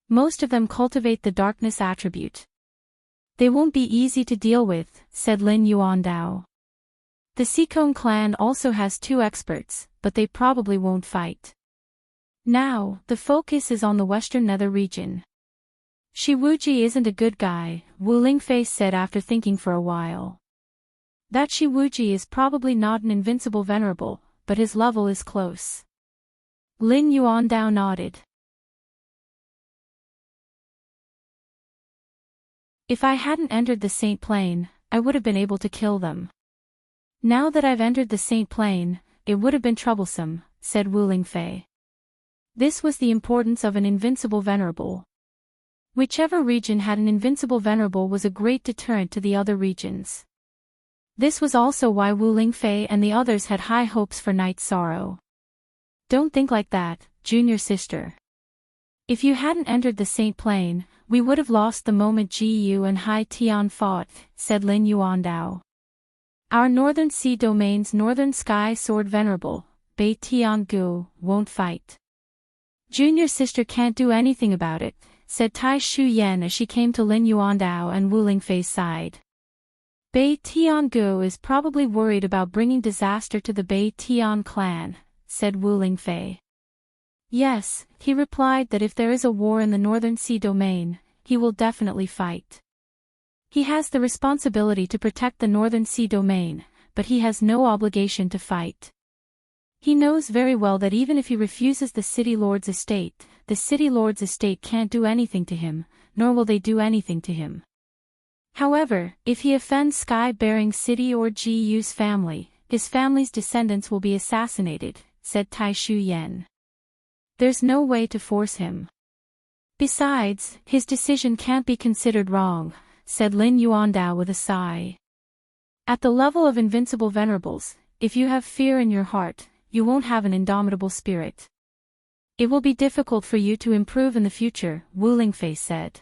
Speaker 1: Most of them cultivate the darkness attribute. They won't be easy to deal with, said Lin Yuandao. The Sikong clan also has two experts, but they probably won't fight. Now, the focus is on the Western Nether region. Shi Wuji isn't a good guy, Wu Lingfei said after thinking for a while. That Shi Wuji is probably not an invincible venerable, but his level is close. Lin Yuandao nodded. If I hadn't entered the Saint Plane, I would have been able to kill them. Now that I've entered the Saint Plane, it would have been troublesome, said Wu Lingfei. This was the importance of an invincible venerable. Whichever region had an invincible venerable was a great deterrent to the other regions. This was also why Wu Lingfei and the others had high hopes for Night Sorrow. Don't think like that, junior sister. If you hadn't entered the Saint Plane, we would have lost the moment Ji Yu and Hai Tian fought, said Lin Yuandao. Our Northern Sea Domain's Northern Sky Sword Venerable, Bei Tian Gu, won't fight. Junior sister can't do anything about it, said Tai Shu Yen as she came to Lin Yuandao and Wu Lingfei's side. Bei Tian Gu is probably worried about bringing disaster to the Bei Tian clan, said Wu Lingfei. Yes, he replied that if there is a war in the Northern Sea Domain, he will definitely fight. He has the responsibility to protect the Northern Sea Domain, but he has no obligation to fight. He knows very well that even if he refuses the City Lord's estate, the City Lord's estate can't do anything to him, nor will they do anything to him. However, if he offends Sky-bearing City or Ji Yu's family, his family's descendants will be assassinated, said Tai Shu Yen. There's no way to force him. Besides, his decision can't be considered wrong, said Lin Yuandao with a sigh. At the level of invincible venerables, if you have fear in your heart, you won't have an indomitable spirit. It will be difficult for you to improve in the future, Wu Lingfei said.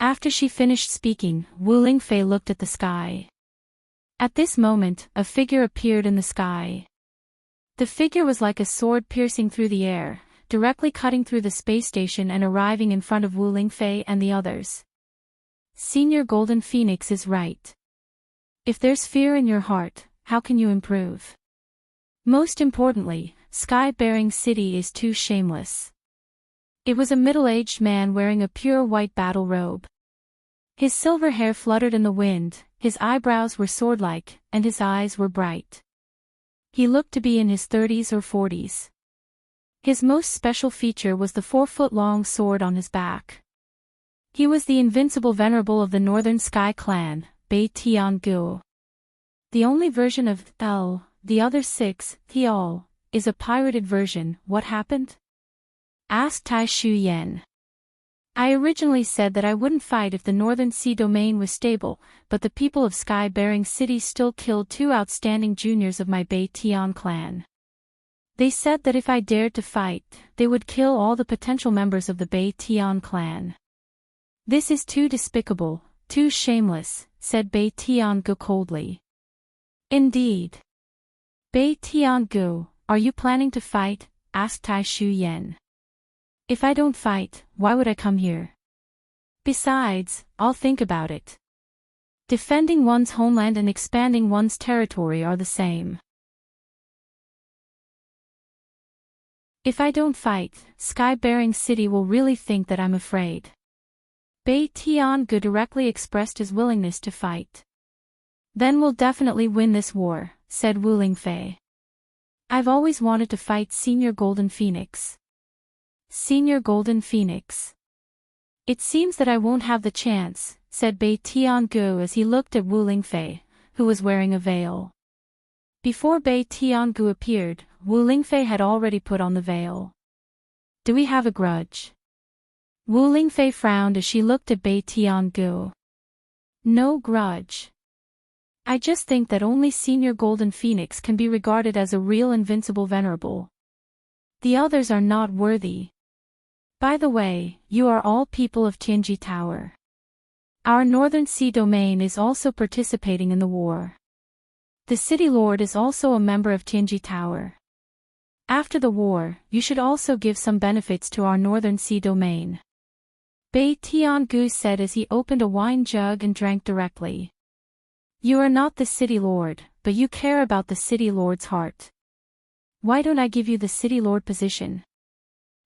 Speaker 1: After she finished speaking, Wu Lingfei looked at the sky. At this moment, a figure appeared in the sky. The figure was like a sword piercing through the air, directly cutting through the space station and arriving in front of Wu Lingfei and the others. Senior Golden Phoenix is right. If there's fear in your heart, how can you improve? Most importantly, sky-bearing city is too shameless. It was a middle-aged man wearing a pure white battle robe. His silver hair fluttered in the wind, his eyebrows were sword-like, and his eyes were bright. He looked to be in his 30s or 40s. His most special feature was the 4-foot-long sword on his back. He was the invincible venerable of the Northern Sky Clan, Bei Tian-gu. The only version of L, the other 6, Thial, is a pirated version. What happened? Asked Tai Shu Yen. I originally said that I wouldn't fight if the Northern Sea domain was stable, but the people of Sky-bearing City still killed 2 outstanding juniors of my Bei Tian clan. They said that if I dared to fight, they would kill all the potential members of the Bei Tian clan. This is too despicable, too shameless, said Bei Tian-gu coldly. Indeed. Bei Tian-gu, are you planning to fight? Asked Tai Shu Yen. If I don't fight, why would I come here? Besides, I'll think about it. Defending one's homeland and expanding one's territory are the same. If I don't fight, Sky-bearing City will really think that I'm afraid. Bei Tian-gu directly expressed his willingness to fight. Then we'll definitely win this war, said Wu Lingfei. I've always wanted to fight Senior Golden Phoenix. Senior Golden Phoenix. It seems that I won't have the chance, said Bei Tian-gu as he looked at Wu Lingfei, who was wearing a veil. Before Bei Tian-gu appeared, Wu Lingfei had already put on the veil. Do we have a grudge? Wu Lingfei frowned as she looked at Bei Tian-gu. No grudge. I just think that only Senior Golden Phoenix can be regarded as a real invincible venerable. The others are not worthy. By the way, you are all people of Tianji Tower. Our Northern Sea domain is also participating in the war. The City Lord is also a member of Tianji Tower. After the war, you should also give some benefits to our Northern Sea domain. Bei Tian-gu said as he opened a wine jug and drank directly. You are not the City Lord, but you care about the City Lord's heart. Why don't I give you the City Lord position?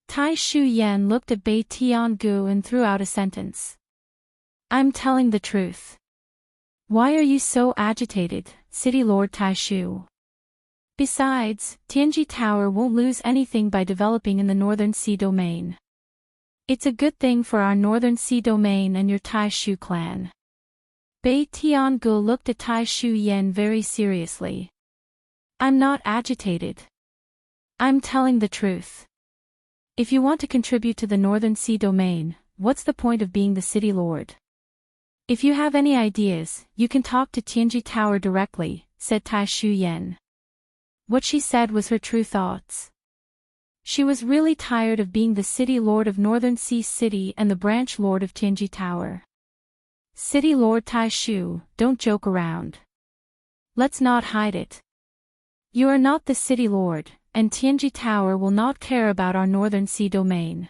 Speaker 1: Tai Shu Yen looked at Bei Tian-gu and threw out a sentence. I'm telling the truth. Why are you so agitated, City Lord Tai Shu? Besides, Tianji Tower won't lose anything by developing in the Northern Sea domain. It's a good thing for our Northern Sea domain and your Tai Shu clan. Bei Tian-gu looked at Tai Shu Yen very seriously. I'm not agitated. I'm telling the truth. If you want to contribute to the Northern Sea domain, what's the point of being the City Lord? If you have any ideas, you can talk to Tianji Tower directly, said Tai Shu Yen. What she said was her true thoughts. She was really tired of being the City Lord of Northern Sea City and the Branch Lord of Tianji Tower. City Lord Tai Shu, don't joke around. Let's not hide it. You are not the City Lord, and Tianji Tower will not care about our Northern Sea domain.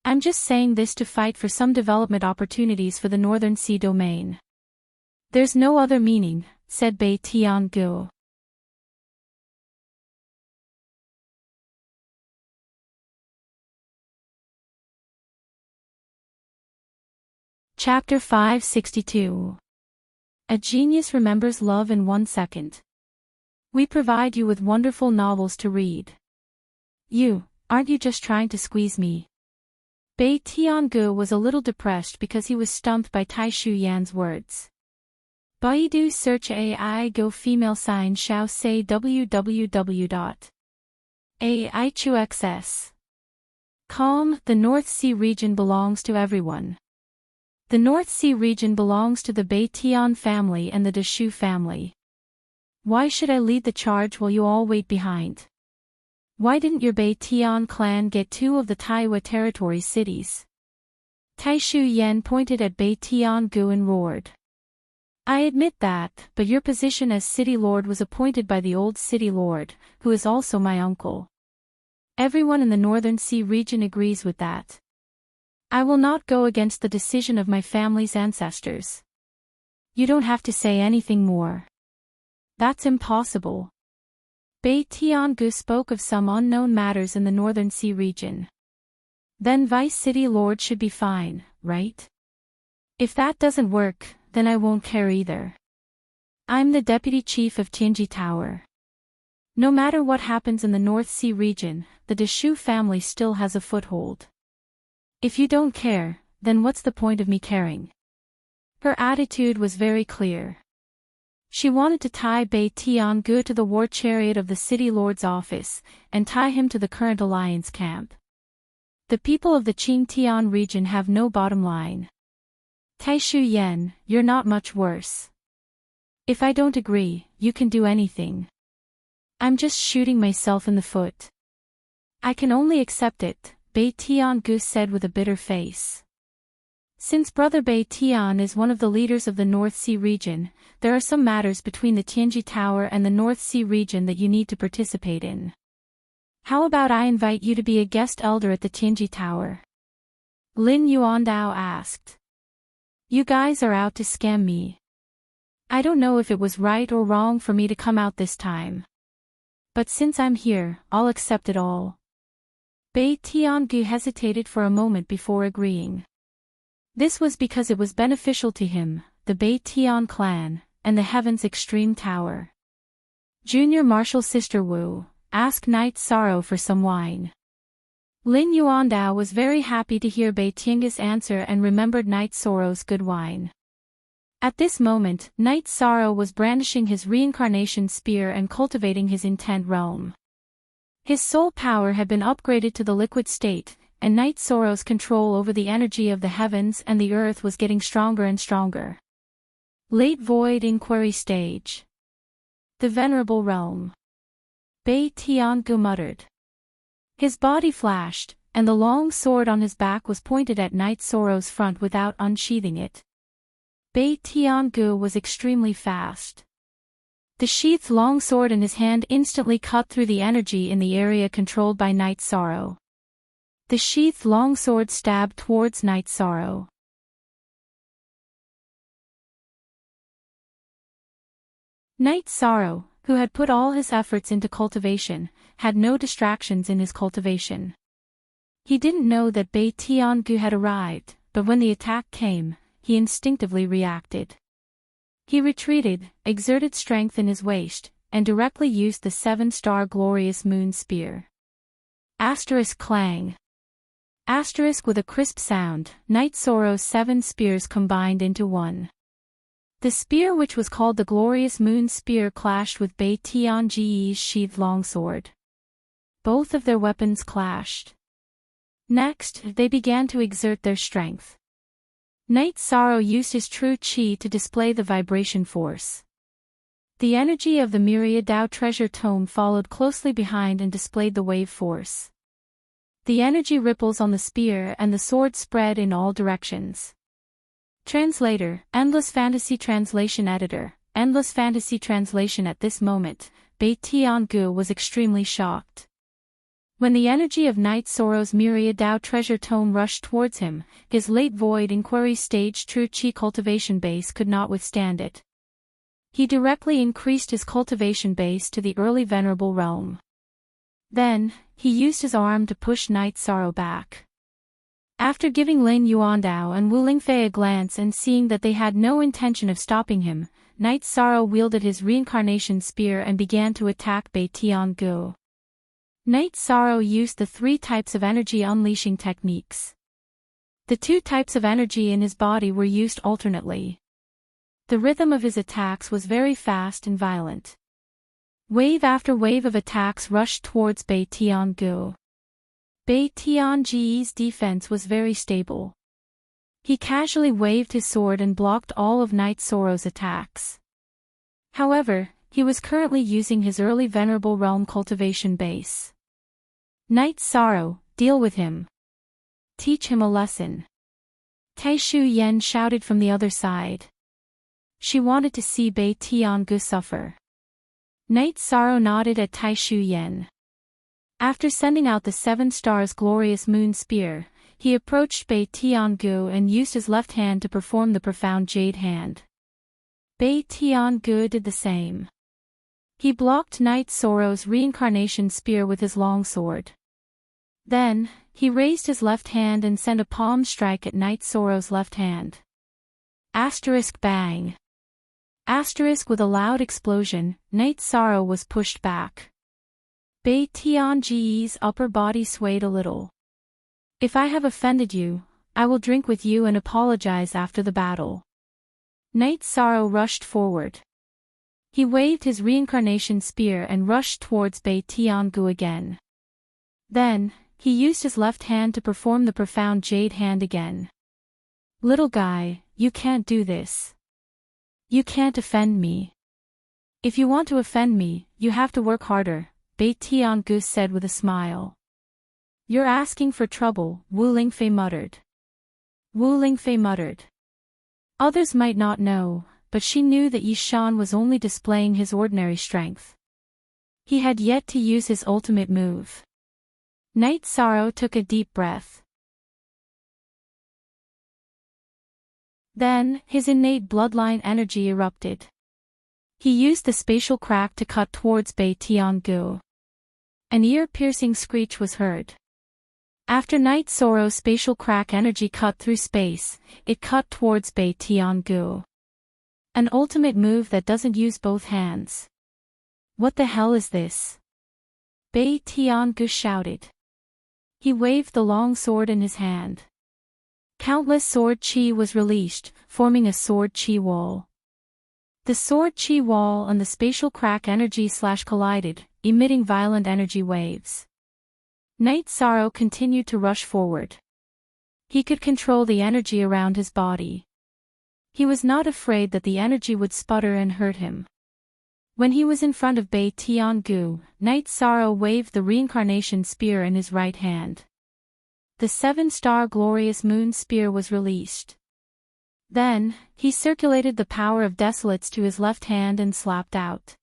Speaker 1: I'm just saying this to fight for some development opportunities for the Northern Sea domain. There's no other meaning, said Bei Tian-gu. Chapter 562. A Genius Remembers Love in 1 Second. We provide you with wonderful novels to read. Aren't you just trying to squeeze me? Bei Tian-gu was a little depressed because he was stumped by Tai Shu Yan's words. Baidu search AI go female sign shao say www.aichuxs. Calm, the North Sea region belongs to everyone. The North Sea region belongs to the Bei Tian family and the Deshu family. Why should I lead the charge while you all wait behind? Why didn't your Bei Tian clan get 2 of the Taiwa territory cities? Tai Shu Yen pointed at Bei Tian-gu and roared. I admit that, but your position as City Lord was appointed by the old City Lord, who is also my uncle. Everyone in the Northern Sea region agrees with that. I will not go against the decision of my family's ancestors. You don't have to say anything more. That's impossible. Bei Tiangu spoke of some unknown matters in the Northern Sea region. Then Vice City Lord should be fine, right? If that doesn't work, then I won't care either. I'm the Deputy Chief of Tianji Tower. No matter what happens in the North Sea region, the Deshu family still has a foothold. If you don't care, then what's the point of me caring? Her attitude was very clear. She wanted to tie Bei Tiangu to the war chariot of the city lord's office, and tie him to the current alliance camp. The people of the Qingtian region have no bottom line. Taishu Yan, you're not much worse. If I don't agree, you can do anything. I'm just shooting myself in the foot. I can only accept it, Bei Tiangu said with a bitter face. Since Brother Bei Tian is one of the leaders of the North Sea region, there are some matters between the Tianji Tower and the North Sea region that you need to participate in. How about I invite you to be a guest elder at the Tianji Tower? Lin Yuandao asked. You guys are out to scam me. I don't know if it was right or wrong for me to come out this time. But since I'm here, I'll accept it all. Bei Tiangu hesitated for a moment before agreeing. This was because it was beneficial to him, the Bei Tian clan, and the Heaven's Extreme Tower. Junior Marshal Sister Wu, ask Night Sorrow for some wine. Lin Yuandao was very happy to hear Bei Tiangu's answer and remembered Night Sorrow's good wine. At this moment, Night Sorrow was brandishing his reincarnation spear and cultivating his intent realm. His soul power had been upgraded to the liquid state, and Night Sorrow's control over the energy of the heavens and the earth was getting stronger and stronger. Late Void Inquiry Stage. The Venerable Realm. Bei Tiangu muttered. His body flashed, and the long sword on his back was pointed at Night Sorrow's front without unsheathing it. Bei Tiangu was extremely fast. The sheathed long sword in his hand instantly cut through the energy in the area controlled by Night Sorrow. The sheathed long sword stabbed towards Night Sorrow. Night Sorrow, who had put all his efforts into cultivation, had no distractions in his cultivation. He didn't know that Bei Tiangu had arrived, but when the attack came, he instinctively reacted. He retreated, exerted strength in his waist, and directly used the 7-star Glorious Moon Spear. Asterisk clang. Asterisk with a crisp sound, Night Sorrow's 7 spears combined into one. The spear which was called the Glorious Moon Spear clashed with Bei Tiangu's sheathed longsword. Both of their weapons clashed. Next, they began to exert their strength. Night Sorrow used his true qi to display the vibration force. The energy of the Myriad Dao treasure tome followed closely behind and displayed the wave force. The energy ripples on the spear and the sword spread in all directions. Translator, Endless Fantasy Translation Editor, Endless Fantasy Translation. At this moment, Bei Tiangu was extremely shocked. When the energy of Night Sorrow's Myriad Dao treasure tome rushed towards him, his late void inquiry stage true qi cultivation base could not withstand it. He directly increased his cultivation base to the early venerable realm. Then, he used his arm to push Night Sorrow back. After giving Lin Yuandao and Wu Lingfei a glance and seeing that they had no intention of stopping him, Night Sorrow wielded his reincarnation spear and began to attack Bei Tiangu. Night Sorrow used the 3 types of energy unleashing techniques. The 2 types of energy in his body were used alternately. The rhythm of his attacks was very fast and violent. Wave after wave of attacks rushed towards Bei Tiangu. Bei Tiangu's defense was very stable. He casually waved his sword and blocked all of Night Sorrow's attacks. However, he was currently using his early venerable realm cultivation base. Night Sorrow, deal with him. Teach him a lesson. Taishu Yan shouted from the other side. She wanted to see Bei Tiangu suffer. Night Sorrow nodded at Taishu Yan. After sending out the 7 stars Glorious Moon Spear, he approached Bei Tiangu and used his left hand to perform the profound Jade Hand. Bei Tiangu did the same. He blocked Knight Sorrow's reincarnation spear with his longsword. Then, he raised his left hand and sent a palm strike at Knight Sorrow's left hand. Asterisk bang. Asterisk with a loud explosion, Knight Sorrow was pushed back. Bei Tianji's upper body swayed a little. If I have offended you, I will drink with you and apologize after the battle. Knight Sorrow rushed forward. He waved his reincarnation spear and rushed towards Bei Tiangu again. Then, he used his left hand to perform the profound jade hand again. Little guy, you can't do this. You can't offend me. If you want to offend me, you have to work harder, Bei Tiangu said with a smile. You're asking for trouble, Wu Lingfei muttered. Wu Lingfei muttered. Others might not know, but she knew that Yi Shan was only displaying his ordinary strength. He had yet to use his ultimate move. Knight Sorrow took a deep breath. Then, his innate bloodline energy erupted. He used the spatial crack to cut towards Bei Tiangu. An ear-piercing screech was heard. After Knight Sorrow's spatial crack energy cut through space, it cut towards Bei Tiangu. An ultimate move that doesn't use both hands. What the hell is this? Bei Tiangu shouted. He waved the long sword in his hand. Countless sword chi was released, forming a sword chi wall. The sword chi wall and the spatial crack energy collided, emitting violent energy waves. Knight Sorrow continued to rush forward. He could control the energy around his body. He was not afraid that the energy would sputter and hurt him. When he was in front of Bei Tiangu, Knight Sorrow waved the reincarnation spear in his right hand. The 7-star glorious moon spear was released. Then, he circulated the power of desolates to his left hand and slapped out.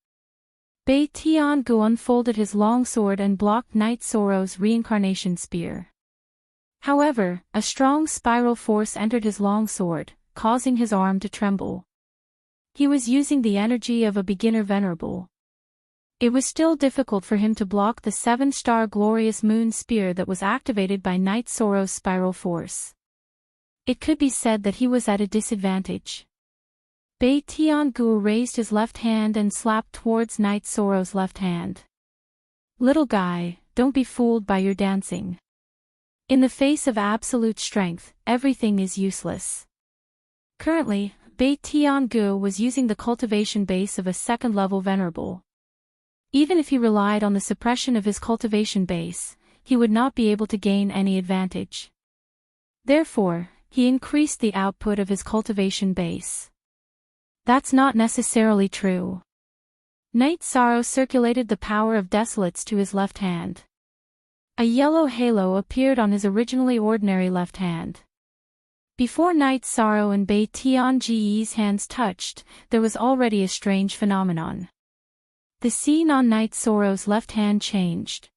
Speaker 1: Bei Tiangu unfolded his longsword and blocked Knight Sorrow's reincarnation spear. However, a strong spiral force entered his longsword, causing his arm to tremble. He was using the energy of a beginner venerable. It was still difficult for him to block the 7-star glorious moon spear that was activated by Knight Sorrow's spiral force. It could be said that he was at a disadvantage. Bei Tiangu raised his left hand and slapped towards Knight Sorrow's left hand. Little guy, don't be fooled by your dancing. In the face of absolute strength, everything is useless. Currently, Bei Tiangu was using the cultivation base of a second-level venerable. Even if he relied on the suppression of his cultivation base, he would not be able to gain any advantage. Therefore, he increased the output of his cultivation base. That's not necessarily true. Knight Sorrow circulated the power of desolates to his left hand. A yellow halo appeared on his originally ordinary left hand. Before Knight Sorrow and Bei Tianji's hands touched, there was already a strange phenomenon. The scene on Knight Sorrow's left hand changed.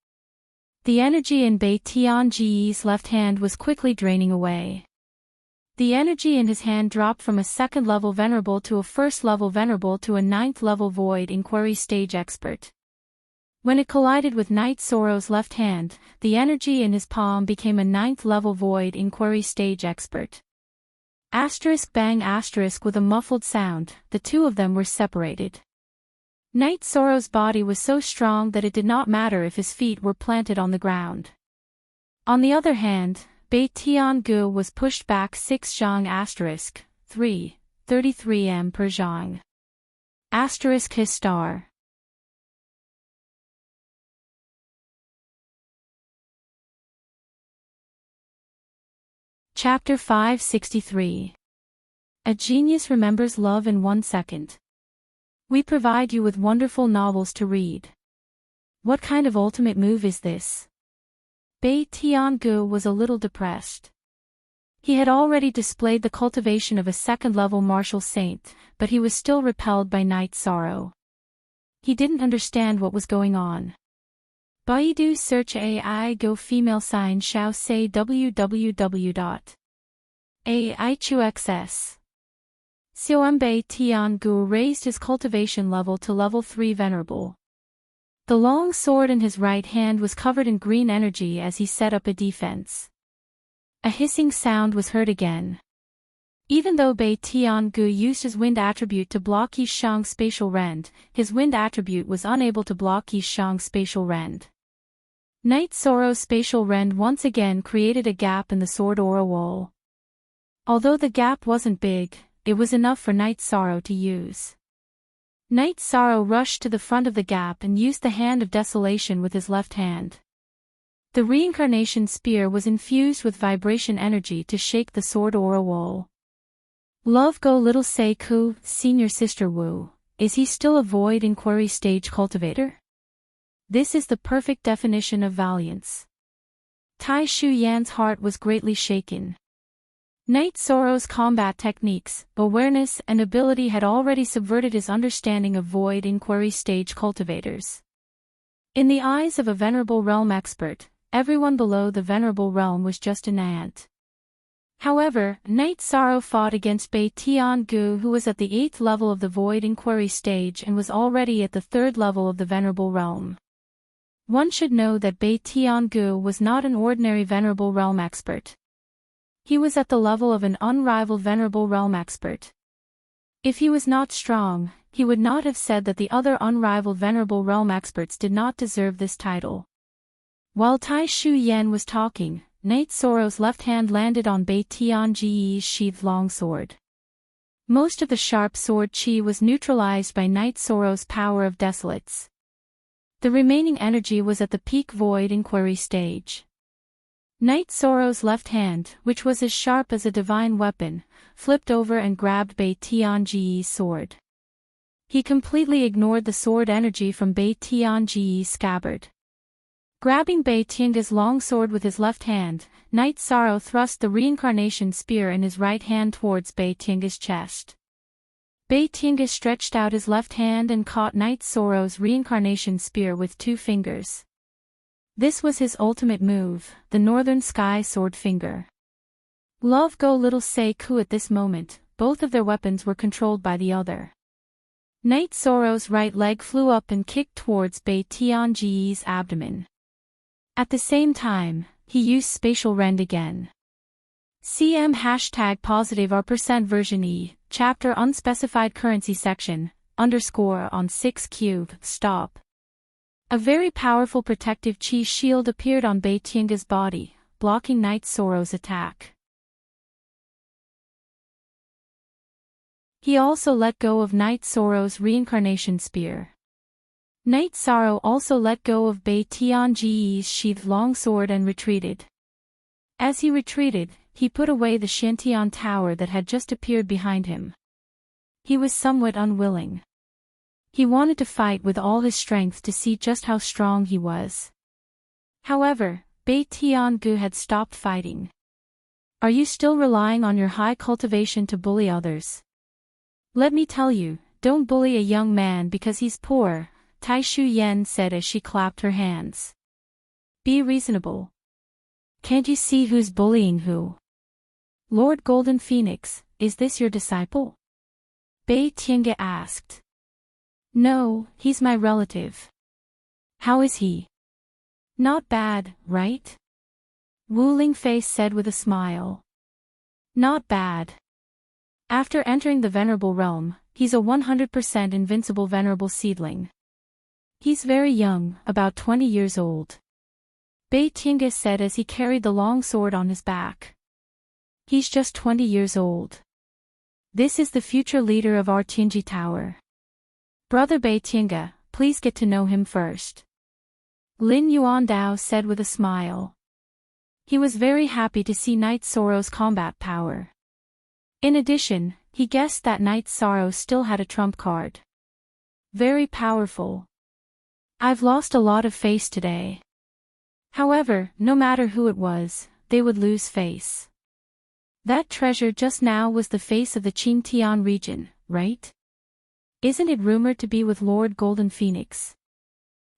Speaker 1: The energy in Bei Tianji's left hand was quickly draining away. The energy in his hand dropped from a second-level venerable to a first-level venerable to a 9th-level void inquiry stage expert. When it collided with Knight Sorrow's left hand, the energy in his palm became a 9th-level void inquiry stage expert. Asterisk bang asterisk with a muffled sound, the two of them were separated. Knight Sorrow's body was so strong that it did not matter if his feet were planted on the ground. On the other hand, Bei Tiangu was pushed back 6 zhang asterisk, 3, 33 m per zhang. Asterisk his star. Chapter 563. A genius remembers love in 1 second. We provide you with wonderful novels to read. What kind of ultimate move is this? Bei Tiangu was a little depressed. He had already displayed the cultivation of a second-level martial saint, but he was still repelled by Knight Sorrow. He didn't understand what was going on. Baidu search AI go female sign shao say www.aichuxs. Xiaombei Tiangu raised his cultivation level to level 3 venerable. The long sword in his right hand was covered in green energy as he set up a defense. A hissing sound was heard again. Even though Bei Tiangu used his wind attribute to block Yishang's spatial rend, his wind attribute was unable to block Yishang's spatial rend. Night Sorrow's spatial rend once again created a gap in the sword aura wall. Although the gap wasn't big, it was enough for Night Sorrow to use. Night Sorrow rushed to the front of the gap and used the Hand of Desolation with his left hand. The reincarnation spear was infused with vibration energy to shake the sword aura wall. Love Go Little Sei Ku, Senior Sister Wu, is he still a void inquiry stage cultivator? This is the perfect definition of valiance. Tai Shu Yan's heart was greatly shaken. Night Sorrow's combat techniques, awareness and ability had already subverted his understanding of void inquiry stage cultivators. In the eyes of a venerable realm expert, everyone below the venerable realm was just an ant. However, Night Sorrow fought against Bei Tiangu, who was at the 8th level of the Void Inquiry stage and was already at the 3rd level of the Venerable Realm. One should know that Bei Tiangu was not an ordinary Venerable Realm expert. He was at the level of an unrivaled Venerable Realm expert. If he was not strong, he would not have said that the other unrivaled Venerable Realm experts did not deserve this title. While Tai Shu Yan was talking, Night Sorrow's left hand landed on Bei Tiangu's sheathed longsword. Most of the sharp sword chi was neutralized by Night Sorrow's power of desolates. The remaining energy was at the peak void inquiry stage. Night Sorrow's left hand, which was as sharp as a divine weapon, flipped over and grabbed Bei Tiangu's sword. He completely ignored the sword energy from Bei Tiangu's scabbard. Grabbing Bei Tiangu's longsword with his left hand, Night Sorrow thrust the reincarnation spear in his right hand towards Bei Tiangu's chest. Bei Tiangu stretched out his left hand and caught Night Sorrow's reincarnation spear with 2 fingers. This was his ultimate move, the Northern Sky Sword Finger. Love Go Little Sei Ku at this moment, both of their weapons were controlled by the other. Night Sorrow's right leg flew up and kicked towards Bei Tiangu's abdomen. At the same time, he used spatial rend again. CM #positive version E, chapter unspecified currency section, _ on 6 cube, stop. A very powerful protective chi shield appeared on Bei Tiangu's body, blocking Night Sorrow's attack. He also let go of Night Sorrow's reincarnation spear. Night Sorrow also let go of Bei Tiangu's sheathed longsword and retreated. As he retreated, he put away the Shantian tower that had just appeared behind him. He was somewhat unwilling. He wanted to fight with all his strength to see just how strong he was. However, Bei Tiangu had stopped fighting. Are you still relying on your high cultivation to bully others? Let me tell you, don't bully a young man because he's poor, Tai Shu Yan said as she clapped her hands. Be reasonable. Can't you see who's bullying who? Lord Golden Phoenix, is this your disciple? Bei Tiangu asked. No, he's my relative. How is he? Not bad, right? Wu Lingfei said with a smile. Not bad. After entering the Venerable Realm, he's a 100% invincible Venerable Seedling. He's very young, about 20 years old. Bei Tiangu said as he carried the long sword on his back. He's just 20 years old. This is the future leader of our Tianji Tower. Brother Bei Tiangu, please get to know him first. Lin Yuandao said with a smile. He was very happy to see Night Sorrow's combat power. In addition, he guessed that Night Sorrow still had a trump card. Very powerful. I've lost a lot of face today. However, no matter who it was, they would lose face. That treasure just now was the face of the Qingtian region, right? Isn't it rumored to be with Lord Golden Phoenix?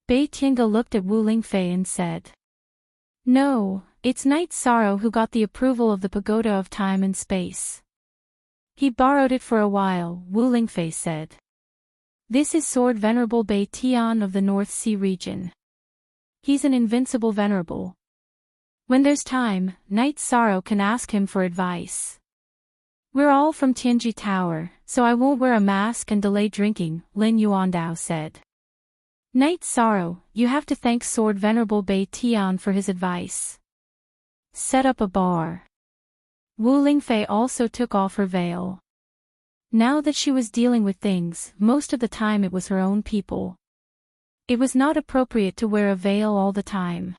Speaker 1: Bei Tiangu looked at Wu Lingfei and said. No, it's Night Sorrow who got the approval of the Pagoda of Time and Space. He borrowed it for a while, Wu Lingfei said. This is Sword Venerable Bei Tian of the North Sea region. He's an invincible venerable. When there's time, Knight Sorrow can ask him for advice. We're all from Tianji Tower, so I won't wear a mask and delay drinking, Lin Yuandao said. Knight Sorrow, you have to thank Sword Venerable Bei Tian for his advice. Set up a bar. Wu Lingfei also took off her veil. Now that she was dealing with things, most of the time it was her own people. It was not appropriate to wear a veil all the time.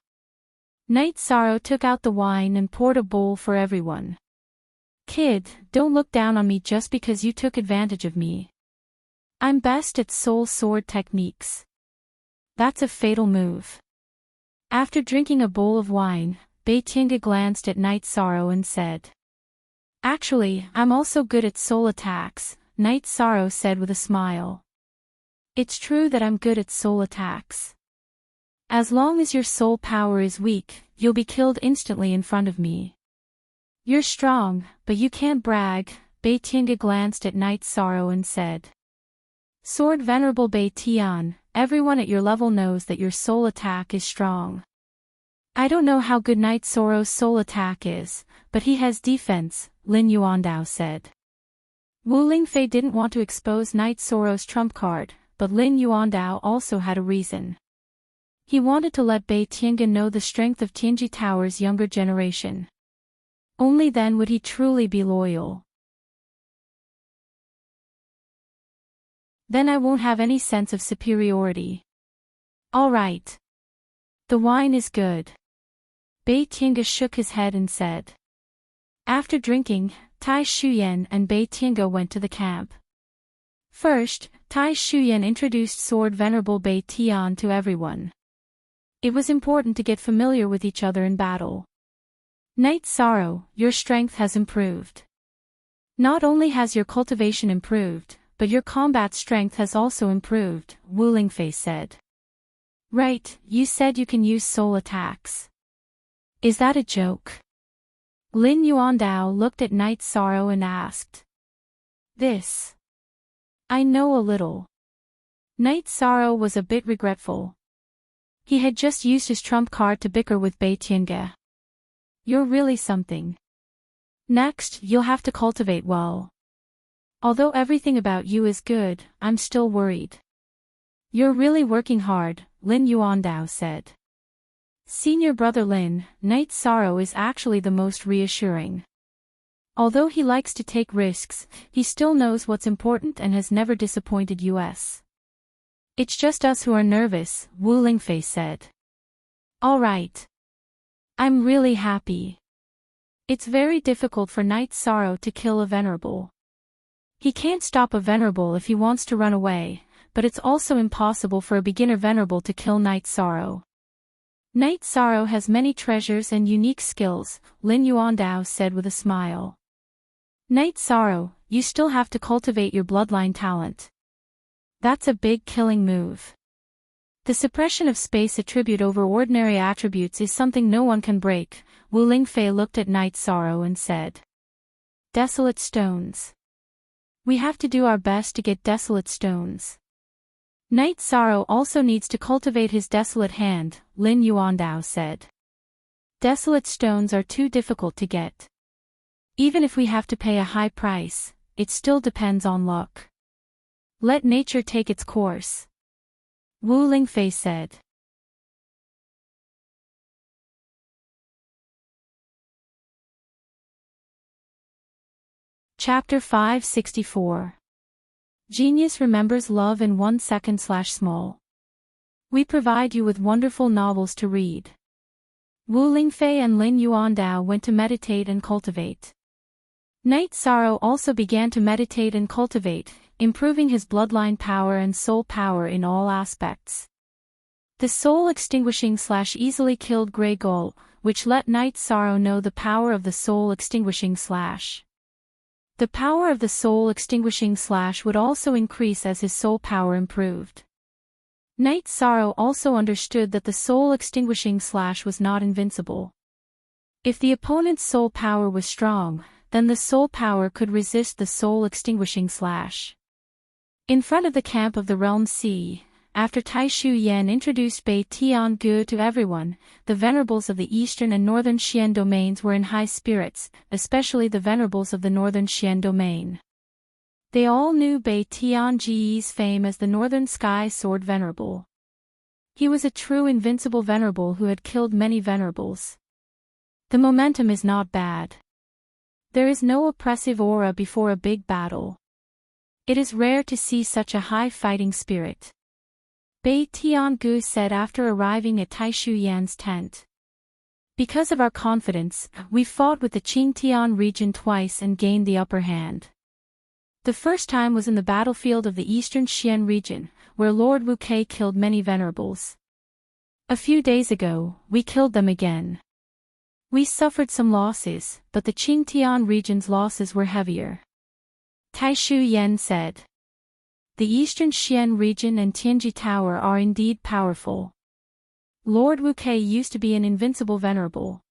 Speaker 1: Knight Sorrow took out the wine and poured a bowl for everyone. Kid, don't look down on me just because you took advantage of me. I'm best at soul sword techniques. That's a fatal move. After drinking a bowl of wine, Bei Tiange glanced at Knight Sorrow and said. Actually, I'm also good at soul attacks, Knight Sorrow said with a smile. It's true that I'm good at soul attacks. As long as your soul power is weak, you'll be killed instantly in front of me. You're strong, but you can't brag, Bei Tiange glanced at Knight Sorrow and said. Sword Venerable Bei Tian, everyone at your level knows that your soul attack is strong. I don't know how good Knight Sorrow's soul attack is, but he has defense, Lin Yuandao said. Wu Lingfei didn't want to expose Knight Sorrow's trump card, but Lin Yuandao also had a reason. He wanted to let Bei Tiange know the strength of Tianji Tower's younger generation. Only then would he truly be loyal. Then I won't have any sense of superiority. All right. The wine is good. Bei Tiange shook his head and said. After drinking, Tai Shuyan and Bei Tiange went to the camp. First, Tai Shuyan introduced Sword Venerable Bei Tian to everyone. It was important to get familiar with each other in battle. Knight Sorrow, your strength has improved. Not only has your cultivation improved, but your combat strength has also improved, Wu Lingfei said. Right, you said you can use soul attacks. Is that a joke? Lin Yuandao looked at Knight Sorrow and asked. This. I know a little. Knight Sorrow was a bit regretful. He had just used his trump card to bicker with Bei Tiange. You're really something. Next, you'll have to cultivate well. Although everything about you is good, I'm still worried. You're really working hard, Lin Yuandao said. Senior brother Lin, Knight Sorrow is actually the most reassuring. Although he likes to take risks, he still knows what's important and has never disappointed us. It's just us who are nervous, Wu Lingfei said. All right. I'm really happy. It's very difficult for Knight Sorrow to kill a venerable. He can't stop a venerable if he wants to run away, but it's also impossible for a beginner venerable to kill Knight Sorrow. Knight Sorrow has many treasures and unique skills, Lin Yuandao said with a smile. Knight Sorrow, you still have to cultivate your bloodline talent. That's a big killing move. The suppression of space attribute over ordinary attributes is something no one can break, Wu Lingfei looked at Knight Sorrow and said. Desolate stones. We have to do our best to get desolate stones. Knight Sorrow also needs to cultivate his desolate hand, Lin Yuandao said. Desolate stones are too difficult to get. Even if we have to pay a high price, it still depends on luck. Let nature take its course. Wu Lingfei said. Chapter 564. Genius remembers love in 1 second/small. We provide you with wonderful novels to read. Wu Lingfei and Lin Yuandao went to meditate and cultivate. Knight Sorrow also began to meditate and cultivate, improving his bloodline power and soul power in all aspects. The soul extinguishing/easily killed Grey Gull, which let Knight Sorrow know the power of the soul extinguishing/. The power of the soul extinguishing/ would also increase as his soul power improved. Knight Sorrow also understood that the soul extinguishing/ was not invincible. If the opponent's soul power was strong, then the soul power could resist the soul-extinguishing slash. In front of the camp of the Realm Sea, after Tai Shu Yan introduced Bei Tian Gu to everyone, the venerables of the eastern and northern Xian domains were in high spirits, especially the venerables of the northern Xian domain. They all knew Bei Tian Ji's fame as the Northern Sky Sword Venerable. He was a true invincible venerable who had killed many venerables. The momentum is not bad. There is no oppressive aura before a big battle. It is rare to see such a high fighting spirit. Bei Tiangu said after arriving at Tai Shu Yan's tent. Because of our confidence, we fought with the Qingtian region twice and gained the upper hand. The first time was in the battlefield of the eastern Xian region, where Lord Wu Kei killed many venerables. A few days ago, we killed them again. We suffered some losses, but the Qingtian region's losses were heavier. Tai Shu Yan said. The eastern Xian region and Tianji Tower are indeed powerful. Lord Wu Kei used to be an invincible venerable.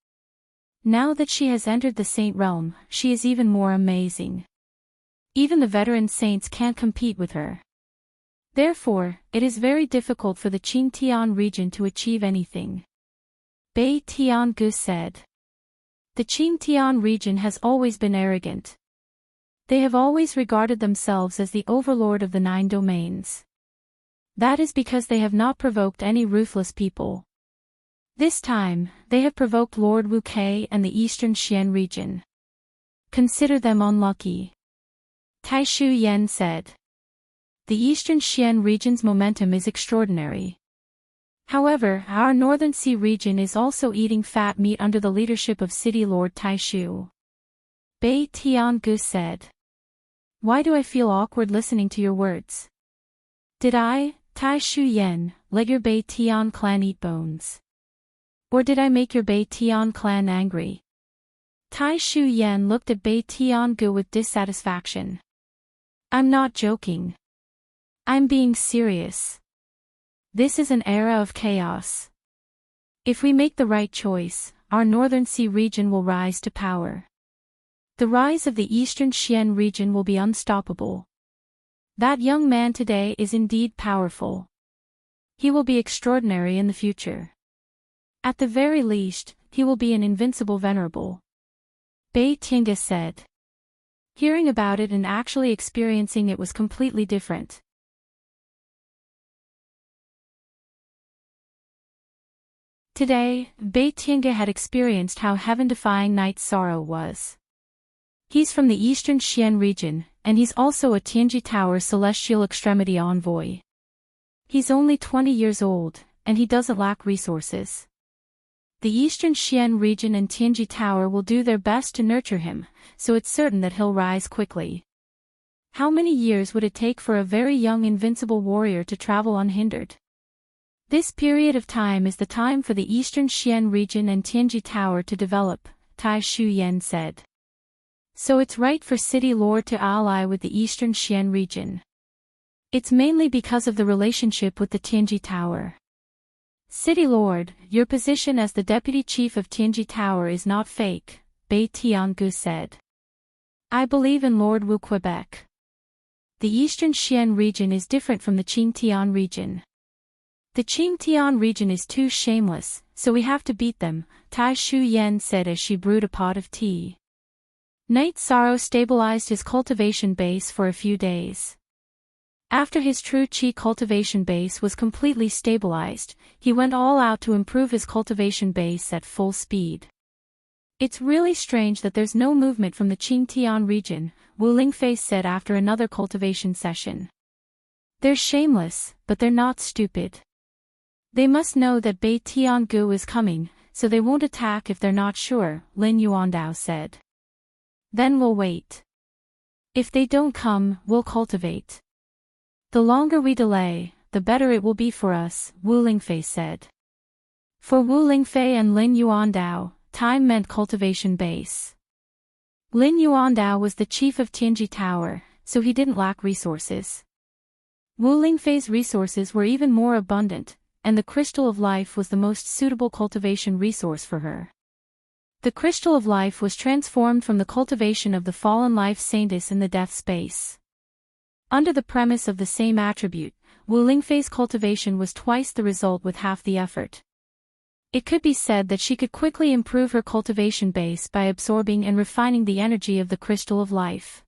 Speaker 1: Now that she has entered the Saint Realm, she is even more amazing. Even the veteran saints can't compete with her. Therefore, it is very difficult for the Qingtian region to achieve anything. Bei Tiangu said. The Qingtian region has always been arrogant. They have always regarded themselves as the overlord of the 9 domains. That is because they have not provoked any ruthless people. This time, they have provoked Lord Wu Kei and the eastern Xian region. Consider them unlucky. Tai Shu Yan said. The eastern Xian region's momentum is extraordinary. However, our northern Sea region is also eating fat meat under the leadership of City Lord Tai Shu. Bei Tiangu said. Why do I feel awkward listening to your words? Did I, Tai Shu Yan, let your Bei Tian clan eat bones? Or did I make your Bei Tian clan angry? Tai Shu Yan looked at Bei Tiangu with dissatisfaction. I'm not joking. I'm being serious. This is an era of chaos. If we make the right choice, our northern Sea region will rise to power. The rise of the eastern Xian region will be unstoppable. That young man today is indeed powerful. He will be extraordinary in the future. At the very least, he will be an invincible venerable. Bei Tiangu said. Hearing about it and actually experiencing it was completely different. Today, Bei Tiangu had experienced how heaven-defying Night Sorrow was. He's from the eastern Xian region, and he's also a Tianji Tower Celestial Extremity Envoy. He's only 20 years old, and he doesn't lack resources. The eastern Xian region and Tianji Tower will do their best to nurture him, so it's certain that he'll rise quickly. How many years would it take for a very young invincible warrior to travel unhindered? This period of time is the time for the eastern Xian region and Tianji Tower to develop, Tai Shu Yan said. So it's right for City Lord to ally with the eastern Xian region. It's mainly because of the relationship with the Tianji Tower. City Lord, your position as the Deputy Chief of Tianji Tower is not fake, Bei Tiangu said. I believe in Lord Wu Quebec. The eastern Xian region is different from the Qingtian region. The Qingtian region is too shameless, so we have to beat them, Tai Shu Yan said as she brewed a pot of tea. Night Sorrow stabilized his cultivation base for a few days. After his true Qi cultivation base was completely stabilized, he went all out to improve his cultivation base at full speed. It's really strange that there's no movement from the Qingtian region, Wu Lingfei said after another cultivation session. They're shameless, but they're not stupid. They must know that Bei Tiangu is coming, so they won't attack if they're not sure, Lin Yuandao said. Then we'll wait. If they don't come, we'll cultivate. The longer we delay, the better it will be for us, Wu Lingfei said. For Wu Lingfei and Lin Yuandao, time meant cultivation base. Lin Yuandao was the chief of Tianji Tower, so he didn't lack resources. Wu Lingfei's resources were even more abundant, and the Crystal of Life was the most suitable cultivation resource for her. The crystal of life was transformed from the cultivation of the fallen life saintess in the death space. Under the premise of the same attribute, Wu Lingfei's cultivation was twice the result with half the effort. It could be said that she could quickly improve her cultivation base by absorbing and refining the energy of the crystal of life.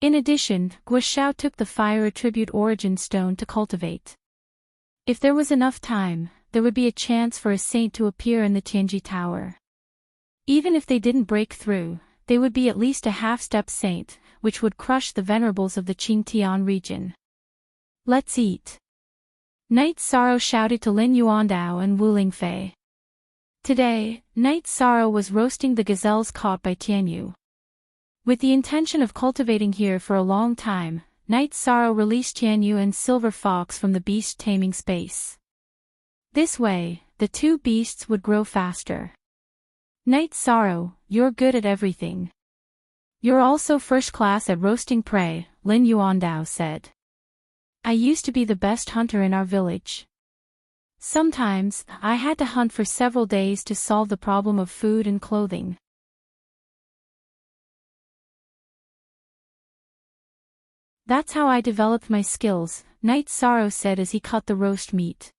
Speaker 1: In addition, Guo took the fire attribute origin stone to cultivate. If there was enough time, there would be a chance for a saint to appear in the Tianji Tower. Even if they didn't break through, they would be at least a half-step saint, which would crush the venerables of the Qingtian region. Let's eat. Night Sorrow shouted to Lin Yuandao and Wu Lingfei. Today, Night Sorrow was roasting the gazelles caught by Tianyu. With the intention of cultivating here for a long time, Night Sorrow released Tianyu and Silver Fox from the beast taming space. This way, the two beasts would grow faster. Night Sorrow, you're good at everything. You're also first class at roasting prey, Lin Yuandao said. I used to be the best hunter in our village. Sometimes, I had to hunt for several days to solve the problem of food and clothing. That's how I developed my skills, Night Sorrow said as he cut the roast meat.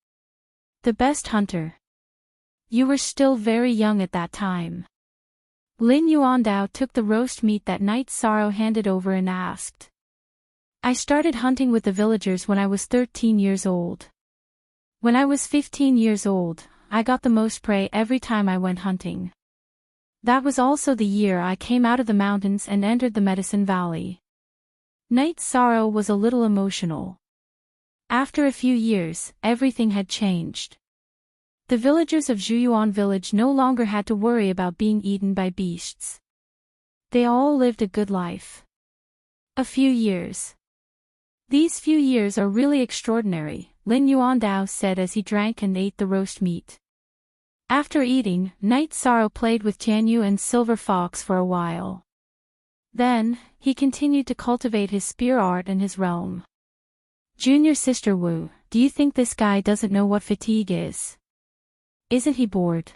Speaker 1: The best hunter. You were still very young at that time. Lin Yuandao took the roast meat that Night Sorrow handed over and asked. I started hunting with the villagers when I was 13 years old. When I was 15 years old, I got the most prey every time I went hunting. That was also the year I came out of the mountains and entered the Medicine Valley. Night Sorrow was a little emotional. After a few years, everything had changed. The villagers of Zhuyuan village no longer had to worry about being eaten by beasts. They all lived a good life. A few years. These few years are really extraordinary, Lin Yuandao said as he drank and ate the roast meat. After eating, Night Sorrow played with Tianyu and Silver Fox for a while. Then, he continued to cultivate his spear art in his realm. Junior Sister Wu, do you think this guy doesn't know what fatigue is? Isn't he bored?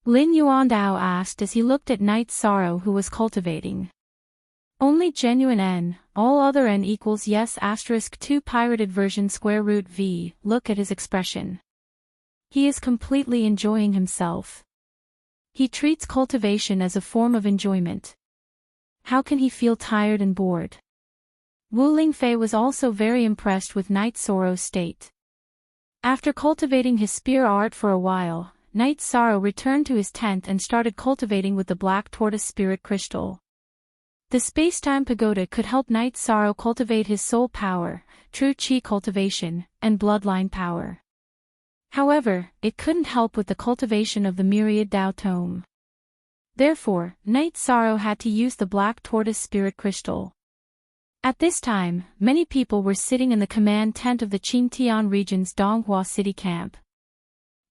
Speaker 1: Lin Yuandao asked as he looked at Night Sorrow who was cultivating. Only genuine N, all other N equals yes *2 pirated version square root V, look at his expression. He is completely enjoying himself. He treats cultivation as a form of enjoyment. How can he feel tired and bored? Wu Lingfei was also very impressed with Night Sorrow's state. After cultivating his spear art for a while, Night Sorrow returned to his tent and started cultivating with the black tortoise spirit crystal. The space-time pagoda could help Night Sorrow cultivate his soul power, true chi cultivation, and bloodline power. However, it couldn't help with the cultivation of the myriad Dao tome. Therefore, Night Sorrow had to use the black tortoise spirit crystal. At this time, many people were sitting in the command tent of the Qingtian region's Donghua city camp.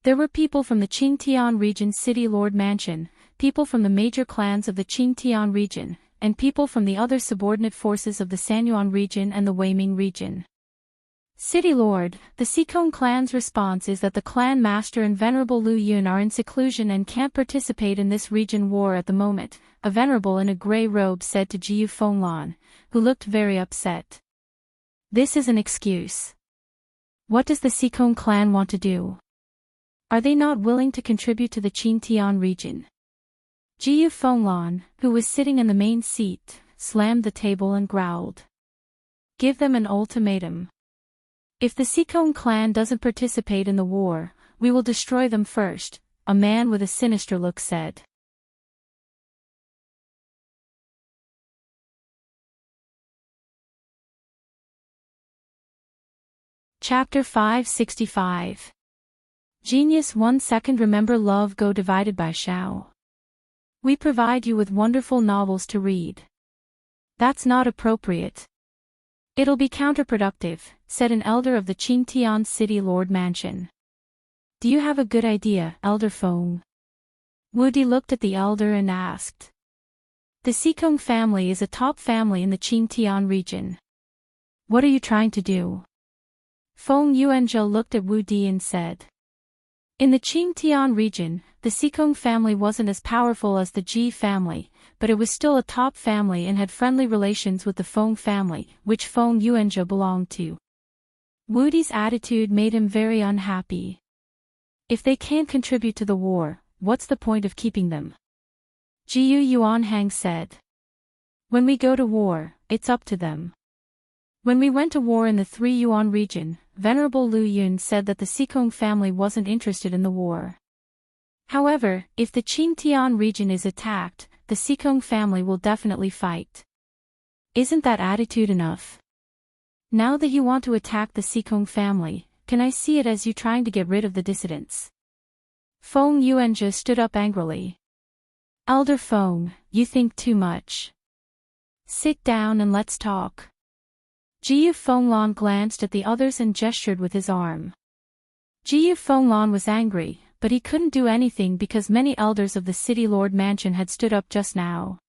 Speaker 1: There were people from the Qingtian region city lord mansion, people from the major clans of the Qingtian region, and people from the other subordinate forces of the Sanyuan region and the Weiming region. City Lord, the Sikong clan's response is that the clan master and Venerable Lu Yun are in seclusion and can't participate in this region war at the moment, a venerable in a grey robe said to Jiyu Fenglan, who looked very upset. This is an excuse. What does the Sikong clan want to do? Are they not willing to contribute to the Qingtian region? Jiyu Fenglan, who was sitting in the main seat, slammed the table and growled. Give them an ultimatum. If the Sikong clan doesn't participate in the war, we will destroy them first, a man with a sinister look said. Chapter 565. Genius 1 second remember love go divided by Shao. We provide you with wonderful novels to read. That's not appropriate. It'll be counterproductive, said an elder of the Qingtian city lord mansion. Do you have a good idea, Elder Feng? Wu Di looked at the elder and asked. The Sikong family is a top family in the Qingtian region. What are you trying to do? Feng Yuanzhou looked at Wu Di and said. In the Qingtian region, the Xikong family wasn't as powerful as the Ji family, but it was still a top family and had friendly relations with the Feng family, which Feng Yuanzhe belonged to. Wu Di's attitude made him very unhappy. If they can't contribute to the war, what's the point of keeping them? Jiyu Yuanhang said. When we go to war, it's up to them. When we went to war in the Three Yuan region, Venerable Lu Yun said that the Xikong family wasn't interested in the war. However, if the Qingtian region is attacked, the Xikong family will definitely fight. Isn't that attitude enough? Now that you want to attack the Xikong family, can I see it as you trying to get rid of the dissidents? Feng Yuanzhe stood up angrily. Elder Feng, you think too much. Sit down and let's talk. Jiyu Fenglan glanced at the others and gestured with his arm. Jiyu Fenglan was angry, but he couldn't do anything because many elders of the City Lord Mansion had stood up just now.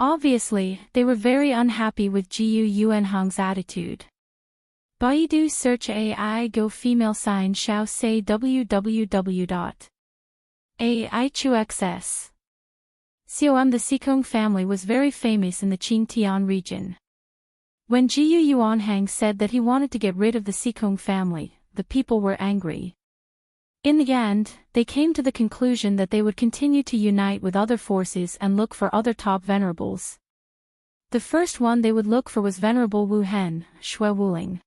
Speaker 1: Obviously, they were very unhappy with Jiyu Yuanhang's attitude. Baidu search AI go female sign shao say www.aichuxs. Com. The Xikong family was very famous in the Qingtian region. When Jiyu Yuanhang said that he wanted to get rid of the Xikong family, the people were angry. In the end, they came to the conclusion that they would continue to unite with other forces and look for other top venerables. The first one they would look for was Venerable Wu Hen, Shui Wuling.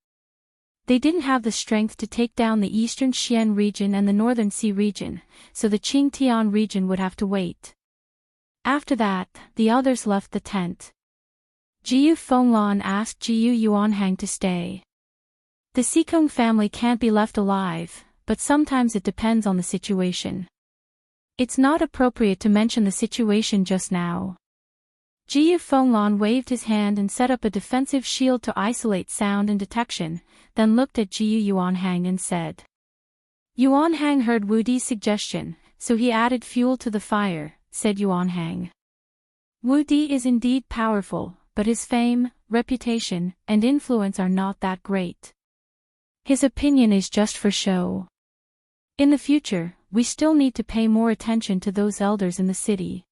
Speaker 1: They didn't have the strength to take down the eastern Xian region and the northern Xi region, so the Qingtian region would have to wait. After that, the others left the tent. Jiyu Fenglan asked Jiyu Yuanhang to stay. The Xikong family can't be left alive, but sometimes it depends on the situation. It's not appropriate to mention the situation just now. Jiyu Fenglan waved his hand and set up a defensive shield to isolate sound and detection, then looked at Jiyu Yuanhang and said. Yuanhang heard Wu Di's suggestion, so he added fuel to the fire, said Yuanhang. Wu Di is indeed powerful, but his fame, reputation, and influence are not that great. His opinion is just for show. In the future, we still need to pay more attention to those elders in the city.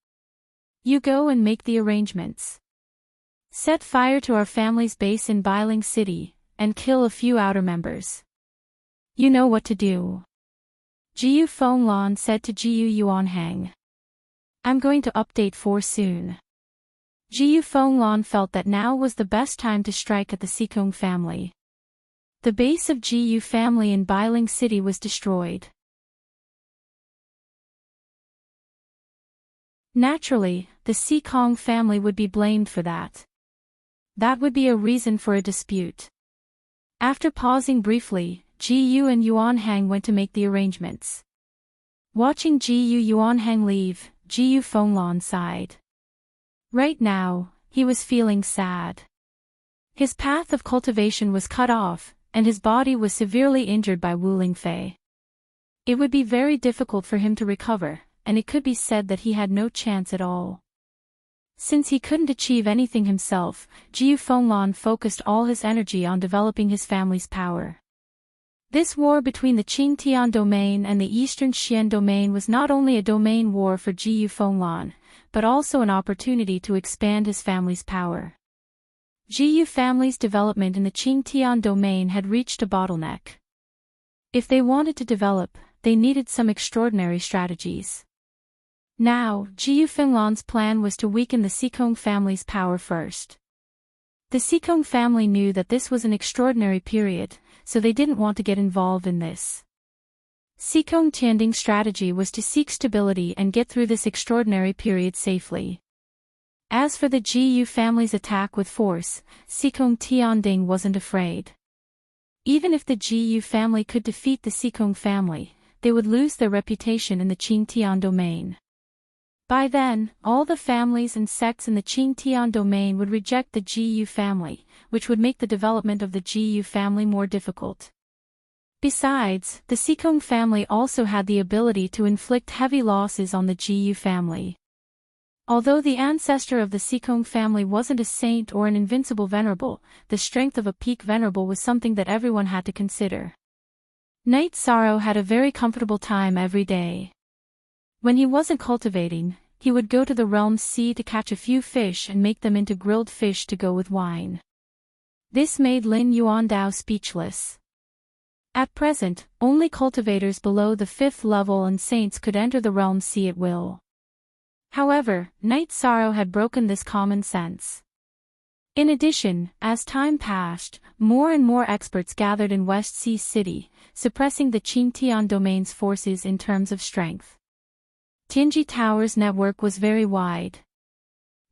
Speaker 1: You go and make the arrangements. Set fire to our family's base in Bailing City, and kill a few outer members. You know what to do. Jiyu Fenglan said to Jiyu Yuanhang. I'm going to update 4 soon. Jiyu Fenglan felt that now was the best time to strike at the Xikong family. The base of Jiyu family in Bailing City was destroyed. Naturally, the Xikong family would be blamed for that. That would be a reason for a dispute. After pausing briefly, Jiyu and Yuanhang went to make the arrangements. Watching Jiyu Yuanhang leave, Jiyu Fenglan sighed. Right now, he was feeling sad. His path of cultivation was cut off, and his body was severely injured by Wu Lingfei. It would be very difficult for him to recover, and it could be said that he had no chance at all. Since he couldn't achieve anything himself, Jiyu Fenglan focused all his energy on developing his family's power. This war between the Qingtian domain and the Eastern Xian domain was not only a domain war for Jiyu Fenglan, but also an opportunity to expand his family's power. Jiyu family's development in the Qingtian domain had reached a bottleneck. If they wanted to develop, they needed some extraordinary strategies. Now, Jiyu Fenglan's plan was to weaken the Xikong family's power first. The Xikong family knew that this was an extraordinary period, so they didn't want to get involved in this. Xikong Tianding's strategy was to seek stability and get through this extraordinary period safely. As for the Jiyu family's attack with force, Xikong Tianding wasn't afraid. Even if the Jiyu family could defeat the Xikong family, they would lose their reputation in the Qingtian domain. By then, all the families and sects in the Qingtian domain would reject the Jiyu family, which would make the development of the Jiyu family more difficult. Besides, the Xikong family also had the ability to inflict heavy losses on the Jiyu family. Although the ancestor of the Xikong family wasn't a saint or an invincible venerable, the strength of a peak venerable was something that everyone had to consider. Knight Sorrow had a very comfortable time every day. When he wasn't cultivating, he would go to the realm's sea to catch a few fish and make them into grilled fish to go with wine. This made Lin Yuandao speechless. At present, only cultivators below the 5th level and saints could enter the realm's sea at will. However, Knight Sorrow had broken this common sense. In addition, as time passed, more and more experts gathered in West Sea City, suppressing the Qingtian domain's forces in terms of strength. Tianji Tower's network was very wide.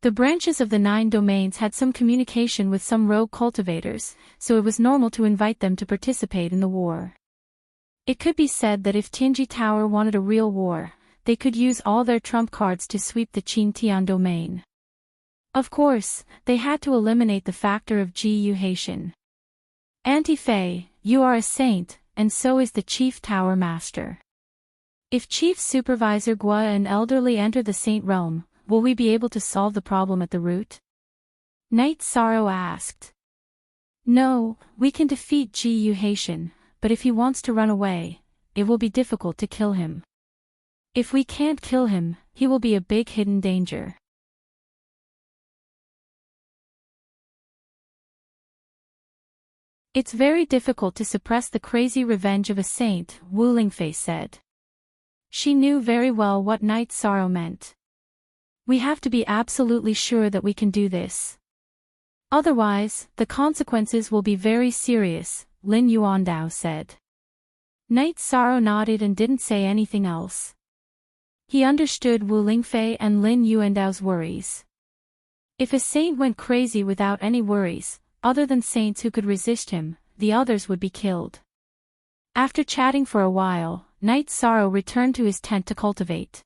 Speaker 1: The branches of the 9 domains had some communication with some rogue cultivators, so it was normal to invite them to participate in the war. It could be said that if Tianji Tower wanted a real war, they could use all their trump cards to sweep the Qingtian domain. Of course, they had to eliminate the factor of Ji Yuhaitian. Auntie Fei, you are a saint, and so is the Chief Tower Master. If Chief Supervisor Gua and Elderly enter the Saint Realm, will we be able to solve the problem at the root? Knight Sorrow asked. No, we can defeat Ji Yuhaitian, but if he wants to run away, it will be difficult to kill him. If we can't kill him, he will be a big hidden danger. It's very difficult to suppress the crazy revenge of a saint, Wu Lingfei said. She knew very well what Knight Sorrow meant. We have to be absolutely sure that we can do this. Otherwise, the consequences will be very serious, Lin Yuandao said. Knight Sorrow nodded and didn't say anything else. He understood Wu Lingfei and Lin Yuandao's worries. If a saint went crazy without any worries, other than saints who could resist him, the others would be killed. After chatting for a while, Knight Sorrow returned to his tent to cultivate.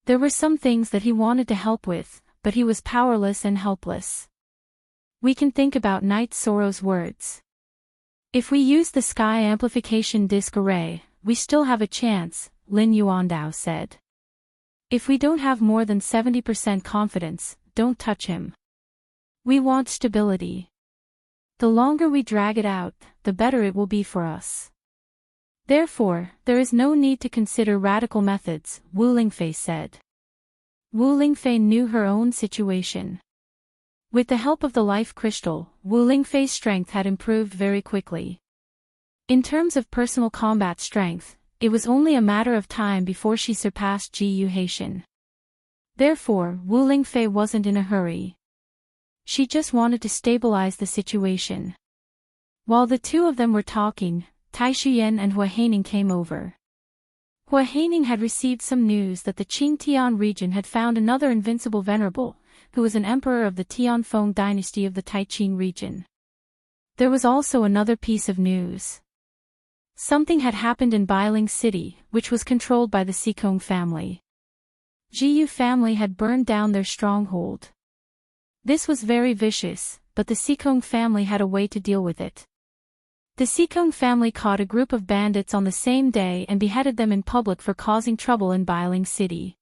Speaker 1: There were some things that he wanted to help with, but he was powerless and helpless. We can think about Knight Sorrow's words. If we use the sky amplification disk array, we still have a chance, Lin Yuandao said. If we don't have more than 70% confidence, don't touch him. We want stability. The longer we drag it out, the better it will be for us. Therefore, there is no need to consider radical methods, Wu Lingfei said. Wu Lingfei knew her own situation. With the help of the life crystal, Wu Lingfei's strength had improved very quickly. In terms of personal combat strength, it was only a matter of time before she surpassed Ji Yuhaitian. Therefore, Wu Lingfei wasn't in a hurry. She just wanted to stabilize the situation. While the two of them were talking, Tai Shuyan and Hua Haining came over. Hua Haining had received some news that the Qingtian region had found another invincible venerable, who was an emperor of the Tianfeng dynasty of the Taiqing region. There was also another piece of news. Something had happened in Bailing City, which was controlled by the Sikong family. Jiyu family had burned down their stronghold. This was very vicious, but the Sikong family had a way to deal with it. The Sikong family caught a group of bandits on the same day and beheaded them in public for causing trouble in Bailing City.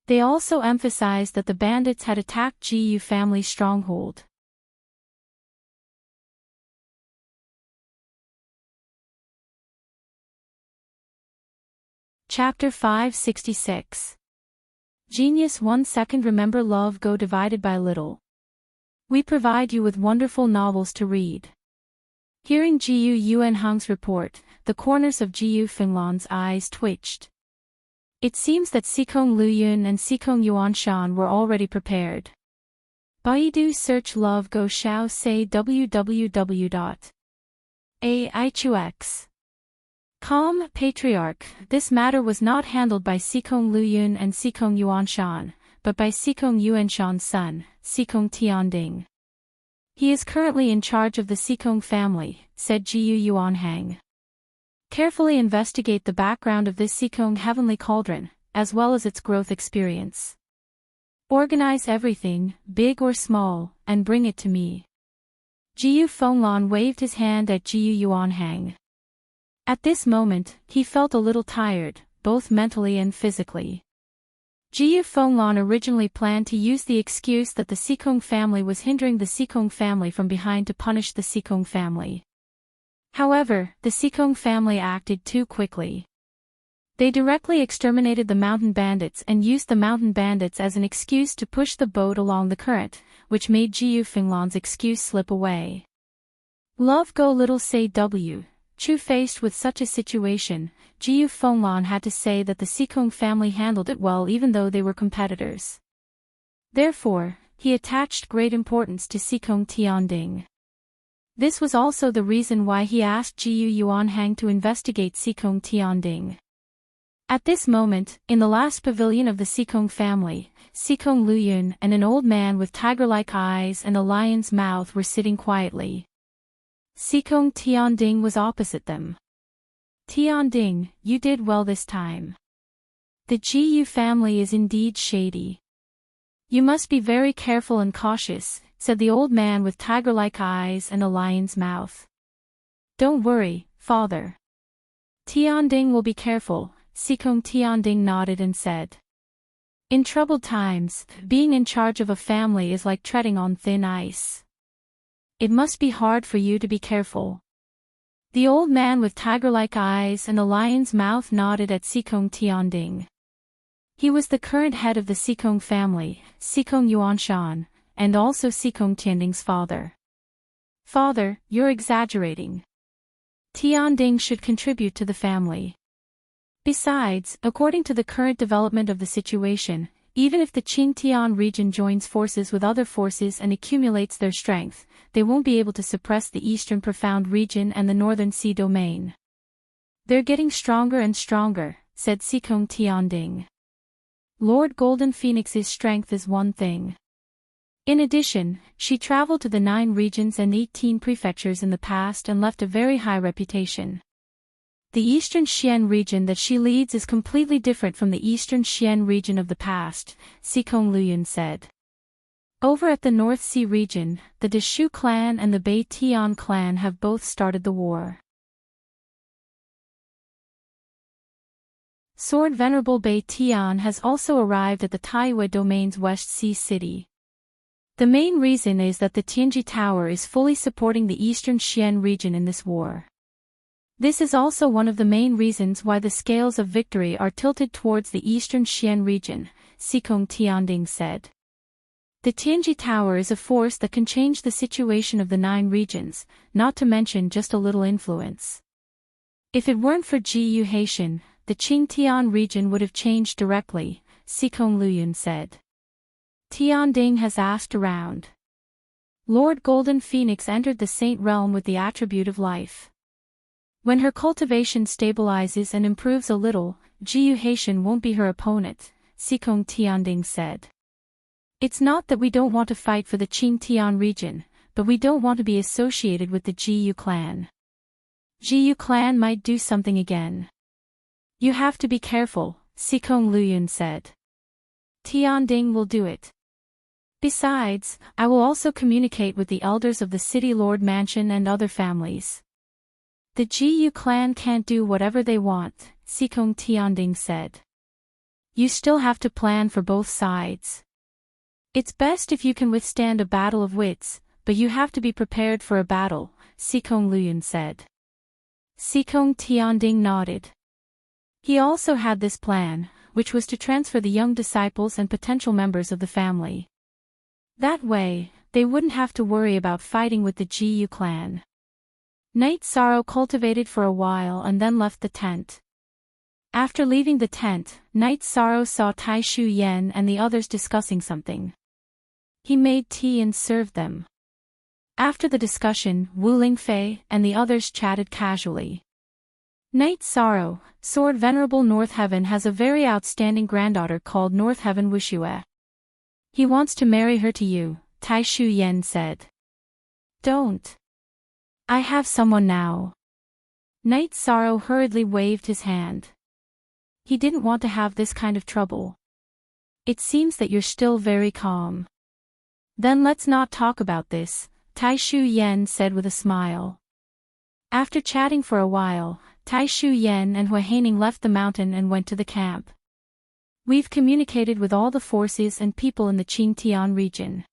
Speaker 1: They also emphasized that the bandits had attacked Jiyu family's stronghold. Chapter 566. Genius 1 second. Remember love go divided by little. We provide you with wonderful novels to read. Hearing Jiyu Yuanhang's report, the corners of Jiyu Fenglan's eyes twitched. It seems that Sikong Luyun and Sikong Yuanshan were already prepared. Baidu search love go xiao say www.aichux.com. Patriarch, this matter was not handled by Sikong Luyun and Sikong Yuanshan, but by Sikong Yuanshan's son, Sikong Tianding. He is currently in charge of the Sikong family, said Jiyu Yuanhang. Carefully investigate the background of this Sikong heavenly cauldron, as well as its growth experience. Organize everything, big or small, and bring it to me. Jiyu Fenglan waved his hand at Jiyu Yuanhang. At this moment, he felt a little tired, both mentally and physically. Jiyu Fenglan originally planned to use the excuse that the Sikong family was hindering the Sikong family from behind to punish the Sikong family. However, the Sikong family acted too quickly. They directly exterminated the mountain bandits and used the mountain bandits as an excuse to push the boat along the current, which made Jiyu Fenglan's excuse slip away. Love go little say W. Chu faced with such a situation, Jiyu Fenglan had to say that the Sikong family handled it well even though they were competitors. Therefore, he attached great importance to Sikong Tianding. This was also the reason why he asked Jiyu Yuanhang to investigate Sikong Tianding. At this moment, in the last pavilion of the Sikong family, Sikong Luyun and an old man with tiger-like eyes and a lion's mouth were sitting quietly. Sikong Tianding was opposite them. Tianding, you did well this time. The Jiyu family is indeed shady. You must be very careful and cautious, said the old man with tiger-like eyes and a lion's mouth. Don't worry, father. Tianding will be careful. Sikong Tianding nodded and said. In troubled times, being in charge of a family is like treading on thin ice. It must be hard for you to be careful. The old man with tiger-like eyes and a lion's mouth nodded at Sikong Tianding. He was the current head of the Sikong family, Sikong Yuanshan, and also Sikong Tianding's father. Father, you're exaggerating. Tianding should contribute to the family. Besides, according to the current development of the situation, even if the Qingtian region joins forces with other forces and accumulates their strength, they won't be able to suppress the Eastern Profound region and the Northern Sea domain. They're getting stronger and stronger, said Sikong Tianding. Lord Golden Phoenix's strength is one thing. In addition, she traveled to the 9 regions and 18 prefectures in the past and left a very high reputation. The Eastern Xian region that she leads is completely different from the Eastern Xian region of the past, Sikong Luyun said. Over at the North Sea region, the Deshu clan and the Bei Tian clan have both started the war. Sword Venerable Bei Tian has also arrived at the Taiyue domain's West Sea city. The main reason is that the Tianji Tower is fully supporting the Eastern Xian region in this war. This is also one of the main reasons why the scales of victory are tilted towards the Eastern Xian region, Sikong Tianding said. The Tianji Tower is a force that can change the situation of the 9 regions, not to mention just a little influence. If it weren't for Jiyu Haitian, the Qingtian region would have changed directly, Sikong Luyun said. Tianding has asked around. Lord Golden Phoenix entered the Saint Realm with the attribute of life. When her cultivation stabilizes and improves a little, Jiyu Haitian won't be her opponent, Sikong Tianding said. It's not that we don't want to fight for the Qingtian region, but we don't want to be associated with the Jiyu clan. Jiyu clan might do something again. You have to be careful, Sikong Luyun said. Tianding will do it. Besides, I will also communicate with the elders of the City Lord Mansion and other families. The Jiyu clan can't do whatever they want, Sikong Tianding said. You still have to plan for both sides. It's best if you can withstand a battle of wits, but you have to be prepared for a battle, Sikong Luyun said. Sikong Tianding nodded. He also had this plan, which was to transfer the young disciples and potential members of the family. That way, they wouldn't have to worry about fighting with the Jiyu clan. Night Sorrow cultivated for a while and then left the tent. After leaving the tent, Night Sorrow saw Tai Shu Yen and the others discussing something. He made tea and served them. After the discussion, Wu Lingfei and the others chatted casually. Night Sorrow, Sword Venerable North Heaven has a very outstanding granddaughter called North Heaven Wushue. He wants to marry her to you, Tai Shu Yen said. Don't. I have someone now. Night Sorrow hurriedly waved his hand. He didn't want to have this kind of trouble. It seems that you're still very calm. Then let's not talk about this, Tai Shu Yen said with a smile. After chatting for a while, Tai Shu Yen and Hua Haining left the mountain and went to the camp. We've communicated with all the forces and people in the Qingtian region.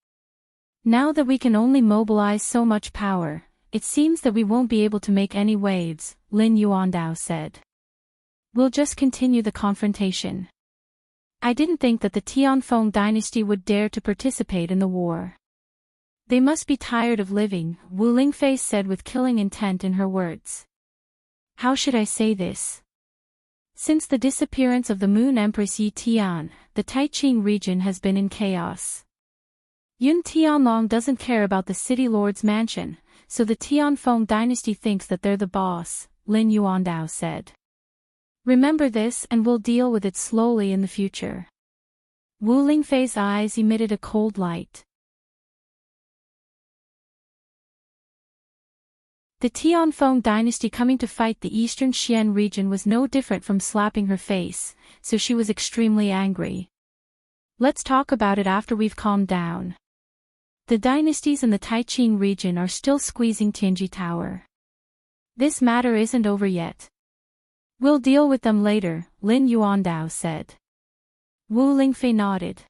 Speaker 1: Now that we can only mobilize so much power, it seems that we won't be able to make any waves, Lin Yuandao said. We'll just continue the confrontation. I didn't think that the Tianfeng dynasty would dare to participate in the war. They must be tired of living, Wu Lingfei said with killing intent in her words. How should I say this? Since the disappearance of the Moon Empress Yi Tian, the Taiqing region has been in chaos. Yun Tianlong doesn't care about the city lord's mansion, so the Tianfeng dynasty thinks that they're the boss, Lin Yuandao said. Remember this and we'll deal with it slowly in the future. Wu Lingfei's eyes emitted a cold light. The Tianfeng dynasty coming to fight the eastern Xian region was no different from slapping her face, so she was extremely angry. Let's talk about it after we've calmed down. The dynasties in the Taiqing region are still squeezing Tianji Tower. This matter isn't over yet. We'll deal with them later, Lin Yuandao said. Wu Lingfei nodded.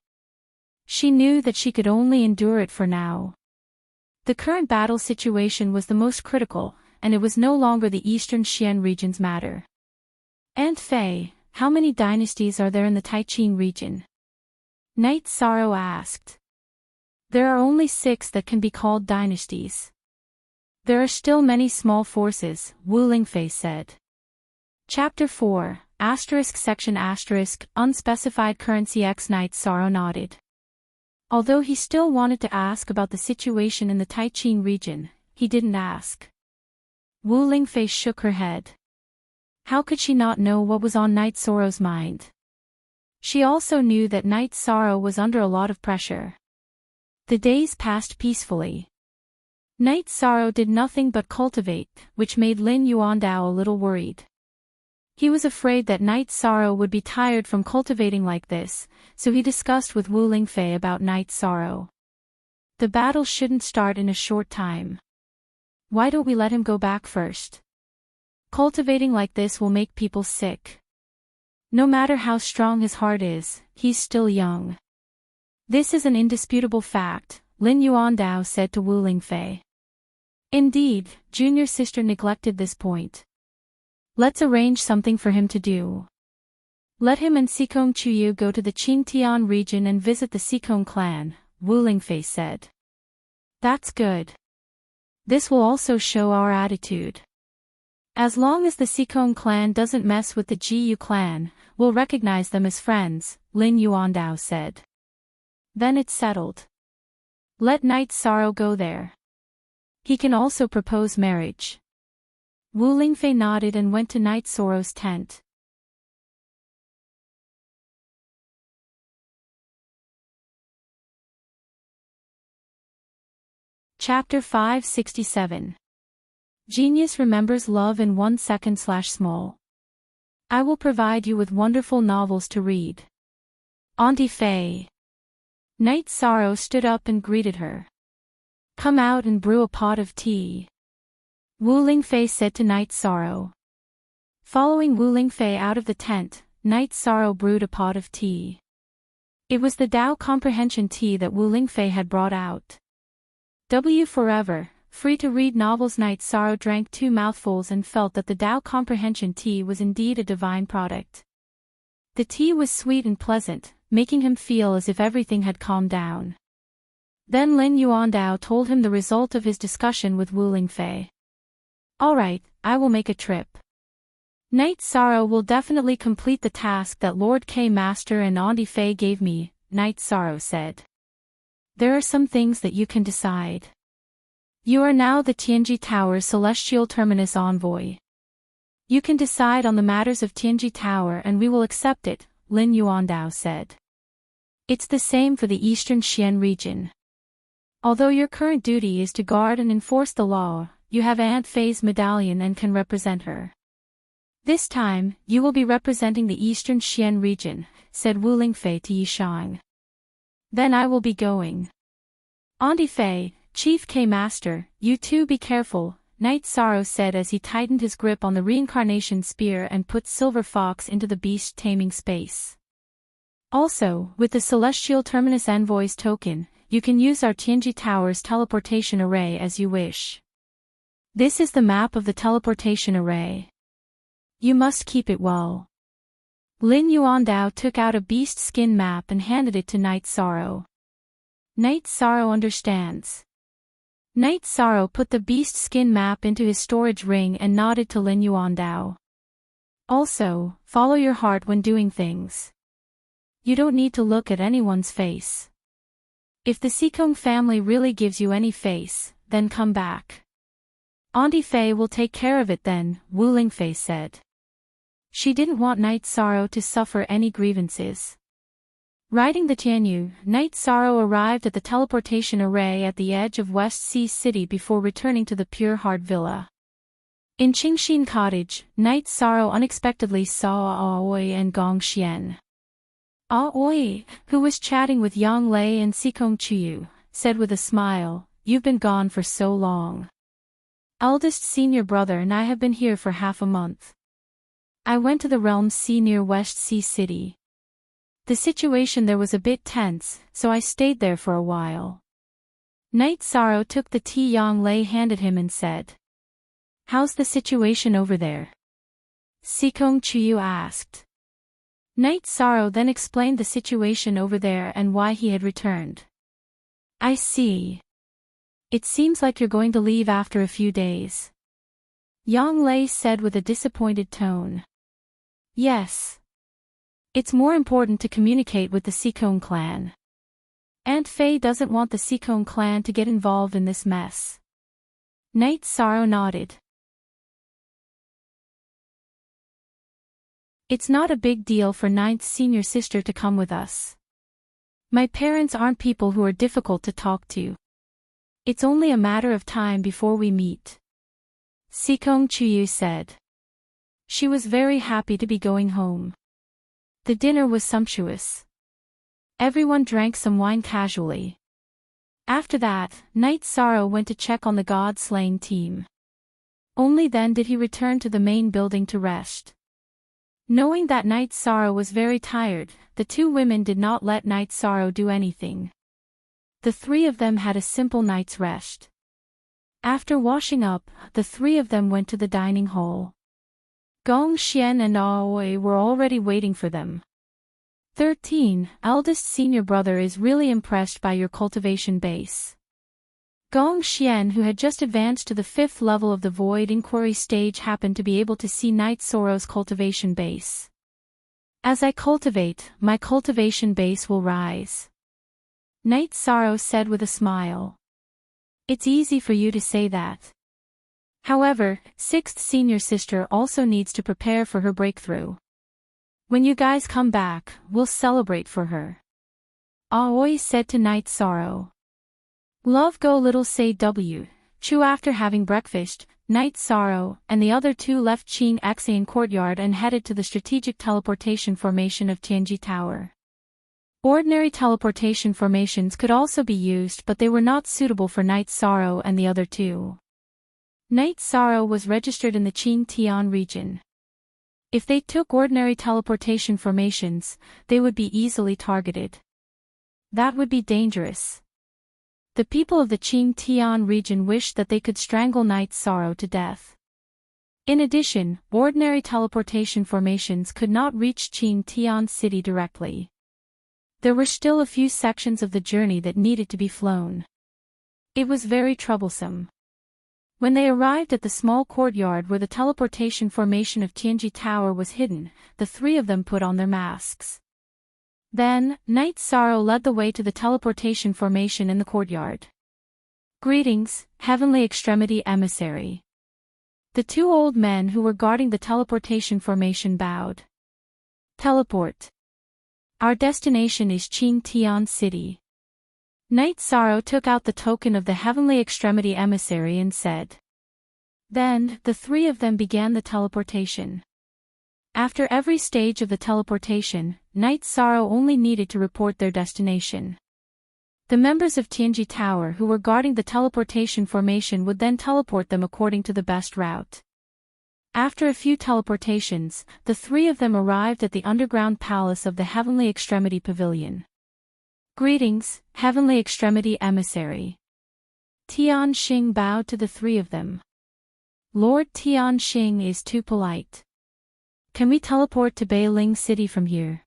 Speaker 1: She knew that she could only endure it for now. The current battle situation was the most critical, and it was no longer the eastern Xian region's matter. Aunt Fei, how many dynasties are there in the Taiqing region? Night Sorrow asked. There are only 6 that can be called dynasties. There are still many small forces, Wu Lingfei said. Chapter 4, Section Unspecified Currency X. Night Sorrow nodded. Although he still wanted to ask about the situation in the Taiqing region, he didn't ask. Wu Lingfei shook her head. How could she not know what was on Night Sorrow's mind? She also knew that Night Sorrow was under a lot of pressure. The days passed peacefully. Night Sorrow did nothing but cultivate, which made Lin Yuandao a little worried. He was afraid that Night Sorrow would be tired from cultivating like this, so he discussed with Wu Lingfei about Night Sorrow. The battle shouldn't start in a short time. Why don't we let him go back first? Cultivating like this will make people sick. No matter how strong his heart is, he's still young. This is an indisputable fact, Lin Yuandao said to Wu Lingfei. Indeed, junior sister neglected this point. Let's arrange something for him to do. Let him and Xikong Chuyu go to the Qingtian region and visit the Xikong clan, Wu Lingfei said. That's good. This will also show our attitude. As long as the Xikong clan doesn't mess with the Jiyu clan, we'll recognize them as friends, Lin Yuandao said. Then it's settled. Let Night Sorrow go there. He can also propose marriage. Wu Lingfei nodded and went to Night Sorrow's tent. Chapter 567. Genius remembers love in 1 second/small. I will provide you with wonderful novels to read. Auntie Fei. Night Sorrow stood up and greeted her. Come out and brew a pot of tea. Wu Lingfei said to Night Sorrow. Following Wu Lingfei out of the tent, Night Sorrow brewed a pot of tea. It was the Tao Comprehension tea that Wu Lingfei had brought out. Forever, free to read novels. Night Sorrow drank 2 mouthfuls and felt that the Tao Comprehension tea was indeed a divine product. The tea was sweet and pleasant, making him feel as if everything had calmed down. Then Lin Yuandao told him the result of his discussion with Wu Lingfei. Alright, I will make a trip. Night Sorrow will definitely complete the task that Lord K Master and Auntie Fei gave me, Night Sorrow said. There are some things that you can decide. You are now the Tianji Tower's Celestial Terminus envoy. You can decide on the matters of Tianji Tower and we will accept it, Lin Yuandao said. It's the same for the Eastern Xian region. Although your current duty is to guard and enforce the law, you have Aunt Fei's medallion and can represent her. This time, you will be representing the Eastern Xian region, said Wu Lingfei to Yishang. Then I will be going. Auntie Fei, Chief K Master, you too be careful, Night Sorrow said as he tightened his grip on the reincarnation spear and put Silver Fox into the beast taming space. Also, with the Celestial Terminus Envoy's token, you can use our Tianji Tower's teleportation array as you wish. This is the map of the teleportation array. You must keep it well. Lin Yuandao took out a beast skin map and handed it to Night Sorrow. Night Sorrow understands. Night Sorrow put the beast skin map into his storage ring and nodded to Lin Yuandao. Also, follow your heart when doing things. You don't need to look at anyone's face. If the Sikong family really gives you any face, then come back. Auntie Fei will take care of it then, Wu Lingfei said. She didn't want Night Sorrow to suffer any grievances. Riding the Tianyu, Night Sorrow arrived at the teleportation array at the edge of West Sea City before returning to the Pure Heart Villa. In Qingxin Cottage, Night Sorrow unexpectedly saw Aoi and Gong Xian. Aoi, who was chatting with Yang Lei and Sikong Chuyu, said with a smile, "You've been gone for so long. Eldest senior brother and I have been here for half a month. I went to the Realm Sea near West Sea City. The situation there was a bit tense, so I stayed there for a while." Night Sorrow took the tea Yang Lei handed him and said, "How's the situation over there?" Sikong Chuyu asked. Night Sorrow then explained the situation over there and why he had returned. "I see. It seems like you're going to leave after a few days," Yang Lei said with a disappointed tone. "Yes. It's more important to communicate with the Sikong clan. Aunt Fei doesn't want the Sikong clan to get involved in this mess." Night Sorrow nodded. "It's not a big deal for Ninth senior sister to come with us. My parents aren't people who are difficult to talk to. It's only a matter of time before we meet," Sikong Chuyu said. She was very happy to be going home. The dinner was sumptuous. Everyone drank some wine casually. After that, Night Sorrow went to check on the god-slaying team. Only then did he return to the main building to rest. Knowing that Night Sorrow was very tired, the two women did not let Night Sorrow do anything. The three of them had a simple night's rest. After washing up, the three of them went to the dining hall. Gong Xian and Aoi were already waiting for them. 13. Eldest senior brother is really impressed by your cultivation base. Gong Xian, who had just advanced to the 5th level of the Void Inquiry stage, happened to be able to see Night Sorrow's cultivation base. "As I cultivate, my cultivation base will rise," Night Sorrow said with a smile. "It's easy for you to say that. However, 6th senior sister also needs to prepare for her breakthrough. When you guys come back, we'll celebrate for her," Aoi said to Night Sorrow. Love go little say W. Chu. After having breakfast, Night Sorrow and the other two left Qing Xian courtyard and headed to the strategic teleportation formation of Tianji Tower. Ordinary teleportation formations could also be used, but they were not suitable for Night Sorrow and the other two. Night Sorrow was registered in the Qing Tian region. If they took ordinary teleportation formations, they would be easily targeted. That would be dangerous. The people of the Qing Tian region wished that they could strangle Night Sorrow to death. In addition, ordinary teleportation formations could not reach Qing Tian City directly. There were still a few sections of the journey that needed to be flown. It was very troublesome. When they arrived at the small courtyard where the teleportation formation of Tianji Tower was hidden, the three of them put on their masks. Then, Night Sorrow led the way to the teleportation formation in the courtyard. "Greetings, Heavenly Extremity Emissary." The two old men who were guarding the teleportation formation bowed. "Teleport. Our destination is Qing Tian City." Night Sorrow took out the token of the Heavenly Extremity Emissary and said. Then, the three of them began the teleportation. After every stage of the teleportation, Night Sorrow only needed to report their destination. The members of Tianji Tower who were guarding the teleportation formation would then teleport them according to the best route. After a few teleportations, the three of them arrived at the underground palace of the Heavenly Extremity Pavilion. "Greetings, Heavenly Extremity Emissary." Tian Xing bowed to the three of them. Lord Tianxing is too polite. Can we teleport to Beiling City from here?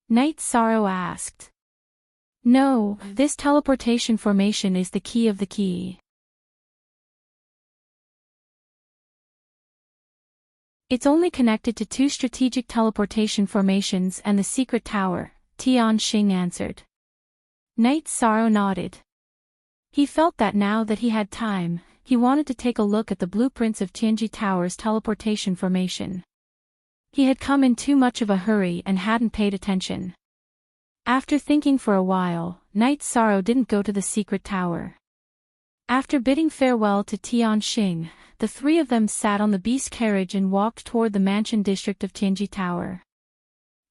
Speaker 1: Night Sorrow asked. No, this teleportation formation is the key of the key. It's only connected to 2 strategic teleportation formations and the secret tower, Tianxing answered. Night Sorrow nodded. He felt that now that he had time, he wanted to take a look at the blueprints of Tianji Tower's teleportation formation. He had come in too much of a hurry and hadn't paid attention. After thinking for a while, Night Sorrow didn't go to the secret tower. After bidding farewell to Tianxing, the 3 of them sat on the beast carriage and walked toward the mansion district of Tianji Tower.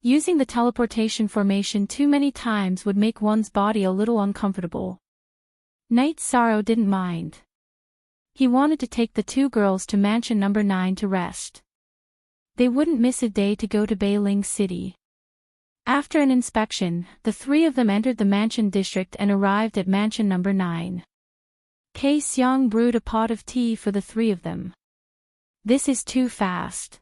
Speaker 1: Using the teleportation formation too many times would make one's body a little uncomfortable. Night Sorrow didn't mind. He wanted to take the 2 girls to mansion number 9 to rest. They wouldn't miss a day to go to Beiling City. After an inspection, the 3 of them entered the mansion district and arrived at mansion number 9. Kei Xiang brewed a pot of tea for the 3 of them. This is too fast.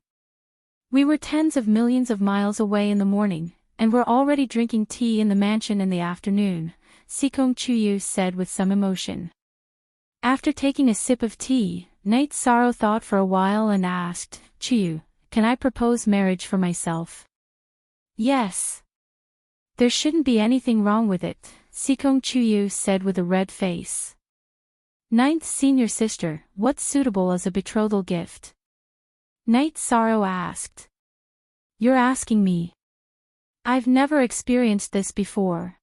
Speaker 1: We were tens of millions of miles away in the morning, and we're already drinking tea in the mansion in the afternoon, Sikong Chuyu said with some emotion. After taking a sip of tea, Night Sorrow thought for a while and asked, Chuyu, can I propose marriage for myself? Yes. There shouldn't be anything wrong with it, Sikong Chuyu said with a red face. Ninth senior sister, what's suitable as a betrothal gift? Night Sorrow asked. You're asking me. I've never experienced this before.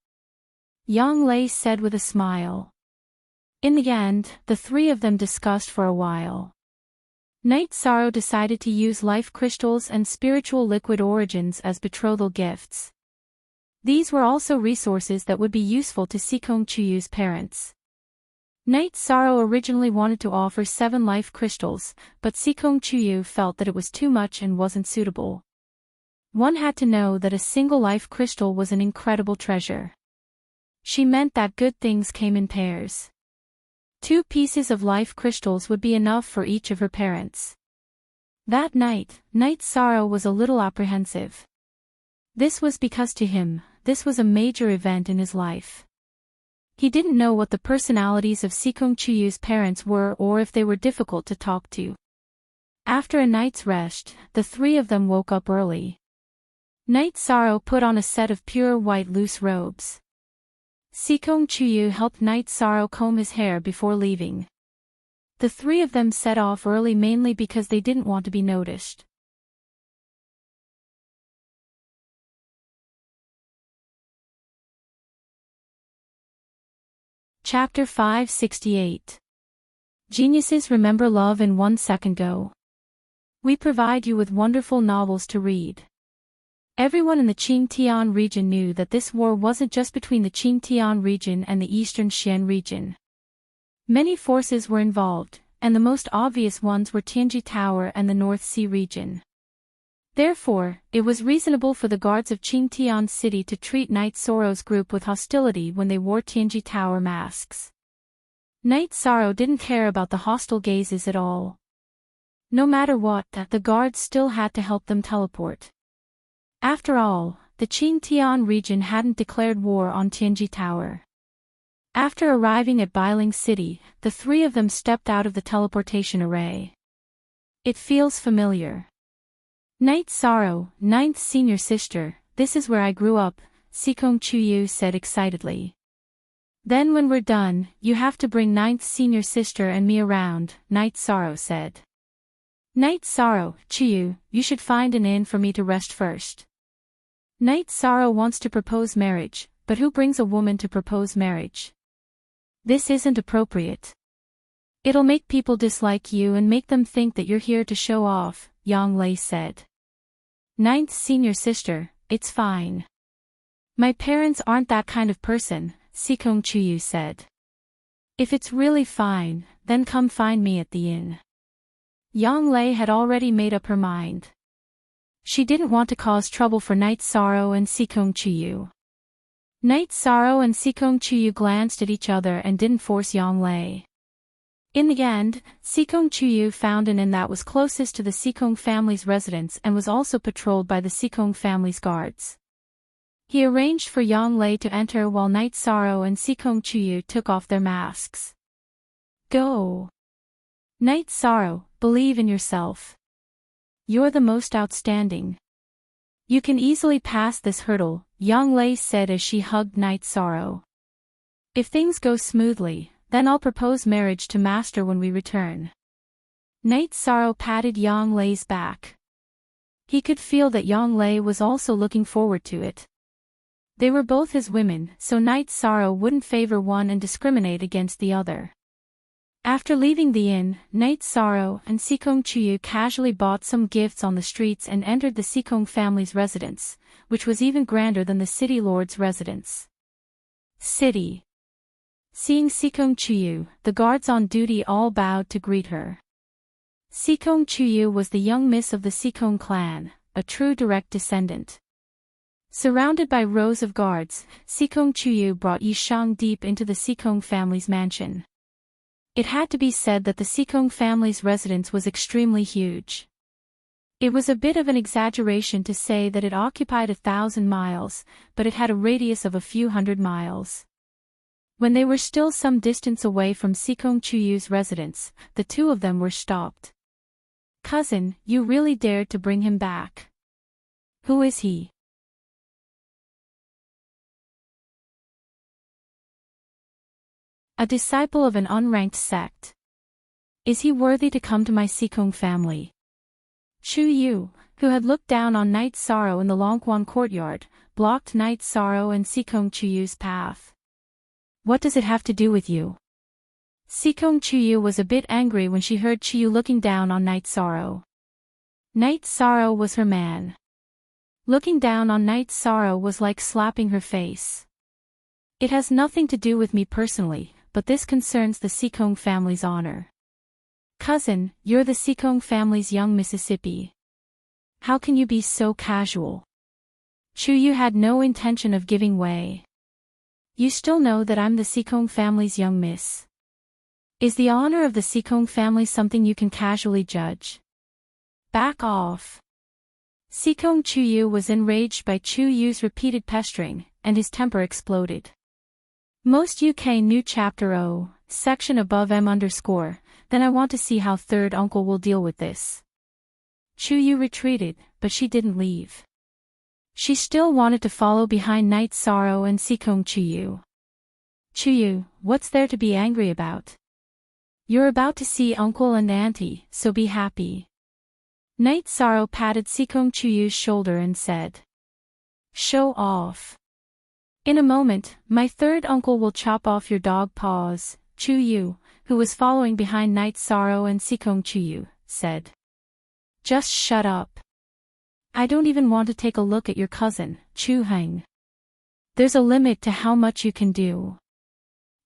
Speaker 1: Yang Lei said with a smile. In the end, the 3 of them discussed for a while. Night Sorrow decided to use life crystals and spiritual liquid origins as betrothal gifts. These were also resources that would be useful to Sikong Chuyu's parents. Night Sorrow originally wanted to offer 7 life crystals, but Sikong Chuyu felt that it was too much and wasn't suitable. One had to know that a single life crystal was an incredible treasure. She meant that good things came in pairs. 2 pieces of life crystals would be enough for each of her parents. That night, Night Sorrow was a little apprehensive. This was because to him, this was a major event in his life. He didn't know what the personalities of Sikong Chuyu's parents were or if they were difficult to talk to. After a night's rest, the 3 of them woke up early. Night Sorrow put on a set of pure white loose robes. Sikong Chuyu helped Night Sorrow comb his hair before leaving. The 3 of them set off early mainly because they didn't want to be noticed. Chapter 568. Geniuses remember love in 1 second go. We provide you with wonderful novels to read. Everyone in the Qingtian region knew that this war wasn't just between the Qingtian region and the eastern Xian region. Many forces were involved, and the most obvious ones were Tianji Tower and the North Sea region. Therefore, it was reasonable for the guards of Qingtian City to treat Night Sorrow's group with hostility when they wore Tianji Tower masks. Night Sorrow didn't care about the hostile gazes at all. No matter what, the guards still had to help them teleport. After all, the Qingtian region hadn't declared war on Tianji Tower. After arriving at Beiling City, the 3 of them stepped out of the teleportation array. It feels familiar. Night Sorrow, 9th senior sister, this is where I grew up, Sikong Chuyu said excitedly. Then when we're done, you have to bring 9th senior sister and me around, Night Sorrow said. Night Sorrow, Chuyu, you should find an inn for me to rest first. Night Sorrow wants to propose marriage, but who brings a woman to propose marriage? This isn't appropriate. It'll make people dislike you and make them think that you're here to show off, Yang Lei said. 9th senior sister, it's fine. My parents aren't that kind of person, Sikong Chuyu said. If it's really fine, then come find me at the inn. Yang Lei had already made up her mind. She didn't want to cause trouble for Night Sorrow and Sikong Chuyu. Night Sorrow and Sikong Chuyu glanced at each other and didn't force Yang Lei. In the end, Sikong Chuyu found an inn that was closest to the Sikong family's residence and was also patrolled by the Sikong family's guards. He arranged for Yang Lei to enter while Night Sorrow and Sikong Chuyu took off their masks. Go! Night Sorrow, believe in yourself. You're the most outstanding. You can easily pass this hurdle, Yang Lei said as she hugged Night Sorrow. If things go smoothly, then I'll propose marriage to Master when we return. Night Sorrow patted Yang Lei's back. He could feel that Yang Lei was also looking forward to it. They were both his women, so Night Sorrow wouldn't favor one and discriminate against the other. After leaving the inn, Night Sorrow and Sikong Chuyu casually bought some gifts on the streets and entered the Sikong family's residence, which was even grander than the city lord's residence. City. Seeing Sikong Chuyu, the guards on duty all bowed to greet her. Sikong Chuyu was the young miss of the Sikong clan, a true direct descendant. Surrounded by rows of guards, Sikong Chuyu brought Yishang deep into the Sikong family's mansion. It had to be said that the Sikong family's residence was extremely huge. It was a bit of an exaggeration to say that it occupied 1,000 miles, but it had a radius of a few hundred miles. When they were still some distance away from Sikong Chuyu's residence, the two of them were stopped. Cousin, you really dared to bring him back. Who is he? A disciple of an unranked sect. Is he worthy to come to my Sikong family? Chu Yu, who had looked down on Night Sorrow in the Longquan courtyard, blocked Night Sorrow and Sikong Chuyu's path. What does it have to do with you? Sikong Chuyu was a bit angry when she heard Chuyu looking down on Night Sorrow. Night Sorrow was her man. Looking down on Night Sorrow was like slapping her face. It has nothing to do with me personally, but this concerns the Sikong family's honor. Cousin, you're the Sikong family's young Mississippi. How can you be so casual? Chuyu had no intention of giving way. You still know that I'm the Sikong family's young miss. Is the honor of the Sikong family something you can casually judge? Back off. Sikong Chuyu was enraged by Chuyu's repeated pestering, and his temper exploded. Most UK new chapter O, section above M_, then I want to see how third uncle will deal with this. Chuyu retreated, but she didn't leave. She still wanted to follow behind Night Sorrow and Sikong Chuyu. Chuyu, what's there to be angry about? You're about to see uncle and auntie, so be happy. Night Sorrow patted Sikong Chuyu's shoulder and said. Show off. In a moment, my third uncle will chop off your dog paws, Chuyu, who was following behind Night Sorrow and Sikong Chuyu, said. Just shut up. I don't even want to take a look at your cousin, Chu Heng. There's a limit to how much you can do.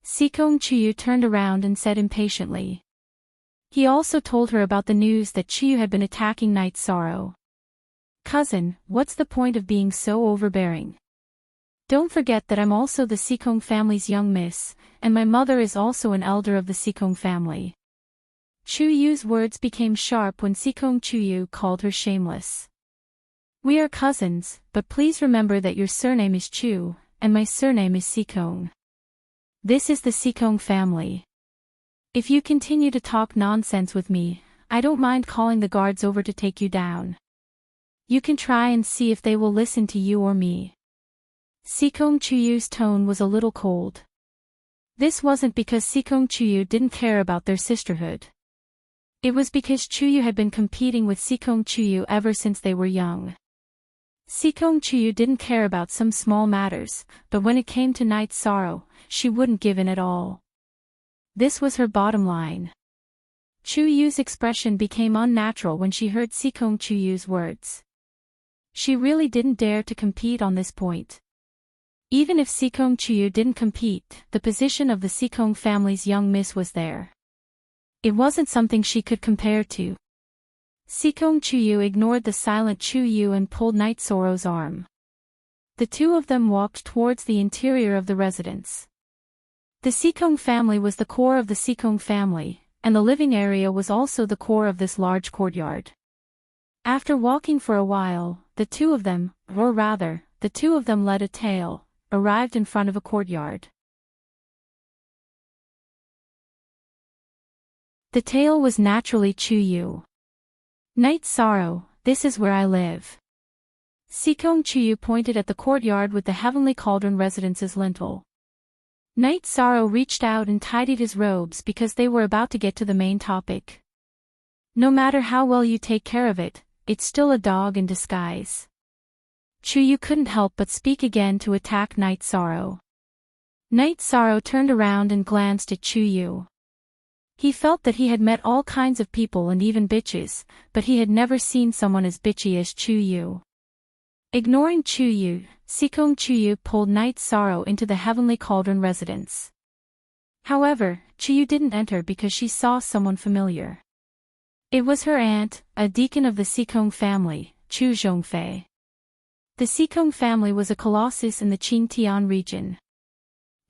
Speaker 1: Sikong Chuyu turned around and said impatiently. He also told her about the news that Chuyu had been attacking Night Sorrow. Cousin, what's the point of being so overbearing? Don't forget that I'm also the Sikong family's young miss, and my mother is also an elder of the Sikong family. Chuyu's words became sharp when Sikong Chuyu called her shameless. We are cousins, but please remember that your surname is Chu, and my surname is Sikong. This is the Sikong family. If you continue to talk nonsense with me, I don't mind calling the guards over to take you down. You can try and see if they will listen to you or me. Sikong Chuyu's tone was a little cold. This wasn't because Sikong Chuyu didn't care about their sisterhood. It was because Chuyu had been competing with Sikong Chuyu ever since they were young. Sikong Chuyu didn't care about some small matters, but when it came to Night Sorrow, she wouldn't give in at all. This was her bottom line. Chuyu's expression became unnatural when she heard Sikong Chuyu's words. She really didn't dare to compete on this point. Even if Sikong Chuyu didn't compete, the position of the Sikong family's young miss was there. It wasn't something she could compare to. Sikong Chuyu ignored the silent Chuyu and pulled Night Sorrow's arm. The two of them walked towards the interior of the residence. The Sikong family was the core of the Sikong family, and the living area was also the core of this large courtyard. After walking for a while, the two of them led a tail, arrived in front of a courtyard. The tail was naturally Chuyu. Night Sorrow, this is where I live. Sikong Chuyu pointed at the courtyard with the Heavenly Cauldron residence's lintel. Night Sorrow reached out and tidied his robes because they were about to get to the main topic. No matter how well you take care of it, it's still a dog in disguise. Chuyu couldn't help but speak again to attack Night Sorrow. Night Sorrow turned around and glanced at Chuyu. He felt that he had met all kinds of people and even bitches, but he had never seen someone as bitchy as Chuyu. Ignoring Chuyu, Sikong Chuyu pulled Night Sorrow into the Heavenly Cauldron residence. However, Chuyu didn't enter because she saw someone familiar. It was her aunt, a deacon of the Sikong family, Chu Zhongfei. The Sikong family was a colossus in the Qingtian region.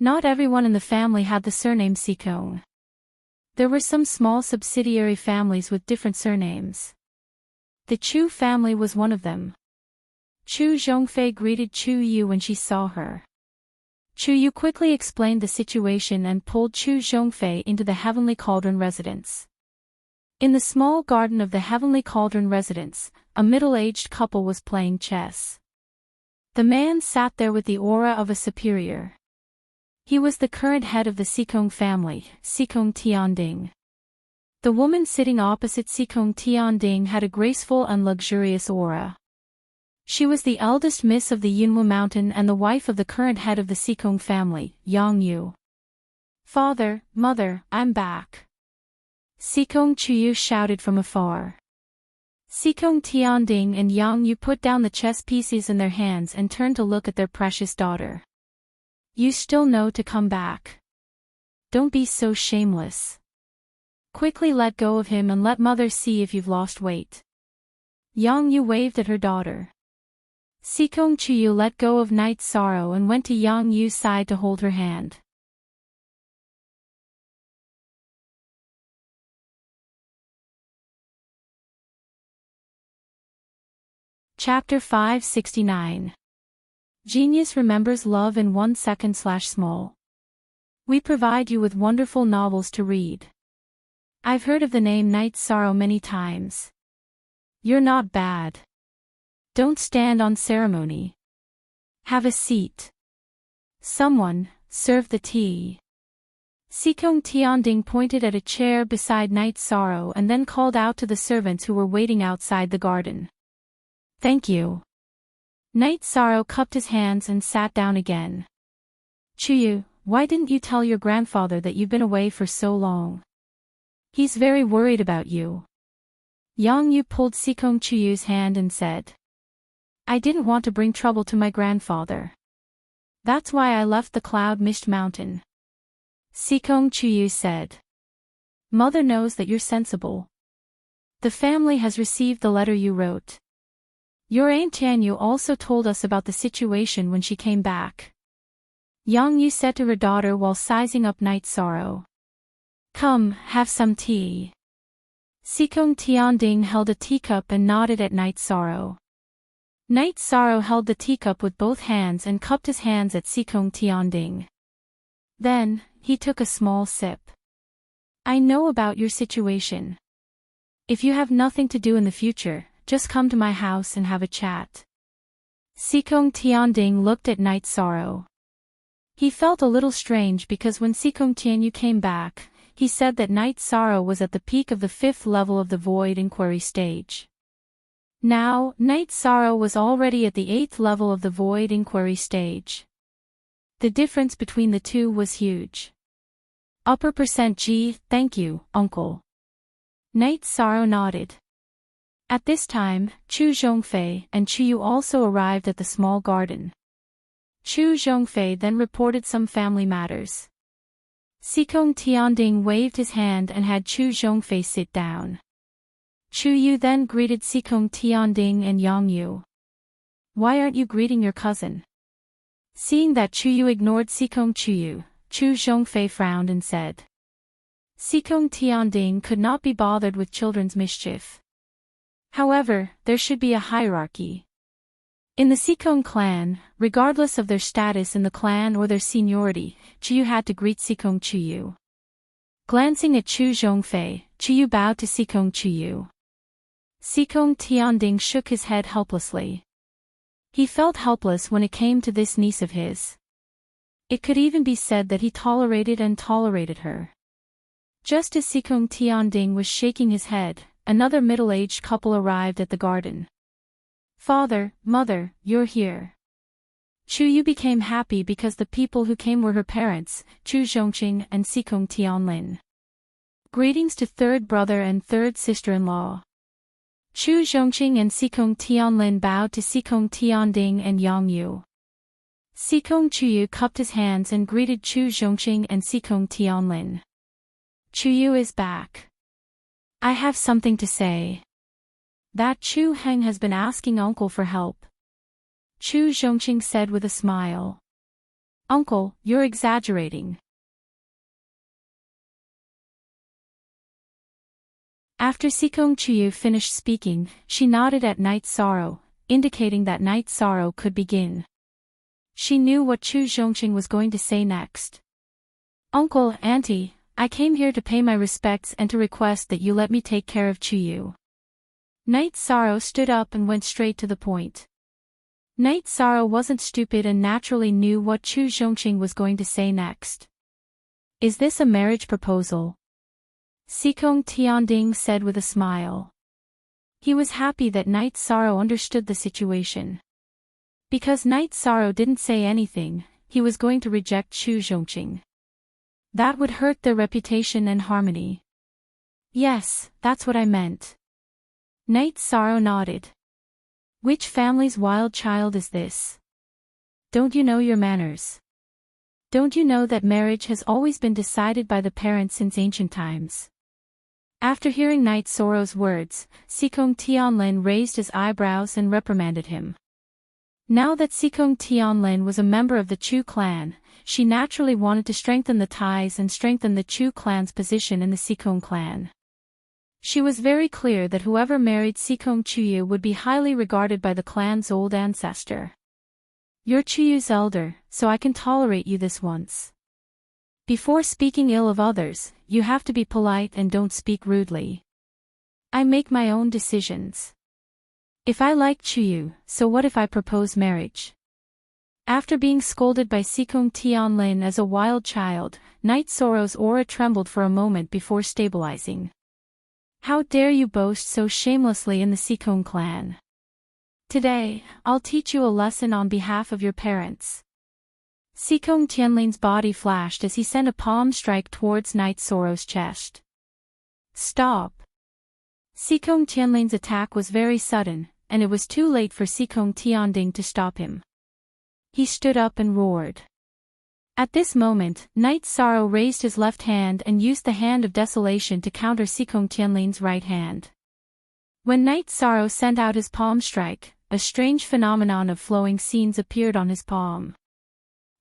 Speaker 1: Not everyone in the family had the surname Sikong. There were some small subsidiary families with different surnames. The Chu family was one of them. Chu Zhongfei greeted Chu Yu when she saw her. Chu Yu quickly explained the situation and pulled Chu Zhongfei into the Heavenly Cauldron residence. In the small garden of the Heavenly Cauldron residence, a middle-aged couple was playing chess. The man sat there with the aura of a superior. He was the current head of the Sikong family, Sikong Tianding. The woman sitting opposite Sikong Tianding had a graceful and luxurious aura. She was the eldest miss of the Yunwu Mountain and the wife of the current head of the Sikong family, Yang Yu. "Father, Mother, I'm back!" Sikong Chuyu shouted from afar. Sikong Tianding and Yang Yu put down the chess pieces in their hands and turned to look at their precious daughter. "You still know to come back. Don't be so shameless. Quickly let go of him and let Mother see if you've lost weight." Yang Yu waved at her daughter. Sikong Chuyu let go of Night Sorrow and went to Yang Yu's side to hold her hand. Chapter 569. Genius remembers love in 1 second/small. We provide you with wonderful novels to read. I've heard of the name Night Sorrow many times. You're not bad. Don't stand on ceremony. Have a seat. Someone, serve the tea. Sikong Tianding pointed at a chair beside Night Sorrow and then called out to the servants who were waiting outside the garden. "Thank you." Night Sorrow cupped his hands and sat down again. "Chuyu, why didn't you tell your grandfather that you've been away for so long? He's very worried about you." Yang Yu pulled Sikong Chuyu's hand and said, "I didn't want to bring trouble to my grandfather. That's why I left the Cloud Mist Mountain." Sikong Chuyu said, "Mother knows that you're sensible. The family has received the letter you wrote. Your Aunt Tianyu also told us about the situation when she came back." Yang Yu said to her daughter while sizing up Night Sorrow. "Come, have some tea." Sikong Tianding held a teacup and nodded at Night Sorrow. Night Sorrow held the teacup with both hands and cupped his hands at Sikong Tianding. Then, he took a small sip. "I know about your situation. If you have nothing to do in the future, just come to my house and have a chat." Sikong Tianding looked at Night Sorrow. He felt a little strange because when Sikong Tianyu came back, he said that Night Sorrow was at the peak of the 5th level of the Void Inquiry stage. Now, Night Sorrow was already at the 8th level of the Void Inquiry stage. The difference between the two was huge. "Upper percent G, thank you, uncle." Night Sorrow nodded. At this time, Chu Zhongfei and Chuyu also arrived at the small garden. Chu Zhongfei then reported some family matters. Sikong Tianding waved his hand and had Chu Zhongfei sit down. Chuyu then greeted Sikong Tianding and Yang Yu. "Why aren't you greeting your cousin?" Seeing that Chuyu ignored Sikong Chuyu, Chu Zhongfei frowned and said, Sikong Tianding could not be bothered with children's mischief. However, there should be a hierarchy. In the Sikong clan, regardless of their status in the clan or their seniority, Chuyu had to greet Sikong Chuyu. Glancing at Chu Zhongfei, Chuyu bowed to Sikong Chuyu. Sikong Tianding shook his head helplessly. He felt helpless when it came to this niece of his. It could even be said that he tolerated her. Just as Sikong Tianding was shaking his head, another middle-aged couple arrived at the garden. Father, mother, you're here. Chuyu became happy because the people who came were her parents, Chu Zhongqing and Sikong Tianlin. Greetings to third brother and third sister-in-law. Chu Zhongqing and Sikong Tianlin bowed to Sikong Tianding and Yang Yu. Sikong Chuyu cupped his hands and greeted Chu Zhongqing and Sikong Tianlin. Chuyu is back. I have something to say. That Chu Heng has been asking uncle for help. Chu Zhongqing said with a smile. Uncle, you're exaggerating. After Sikong Chuyu finished speaking, she nodded at Night Sorrow, indicating that Night Sorrow could begin. She knew what Chu Zhongqing was going to say next. Uncle, Auntie, I came here to pay my respects and to request that you let me take care of Chuyu. Night Sorrow stood up and went straight to the point. Night Sorrow wasn't stupid and naturally knew what Chu Zhongqing was going to say next. Is this a marriage proposal? Sikong Tianding said with a smile. He was happy that Night Sorrow understood the situation. Because Night Sorrow didn't say anything, he was going to reject Chu Zhongqing. That would hurt their reputation and harmony. Yes, that's what I meant. Night Sorrow nodded. Which family's wild child is this? Don't you know your manners? Don't you know that marriage has always been decided by the parents since ancient times? After hearing Night Sorrow's words, Sikong Tianlin raised his eyebrows and reprimanded him. Now that Sikong Tianlin was a member of the Chu clan, she naturally wanted to strengthen the ties and strengthen the Chu clan's position in the Sikong clan. She was very clear that whoever married Sikong Chuyu would be highly regarded by the clan's old ancestor. You're Chuyu's elder, so I can tolerate you this once. Before speaking ill of others, you have to be polite and don't speak rudely. I make my own decisions. If I like Chuyu, so what if I propose marriage? After being scolded by Sikong Tianlin as a wild child, Night Sorrow's aura trembled for a moment before stabilizing. How dare you boast so shamelessly in the Sikong clan? Today, I'll teach you a lesson on behalf of your parents. Sikong Tianlin's body flashed as he sent a palm strike towards Night Sorrow's chest. Stop! Sikong Tianlin's attack was very sudden, and it was too late for Sikong Tianding to stop him. He stood up and roared. At this moment, Night Sorrow raised his left hand and used the Hand of Desolation to counter Sikong Tianlin's right hand. When Night Sorrow sent out his palm strike, a strange phenomenon of flowing scenes appeared on his palm.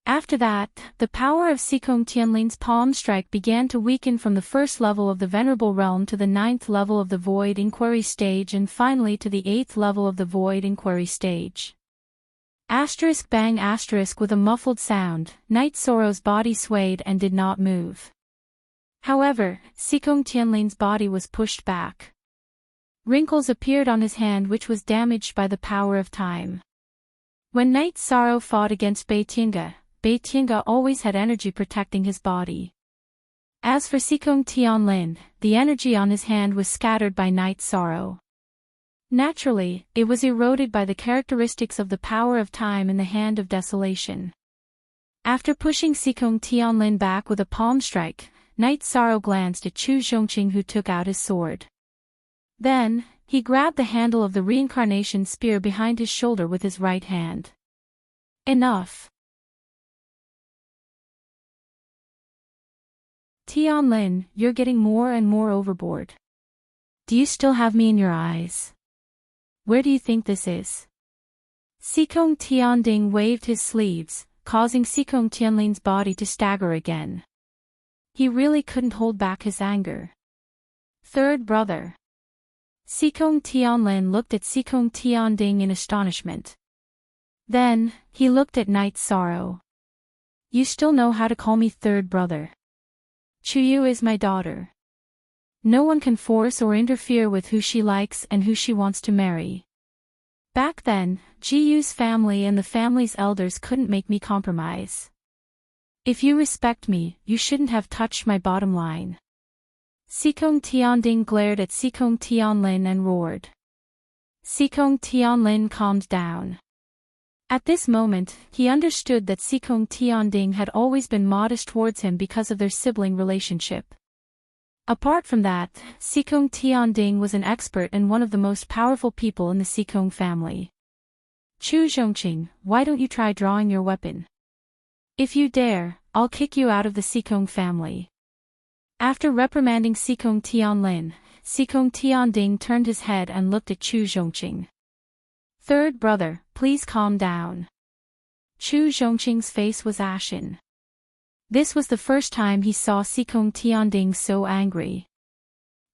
Speaker 1: After that, the power of Sikong Tianlin's palm strike began to weaken from the first level of the Venerable Realm to the 9th level of the Void Inquiry stage and finally to the 8th level of the Void Inquiry stage. Asterisk bang asterisk with a muffled sound, Night Sorrow's body swayed and did not move. However, Sikong Tianlin's body was pushed back. Wrinkles appeared on his hand which was damaged by the power of time. When Night Sorrow fought against Bei Tiange always had energy protecting his body. As for Sikong Tianlin, the energy on his hand was scattered by Night Sorrow. Naturally, it was eroded by the characteristics of the power of time in the Hand of Desolation. After pushing Sikong Tianlin back with a palm strike, Night Sorrow glanced at Chu Zhongqing who took out his sword. Then, he grabbed the handle of the reincarnation spear behind his shoulder with his right hand. Enough! Tianlin, you're getting more and more overboard. Do you still have me in your eyes? Where do you think this is? Sikong Tianding waved his sleeves, causing Sikong Tianlin's body to stagger again. He really couldn't hold back his anger. Third brother. Sikong Tianlin looked at Sikong Tianding in astonishment. Then, he looked at Night Sorrow. You still know how to call me third brother. Chuyu is my daughter. No one can force or interfere with who she likes and who she wants to marry. Back then, Jiyu's family and the family's elders couldn't make me compromise. If you respect me, you shouldn't have touched my bottom line. Sikong Tianding glared at Sikong Tianlin and roared. Sikong Tianlin calmed down. At this moment, he understood that Sikong Tianding had always been modest towards him because of their sibling relationship. Apart from that, Sikong Tianding was an expert and one of the most powerful people in the Sikong family. Chu Zhongqing, why don't you try drawing your weapon? If you dare, I'll kick you out of the Sikong family. After reprimanding Sikong Tianlin, Sikong Tianding turned his head and looked at Chu Zhongqing. Third brother, please calm down. Chu Zhongqing's face was ashen. This was the first time he saw Sikong Tianding so angry.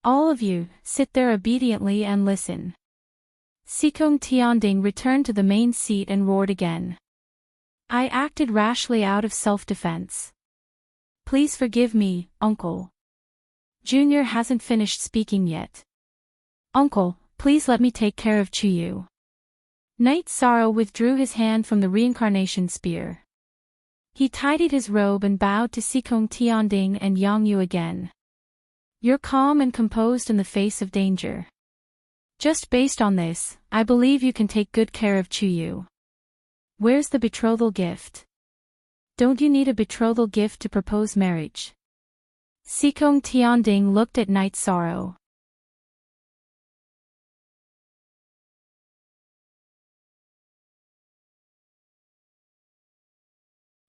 Speaker 1: All of you, sit there obediently and listen. Sikong Tianding returned to the main seat and roared again. I acted rashly out of self-defense. Please forgive me, Uncle. Junior hasn't finished speaking yet. Uncle, please let me take care of Chuyu. Night Sorrow withdrew his hand from the reincarnation spear. He tidied his robe and bowed to Sikong Tianding and Yang Yu again. You're calm and composed in the face of danger. Just based on this, I believe you can take good care of Chuyu. Where's the betrothal gift? Don't you need a betrothal gift to propose marriage? Sikong Tianding looked at Night Sorrow.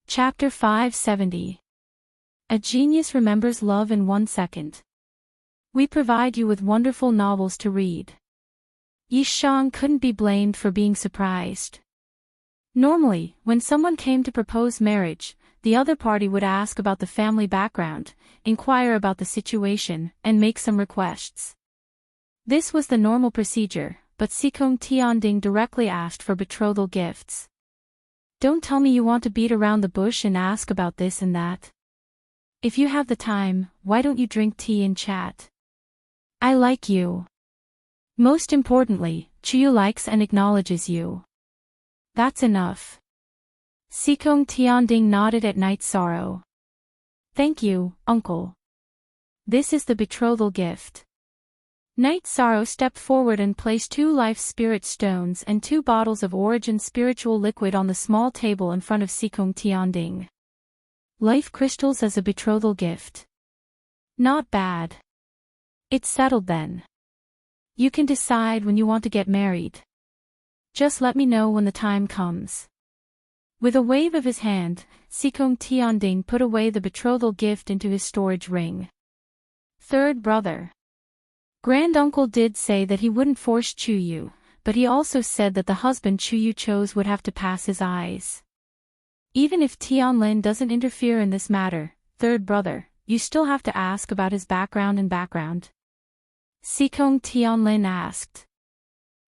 Speaker 1: Chapter 570. A genius remembers love in 1 second. We provide you with wonderful novels to read. Yi Shang couldn't be blamed for being surprised. Normally, when someone came to propose marriage, the other party would ask about the family background, inquire about the situation, and make some requests. This was the normal procedure, but Sikong Tianding directly asked for betrothal gifts. Don't tell me you want to beat around the bush and ask about this and that. If you have the time, why don't you drink tea and chat? I like you. Most importantly, Chuyu likes and acknowledges you. That's enough. Sikong Tianding nodded at Night Sorrow. Thank you, Uncle. This is the betrothal gift. Night Sorrow stepped forward and placed 2 life spirit stones and 2 bottles of origin spiritual liquid on the small table in front of Sikong Tianding. Life crystals as a betrothal gift. Not bad. It's settled then. You can decide when you want to get married. Just let me know when the time comes. With a wave of his hand, Sikong Tianding put away the betrothal gift into his storage ring. Third brother. Granduncle did say that he wouldn't force Chuyu, but he also said that the husband Chuyu chose would have to pass his eyes. Even if Tianlin doesn't interfere in this matter, third brother, you still have to ask about his background and background. Sikong Tianlin asked.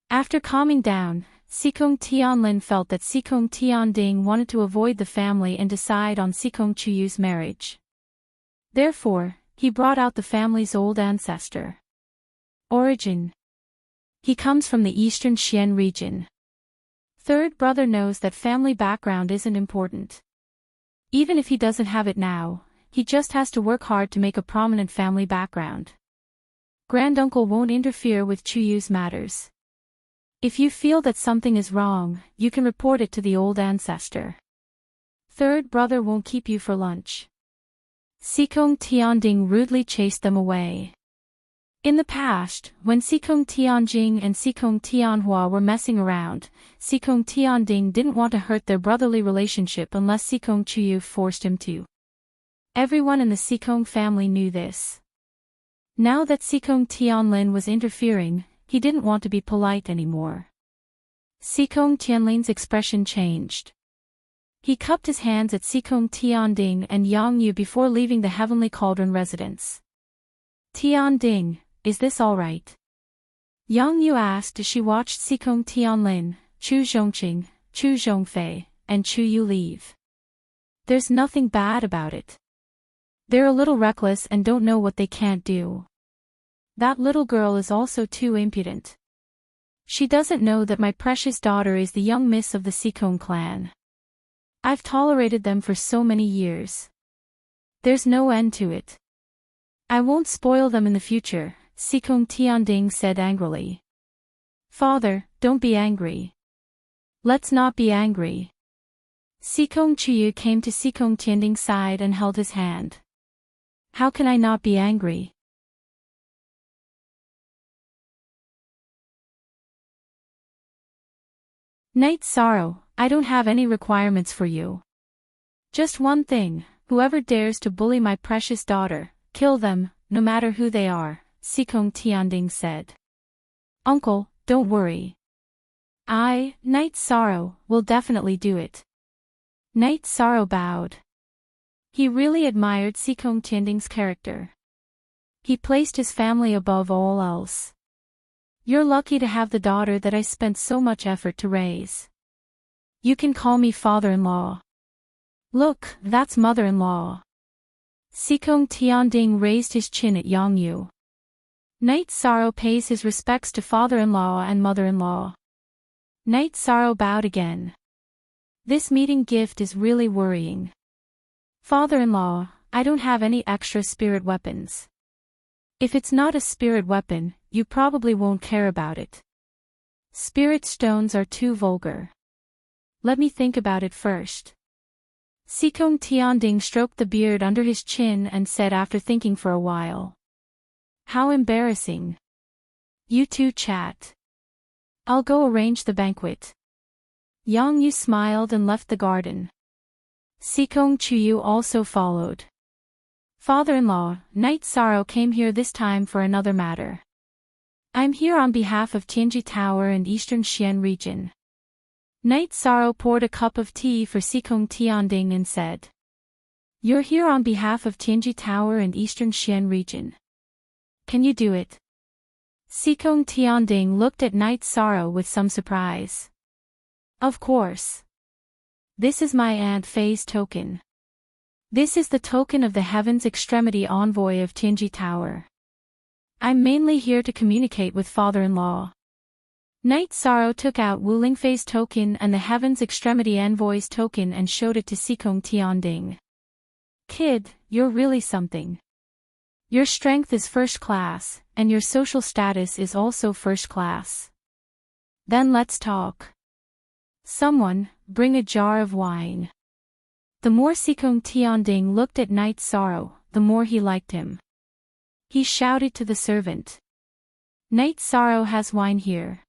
Speaker 1: After calming down, Sikong Tianlin felt that Sikong Tianding wanted to avoid the family and decide on Sikong Chuyu's marriage. Therefore, he brought out the family's old ancestor. Origin. He comes from the eastern Xian region. Third brother knows that family background isn't important. Even if he doesn't have it now, he just has to work hard to make a prominent family background. Granduncle won't interfere with Chuyu's matters. If you feel that something is wrong, you can report it to the old ancestor. Third brother won't keep you for lunch. Sikong Tianding rudely chased them away. In the past, when Sikong Tianjing and Sikong Tianhua were messing around, Sikong Tianding didn't want to hurt their brotherly relationship unless Sikong Chuyu forced him to. Everyone in the Sikong family knew this. Now that Sikong Tianlin was interfering, he didn't want to be polite anymore. Sikong Tianlin's expression changed. He cupped his hands at Sikong Tianding and Yang Yu before leaving the Heavenly Cauldron residence. Tianding, is this all right? Yang Yu asked as she watched Sikong Tianlin, Chu Zhongqing, Chu Zhongfei, and Chu Yu leave. There's nothing bad about it. They're a little reckless and don't know what they can't do. That little girl is also too impudent. She doesn't know that my precious daughter is the young miss of the Sikong clan. I've tolerated them for so many years. There's no end to it. I won't spoil them in the future, Sikong Tianding said angrily. Father, don't be angry. Let's not be angry. Sikong Chuyu came to Sikong Tianding's side and held his hand. How can I not be angry? Night Sorrow, I don't have any requirements for you. Just one thing, whoever dares to bully my precious daughter, kill them, no matter who they are, Sikong Tianding said. Uncle, don't worry. Night Sorrow, will definitely do it. Night Sorrow bowed. He really admired Sikong Tianding's character. He placed his family above all else. You're lucky to have the daughter that I spent so much effort to raise. You can call me father-in-law. Look, that's mother-in-law. Sikong Tianding raised his chin at Yang Yu. Night Sorrow pays his respects to father-in-law and mother-in-law. Night Sorrow bowed again. This meeting gift is really worrying. Father-in-law, I don't have any extra spirit weapons. If it's not a spirit weapon, you probably won't care about it. Spirit stones are too vulgar. Let me think about it first. Sikong Tianding stroked the beard under his chin and said after thinking for a while. How embarrassing. You two chat. I'll go arrange the banquet. Yang Yu smiled and left the garden. Sikong Chuyu also followed. Father-in-law, Night Sorrow came here this time for another matter. I'm here on behalf of Tianji Tower and Eastern Xian region. Night Sorrow poured a cup of tea for Sikong Tianding and said. You're here on behalf of Tianji Tower and Eastern Xian region. Can you do it? Sikong Tianding looked at Night Sorrow with some surprise. Of course. This is my Aunt Fei's token. This is the token of the Heaven's Extremity Envoy of Tianji Tower. I'm mainly here to communicate with father-in-law. Night Sorrow took out Wu Lingfei's token and the Heaven's Extremity Envoy's token and showed it to Sikong Tianding. Kid, you're really something. Your strength is first class, and your social status is also first class. Then let's talk. Someone, bring a jar of wine. The more Sikong Tianding looked at Night Sorrow, the more he liked him. He shouted to the servant. Night Sorrow has wine here.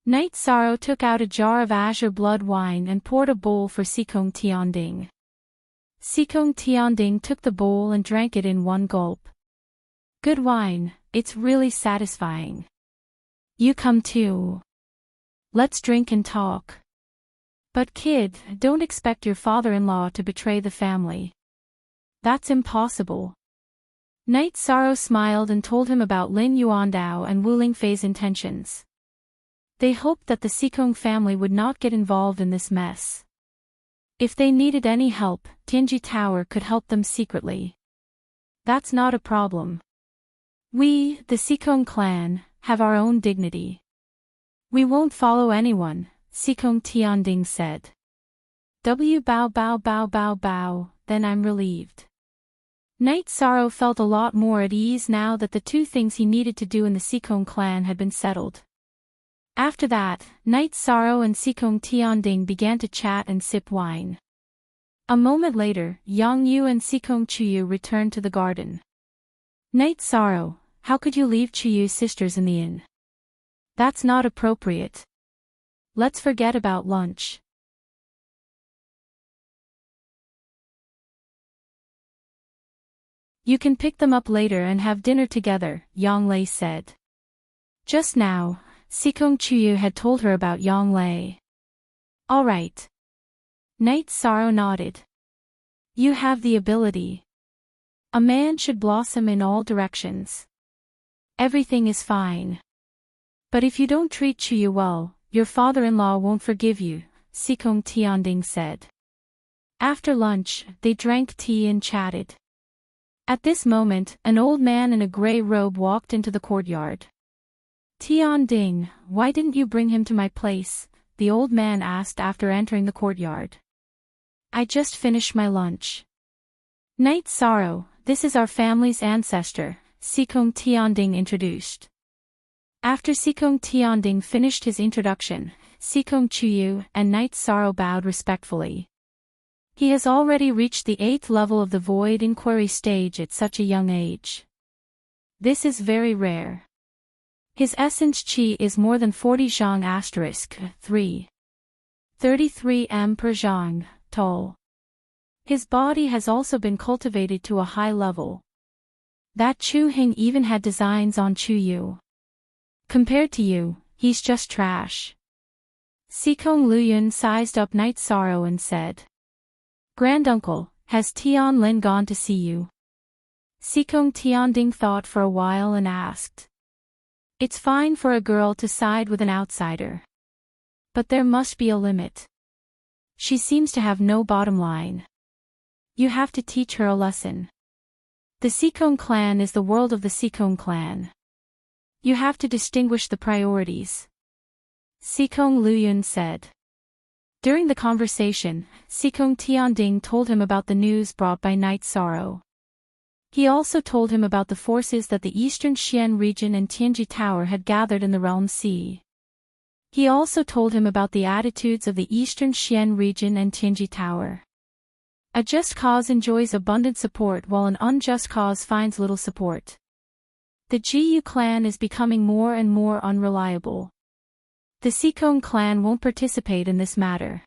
Speaker 1: Night Sorrow took out a jar of azure blood wine and poured a bowl for Sikong Tianding. Sikong Tianding took the bowl and drank it in one gulp. Good wine, it's really satisfying. You come too. Let's drink and talk. But kid, don't expect your father-in-law to betray the family. That's impossible. Night Sorrow smiled and told him about Lin Yuandao and Wu Lingfei's intentions. They hoped that the Sikong family would not get involved in this mess. If they needed any help, Tianji Tower could help them secretly. That's not a problem. We, the Sikong clan, have our own dignity. We won't follow anyone, Sikong Tianding said. Bow bow bow bow bow, then I'm relieved. Night Sorrow felt a lot more at ease now that the two things he needed to do in the Sikong clan had been settled. After that, Night Sorrow and Sikong Tianding began to chat and sip wine. A moment later, Yang Yu and Sikong Chuyu returned to the garden. Night Sorrow, how could you leave Chuyu's sisters in the inn? That's not appropriate. Let's forget about lunch. You can pick them up later and have dinner together, Yang Lei said. Just now, Sikong Chuyu had told her about Yang Lei. All right. Night Sorrow nodded. You have the ability. A man should blossom in all directions. Everything is fine. But if you don't treat Chuyu well, your father-in-law won't forgive you, Sikong Tianding said. After lunch, they drank tea and chatted. At this moment, an old man in a grey robe walked into the courtyard. Tianding, why didn't you bring him to my place? The old man asked after entering the courtyard. I just finished my lunch. Night Sorrow, this is our family's ancestor, Sikong Tianding introduced. After Sikong Tianding finished his introduction, Sikong Chuyu and Night Sorrow bowed respectfully. He has already reached the 8th level of the Void Inquiry stage at such a young age. This is very rare. His essence chi is more than 40 zhang * 3. 33 m per zhang, tol. His body has also been cultivated to a high level. That Chu Hing even had designs on Chu Yu. Compared to you, he's just trash. Sikong Luyun sized up Night Sorrow and said. Granduncle, has Tian Lin gone to see you? Sikong Tianding thought for a while and asked. It's fine for a girl to side with an outsider. But there must be a limit. She seems to have no bottom line. You have to teach her a lesson. The Sikong clan is the world of the Sikong clan. You have to distinguish the priorities. Sikong Luyun said. During the conversation, Sikong Tianding told him about the news brought by Night Sorrow. He also told him about the forces that the Eastern Xian region and Tianji Tower had gathered in the Realm Sea. He also told him about the attitudes of the Eastern Xian region and Tianji Tower. A just cause enjoys abundant support while an unjust cause finds little support. The Jiyu clan is becoming more and more unreliable. The Sikong clan won't participate in this matter.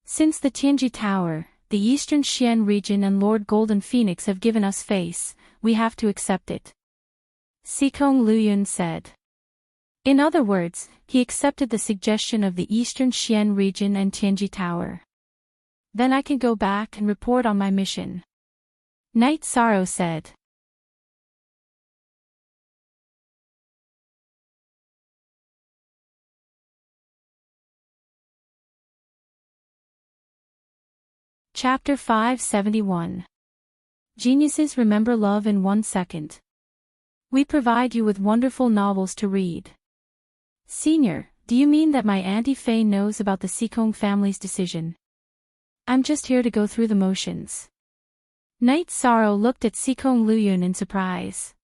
Speaker 1: Since the Tianji Tower, the Eastern Xian region and Lord Golden Phoenix have given us face, we have to accept it. Sikong Luyun said. In other words, he accepted the suggestion of the Eastern Xian region and Tianji Tower. Then I can go back and report on my mission. Night Sorrow said. Chapter 571. Geniuses remember love in 1 second. We provide you with wonderful novels to read. Senior, do you mean that my Auntie Faye knows about the Sikong family's decision? I'm just here to go through the motions. Night Sorrow looked at Sikong Luyun in surprise.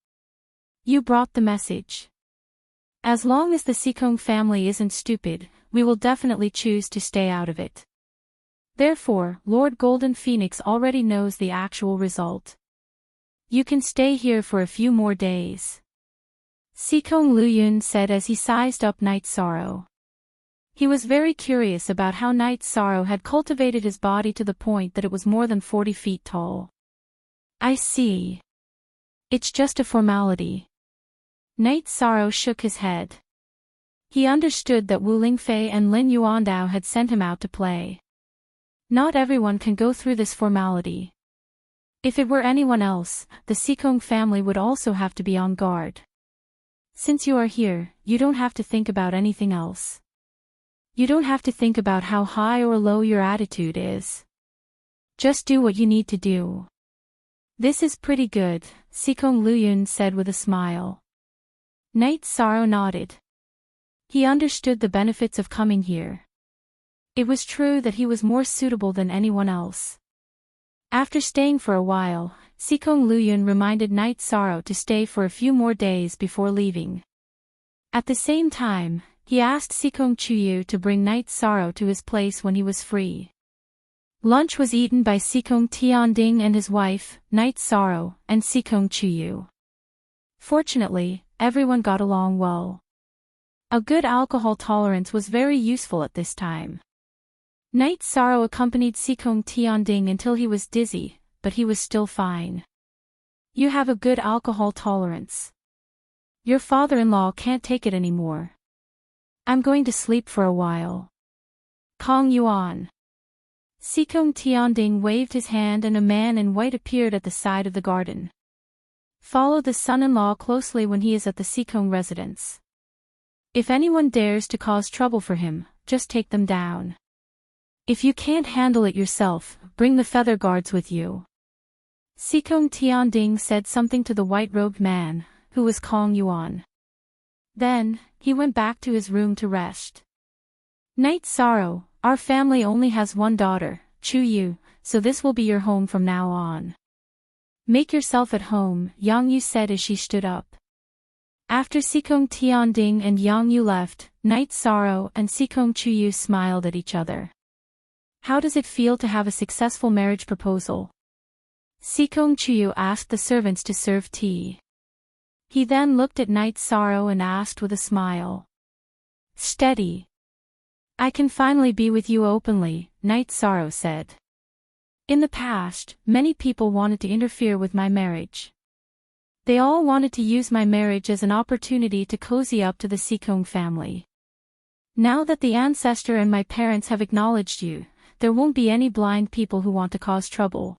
Speaker 1: You brought the message. As long as the Sikong family isn't stupid, we will definitely choose to stay out of it. Therefore, Lord Golden Phoenix already knows the actual result. You can stay here for a few more days. Sikong Luyun said as he sized up Night Sorrow. He was very curious about how Night Sorrow had cultivated his body to the point that it was more than 40 feet tall. I see. It's just a formality. Night Sorrow shook his head. He understood that Wu Lingfei and Lin Yuandao had sent him out to play. Not everyone can go through this formality. If it were anyone else, the Sikong family would also have to be on guard. Since you are here, you don't have to think about anything else. You don't have to think about how high or low your attitude is. Just do what you need to do. This is pretty good, Sikong Luyun said with a smile. Night Sorrow nodded. He understood the benefits of coming here. It was true that he was more suitable than anyone else. After staying for a while, Sikong Luyun reminded Night Sorrow to stay for a few more days before leaving. At the same time, he asked Sikong Chuyu to bring Night Sorrow to his place when he was free. Lunch was eaten by Sikong Tianding and his wife, Night Sorrow, and Sikong Chuyu. Fortunately, everyone got along well. A good alcohol tolerance was very useful at this time. Night Sorrow accompanied Sikong Tianding until he was dizzy, but he was still fine. You have a good alcohol tolerance. Your father-in-law can't take it anymore. I'm going to sleep for a while. Kong Yuan. Sikong Tianding waved his hand and a man in white appeared at the side of the garden. Follow the son-in-law closely when he is at the Sikong residence. If anyone dares to cause trouble for him, just take them down. If you can't handle it yourself, bring the feather guards with you. Sikong Tianding said something to the white-robed man, who was Kong Yuan. Then, he went back to his room to rest. Night Sorrow, our family only has one daughter, Chu Yu, so this will be your home from now on. Make yourself at home, Yang Yu said as she stood up. After Sikong Tianding and Yang Yu left, Night Sorrow and Sikong Chu Yu smiled at each other. How does it feel to have a successful marriage proposal? Sikong Chu Yu asked the servants to serve tea. He then looked at Night Sorrow and asked with a smile. Steady. I can finally be with you openly, Night Sorrow said. In the past, many people wanted to interfere with my marriage. They all wanted to use my marriage as an opportunity to cozy up to the Sikong family. Now that the ancestor and my parents have acknowledged you, there won't be any blind people who want to cause trouble.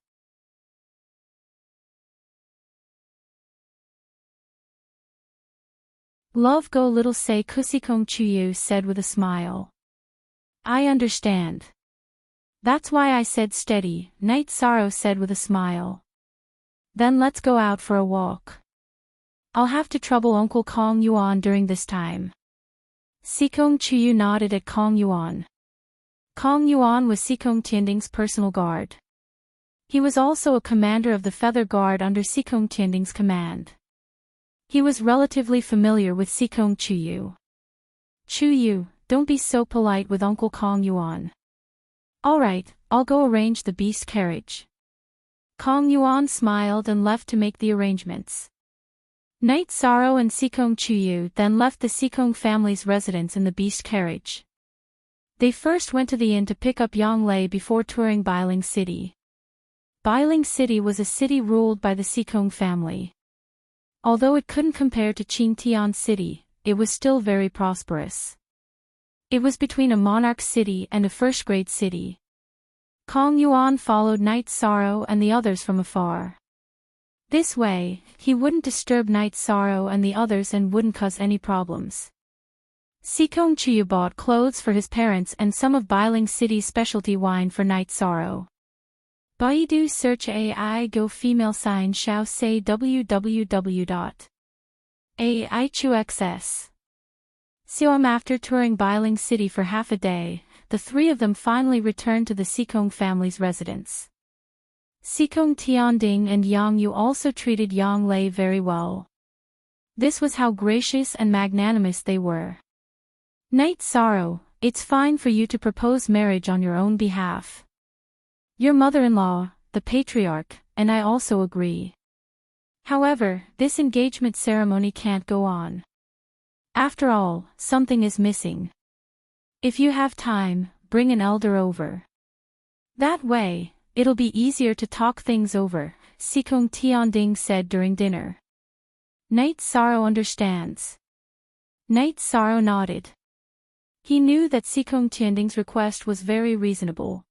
Speaker 1: Love go little say Kusikong Chuyu said with a smile. I understand. That's why I said steady, Night Sorrow said with a smile. Then let's go out for a walk. I'll have to trouble Uncle Kong Yuan during this time. Sikong Chuyu nodded at Kong Yuan. Kong Yuan was Sikong Tianding's personal guard. He was also a commander of the Feather Guard under Sikong Tianding's command. He was relatively familiar with Sikong Chuyu. Chuyu, don't be so polite with Uncle Kong Yuan. Alright, I'll go arrange the beast carriage. Kong Yuan smiled and left to make the arrangements. Night Sorrow and Sikong Chuyu then left the Sikong family's residence in the beast carriage. They first went to the inn to pick up Yonglei before touring Bailing City. Bailing City was a city ruled by the Sikong family. Although it couldn't compare to Qingtian City, it was still very prosperous. It was between a monarch city and a first-grade city. Kong Yuan followed Night Sorrow and the others from afar. This way, he wouldn't disturb Night Sorrow and the others and wouldn't cause any problems. Sikong Chuyu bought clothes for his parents and some of Bailing City's specialty wine for Night Sorrow. Baidu search AI go female sign shao say www.aichuxs. After touring Bailing City for half a day, the three of them finally returned to the Sikong family's residence. Sikong Tianding and Yang Yu also treated Yang Lei very well. This was how gracious and magnanimous they were. Night Sorrow, it's fine for you to propose marriage on your own behalf. Your mother-in-law, the patriarch, and I also agree. However, this engagement ceremony can't go on. After all, something is missing. If you have time, bring an elder over. That way, it'll be easier to talk things over, Sikong Tianding said during dinner. Night Sorrow understands. Night Sorrow nodded. He knew that Sikong Tianding's request was very reasonable.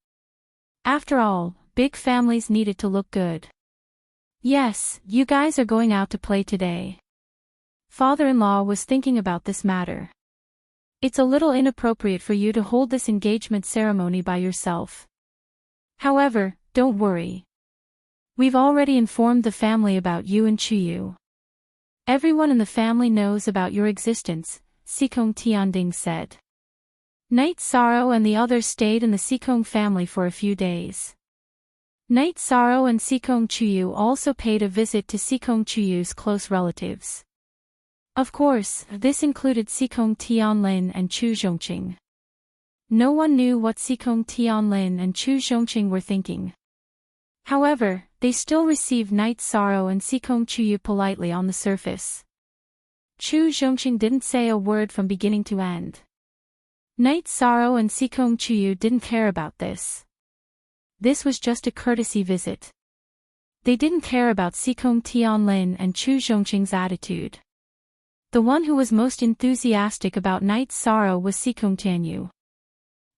Speaker 1: After all, big families needed to look good. Yes, you guys are going out to play today. Father-in-law was thinking about this matter. It's a little inappropriate for you to hold this engagement ceremony by yourself. However, don't worry. We've already informed the family about you and Chuyu. Everyone in the family knows about your existence, Sikong Tianding said. Night Sorrow and the others stayed in the Sikong family for a few days. Night Sorrow and Sikong Chuyu also paid a visit to Sikong Chuyu's close relatives. Of course, this included Sikong Tianlin and Chu Zhongqing. No one knew what Sikong Tianlin and Chu Zhongqing were thinking. However, they still received Night Sorrow and Sikong Chuyu politely on the surface. Chu Zhongqing didn't say a word from beginning to end. Night Sorrow and Sikong Chuyu didn't care about this. This was just a courtesy visit. They didn't care about Sikong Tianlin and Chu Zhongqing's attitude. The one who was most enthusiastic about Night Sorrow was Sikong Tianyu.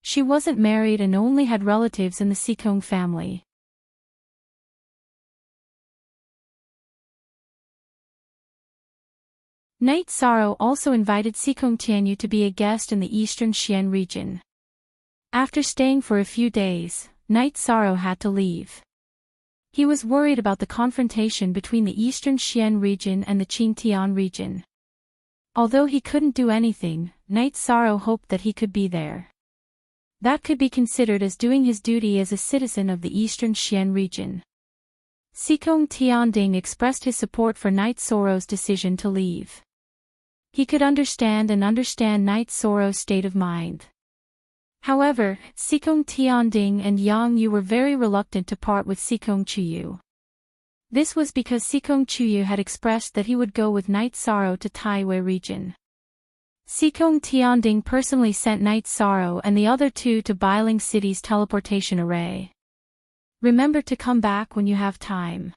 Speaker 1: She wasn't married and only had relatives in the Sikong family. Knight Sorrow also invited Sikong Tianyu to be a guest in the eastern Xian region. After staying for a few days, Knight Sorrow had to leave. He was worried about the confrontation between the eastern Xian region and the Qingtian region. Although he couldn't do anything, Knight Sorrow hoped that he could be there. That could be considered as doing his duty as a citizen of the eastern Xian region. Sikong Tianding expressed his support for Knight Sorrow's decision to leave. He could understand Knight Sorrow's state of mind. However, Sikong Tianding and Yang Yu were very reluctant to part with Sikong Chuyu. This was because Sikong Chuyu had expressed that he would go with Knight Sorrow to Taiwei region. Sikong Tianding personally sent Knight Sorrow and the other two to Bailing City's teleportation array. Remember to come back when you have time.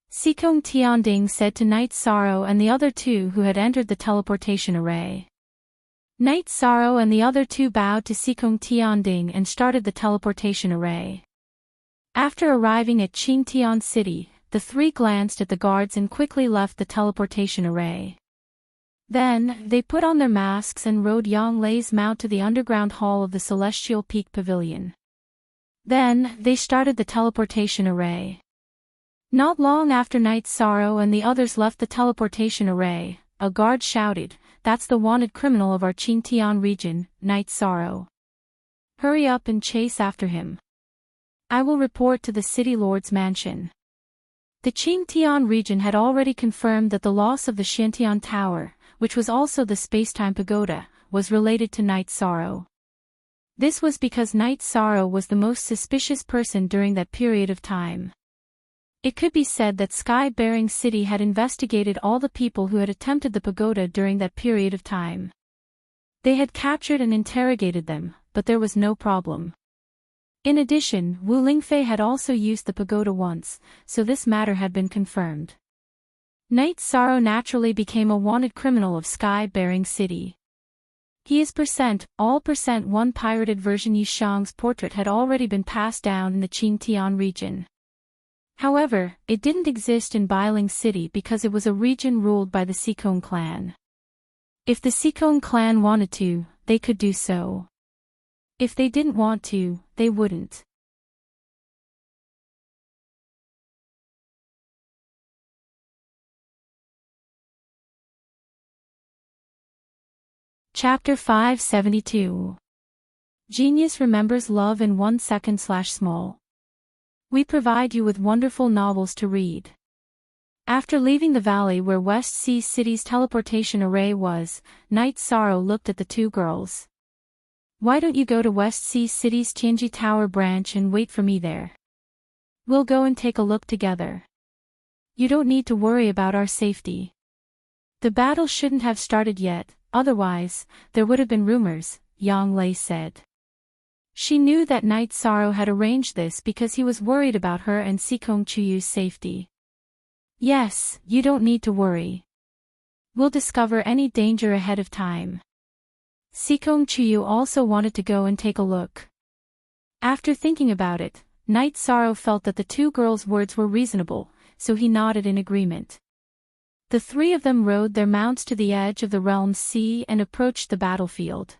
Speaker 1: Sikong Tianding said to Knight Sorrow and the other two who had entered the teleportation array. Knight Sorrow and the other two bowed to Sikong Tianding and started the teleportation array. After arriving at Qingtian City, the three glanced at the guards and quickly left the teleportation array. Then, they put on their masks and rode Yang Lei's mount to the underground hall of the Celestial Peak Pavilion. Then, they started the teleportation array. Not long after Knight Sorrow and the others left the teleportation array, a guard shouted, "That's the wanted criminal of our Qingtian region, Knight Sorrow. Hurry up and chase after him. I will report to the city lord's mansion." The Qingtian region had already confirmed that the loss of the Xiantian Tower, which was also the Spacetime Pagoda, was related to Knight Sorrow. This was because Knight Sorrow was the most suspicious person during that period of time. It could be said that Sky-bearing City had investigated all the people who had attempted the pagoda during that period of time. They had captured and interrogated them, but there was no problem. In addition, Wu Lingfei had also used the pagoda once, so this matter had been confirmed. Knight Sorrow naturally became a wanted criminal of Sky-bearing City. He is %1 pirated version Yishang's portrait had already been passed down in the Qingtian region. However, it didn't exist in Bailing City because it was a region ruled by the Sikong clan. If the Sikong clan wanted to, they could do so. If they didn't want to, they wouldn't. Chapter 572. Genius remembers love in 1 second/small. We provide you with wonderful novels to read. After leaving the valley where West Sea City's teleportation array was, Knight Sorrow looked at the two girls. "Why don't you go to West Sea City's Tianji Tower branch and wait for me there? We'll go and take a look together. You don't need to worry about our safety. The battle shouldn't have started yet, otherwise, there would have been rumors," Yang Lei said. She knew that Knight Sorrow had arranged this because he was worried about her and Sikong Chuyu's safety. "Yes, you don't need to worry. We'll discover any danger ahead of time." Sikong Chuyu also wanted to go and take a look. After thinking about it, Knight Sorrow felt that the two girls' words were reasonable, so he nodded in agreement. The three of them rode their mounts to the edge of the realm's sea and approached the battlefield.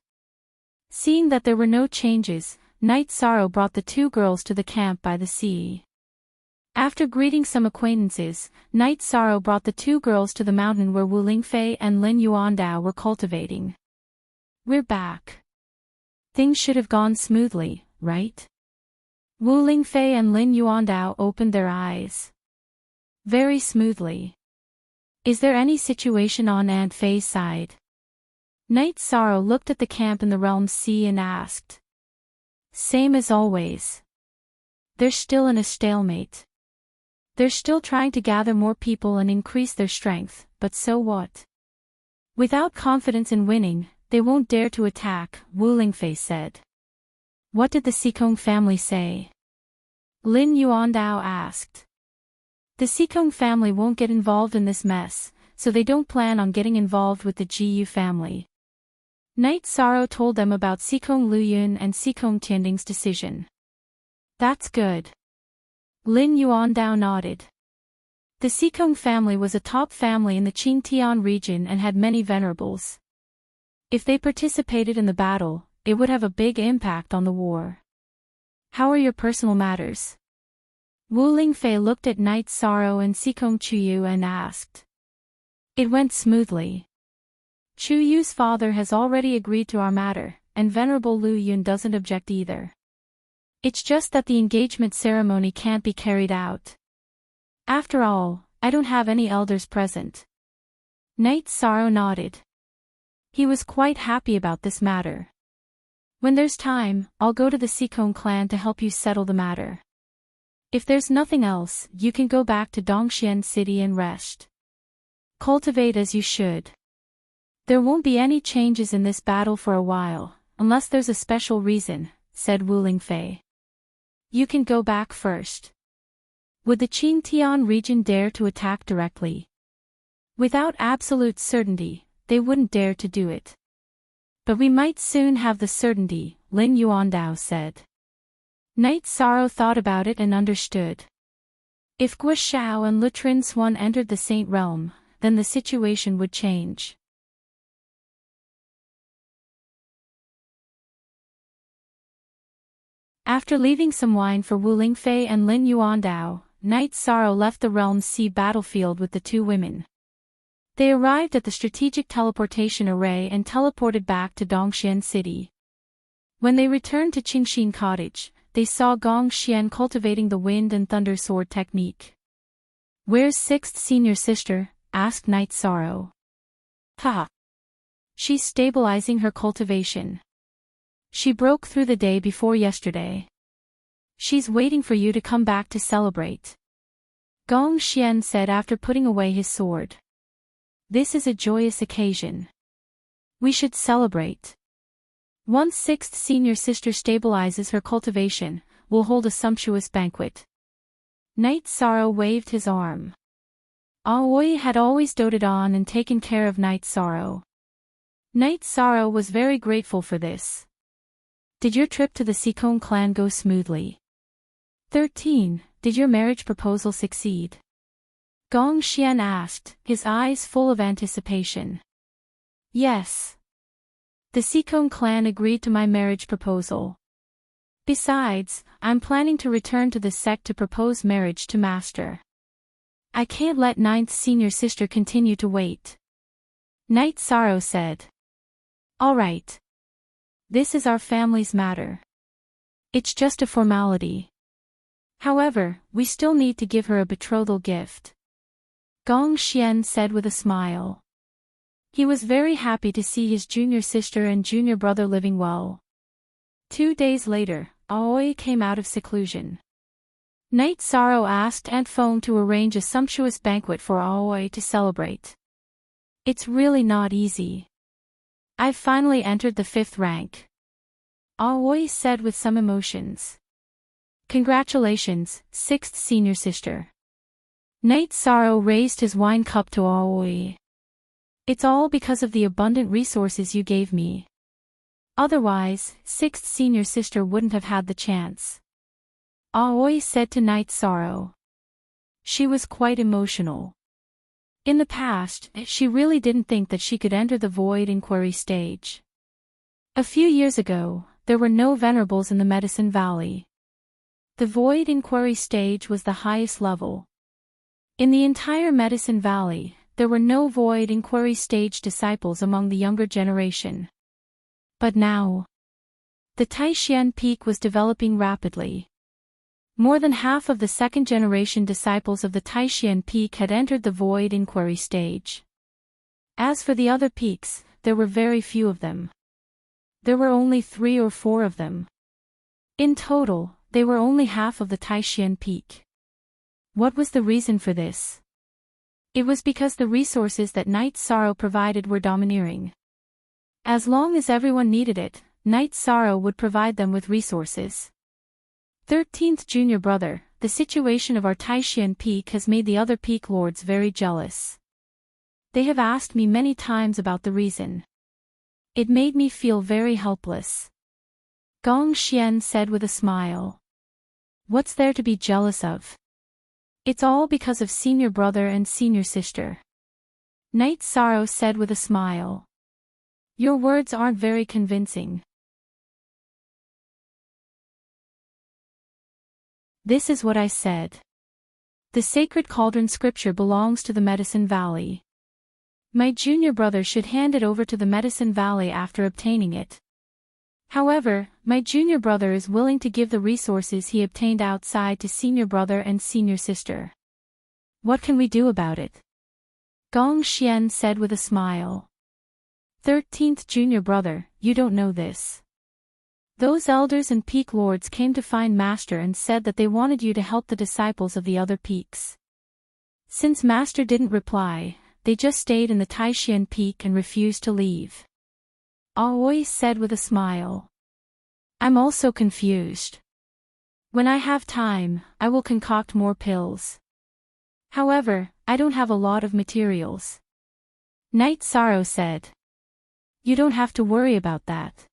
Speaker 1: Seeing that there were no changes, Knight Sorrow brought the two girls to the camp by the sea. After greeting some acquaintances, Knight Sorrow brought the two girls to the mountain where Wu Lingfei and Lin Yuandao were cultivating. "We're back. Things should have gone smoothly, right?" Wu Lingfei and Lin Yuandao opened their eyes. "Very smoothly. Is there any situation on Aunt Fei's side?" Knight Sorrow looked at the camp in the realm's sea and asked. "Same as always. They're still in a stalemate. They're still trying to gather more people and increase their strength, but so what? Without confidence in winning, they won't dare to attack," Wu Lingfei said. "What did the Sikong family say?" Lin Yuandao asked. "The Sikong family won't get involved in this mess, so they don't plan on getting involved with the Jiyu family. Night Sorrow told them about Sikong Luyun and Sikong Tianding's decision. That's good. Lin Yuandao nodded. The Sikong family was a top family in the Qingtian region and had many venerables. If they participated in the battle, it would have a big impact on the war. How are your personal matters? Wu Lingfei looked at Night Sorrow and Sikong Chuyu and asked. It went smoothly. Chuyu's father has already agreed to our matter, and Venerable Lu Yun doesn't object either. It's just that the engagement ceremony can't be carried out. After all, I don't have any elders present. Night Sorrow nodded. He was quite happy about this matter. When there's time, I'll go to the Sikong clan to help you settle the matter. If there's nothing else, you can go back to Dongxian City and rest. Cultivate as you should. There won't be any changes in this battle for a while, unless there's a special reason, said Wu Lingfei. You can go back first. Would the Qingtian region dare to attack directly? Without absolute certainty, they wouldn't dare to do it. But we might soon have the certainty, Lin Yuandao said. Night Sorrow thought about it and understood. If Guo Shao and Lutrin Swan entered the Saint Realm, then the situation would change. After leaving some wine for Wu Lingfei and Lin Yuandao, Night Sorrow left the Realm's Sea battlefield with the two women. They arrived at the strategic teleportation array and teleported back to Dongxian City. When they returned to Qingxin Cottage, they saw Gong Xian cultivating the Wind and Thunder Sword technique. Where's sixth senior sister? Asked Night Sorrow. Ha! She's stabilizing her cultivation. She broke through the day before yesterday. She's waiting for you to come back to celebrate. Gong Xian said after putting away his sword. This is a joyous occasion. We should celebrate. Once sixth senior sister stabilizes her cultivation, we'll hold a sumptuous banquet. Night Sorrow waved his arm. Aoi had always doted on and taken care of Night Sorrow. Night Sorrow was very grateful for this. Did your trip to the Sikong clan go smoothly? 13. Did your marriage proposal succeed? Gong Xian asked, his eyes full of anticipation. Yes. The Sikong clan agreed to my marriage proposal. Besides, I'm planning to return to the sect to propose marriage to Master. I can't let ninth senior sister continue to wait. Night Sorrow said. All right. This is our family's matter. It's just a formality. However, we still need to give her a betrothal gift. Gong Xian said with a smile. He was very happy to see his junior sister and junior brother living well. 2 days later, Aoi came out of seclusion. Night Sorrow asked Aunt Feng to arrange a sumptuous banquet for Aoi to celebrate. It's really not easy. I've finally entered the 5th rank. Aoi said with some emotions. Congratulations, 6th senior sister. Night Sorrow raised his wine cup to Aoi. It's all because of the abundant resources you gave me. Otherwise, 6th senior sister wouldn't have had the chance. Aoi said to Night Sorrow. She was quite emotional. In the past, she really didn't think that she could enter the Void Inquiry stage. A few years ago, there were no venerables in the Medicine Valley. The Void Inquiry stage was the highest level. In the entire Medicine Valley, there were no Void Inquiry stage disciples among the younger generation. But now, the Taishan Peak was developing rapidly. More than half of the second-generation disciples of the Taishan Peak had entered the Void Inquiry stage. As for the other peaks, there were very few of them. There were only 3 or 4 of them. In total, they were only half of the Taishan Peak. What was the reason for this? It was because the resources that Night Sorrow provided were domineering. As long as everyone needed it, Night Sorrow would provide them with resources. 13th Junior Brother, the situation of our Taishan Peak has made the other peak lords very jealous. They have asked me many times about the reason. It made me feel very helpless. Gong Xian said with a smile. What's there to be jealous of? It's all because of senior brother and senior sister. Night Sorrow said with a smile. Your words aren't very convincing. This is what I said. The sacred cauldron scripture belongs to the Medicine Valley. My junior brother should hand it over to the Medicine Valley after obtaining it. However, my junior brother is willing to give the resources he obtained outside to senior brother and senior sister. What can we do about it? Gong Xian said with a smile. 13th junior brother, you don't know this. Those elders and peak lords came to find Master and said that they wanted you to help the disciples of the other peaks. Since Master didn't reply, they just stayed in the Taixian peak and refused to leave. Aoi said with a smile. I'm also confused. When I have time, I will concoct more pills. However, I don't have a lot of materials. Night Sorrow said. You don't have to worry about that.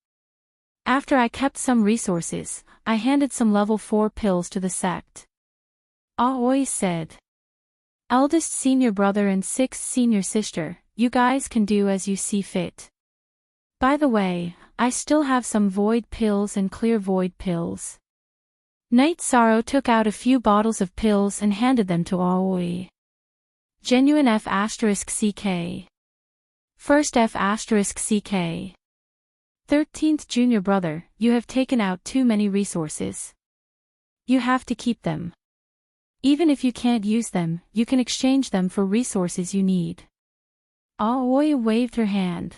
Speaker 1: After I kept some resources, I handed some level 4 pills to the sect. Aoi said. Eldest senior brother and 6th senior sister, you guys can do as you see fit. By the way, I still have some void pills and clear void pills. Night Sorrow took out a few bottles of pills and handed them to Aoi. Genuine F***CK. First F***CK. 13th junior brother, you have taken out too many resources. You have to keep them. Even if you can't use them, you can exchange them for resources you need. Aoi waved her hand.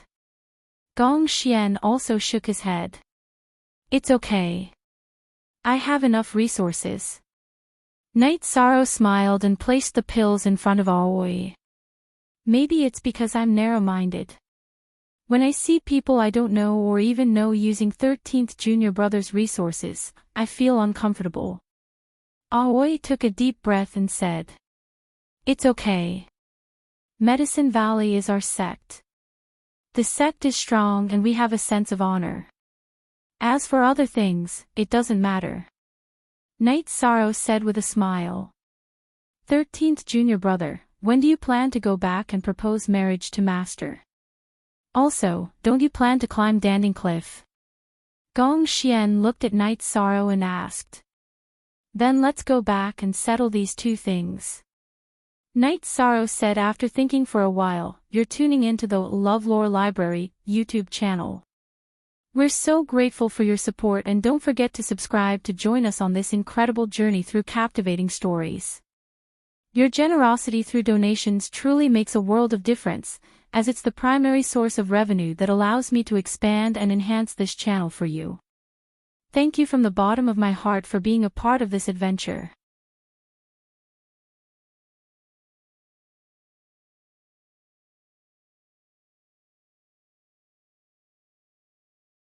Speaker 1: Gong Xian also shook his head. It's okay. I have enough resources. Night Sorrow smiled and placed the pills in front of Aoi. Maybe it's because I'm narrow-minded. When I see people I don't know or even know using 13th junior brother's resources, I feel uncomfortable. Aoi took a deep breath and said. It's okay. Medicine Valley is our sect. The sect is strong and we have a sense of honor. As for other things, it doesn't matter. Night Sorrow said with a smile. 13th junior brother, when do you plan to go back and propose marriage to Master? Also, don't you plan to climb Danding Cliff? Gong Xian looked at Night Sorrow and asked. Then let's go back and settle these two things. Night Sorrow said after thinking for a while, you're tuning into the LoveLore Library YouTube channel. We're so grateful for your support and don't forget to subscribe to join us on this incredible journey through captivating stories. Your generosity through donations truly makes a world of difference, as it's the primary source of revenue that allows me to expand and enhance this channel for you. Thank you from the bottom of my heart for being a part of this adventure.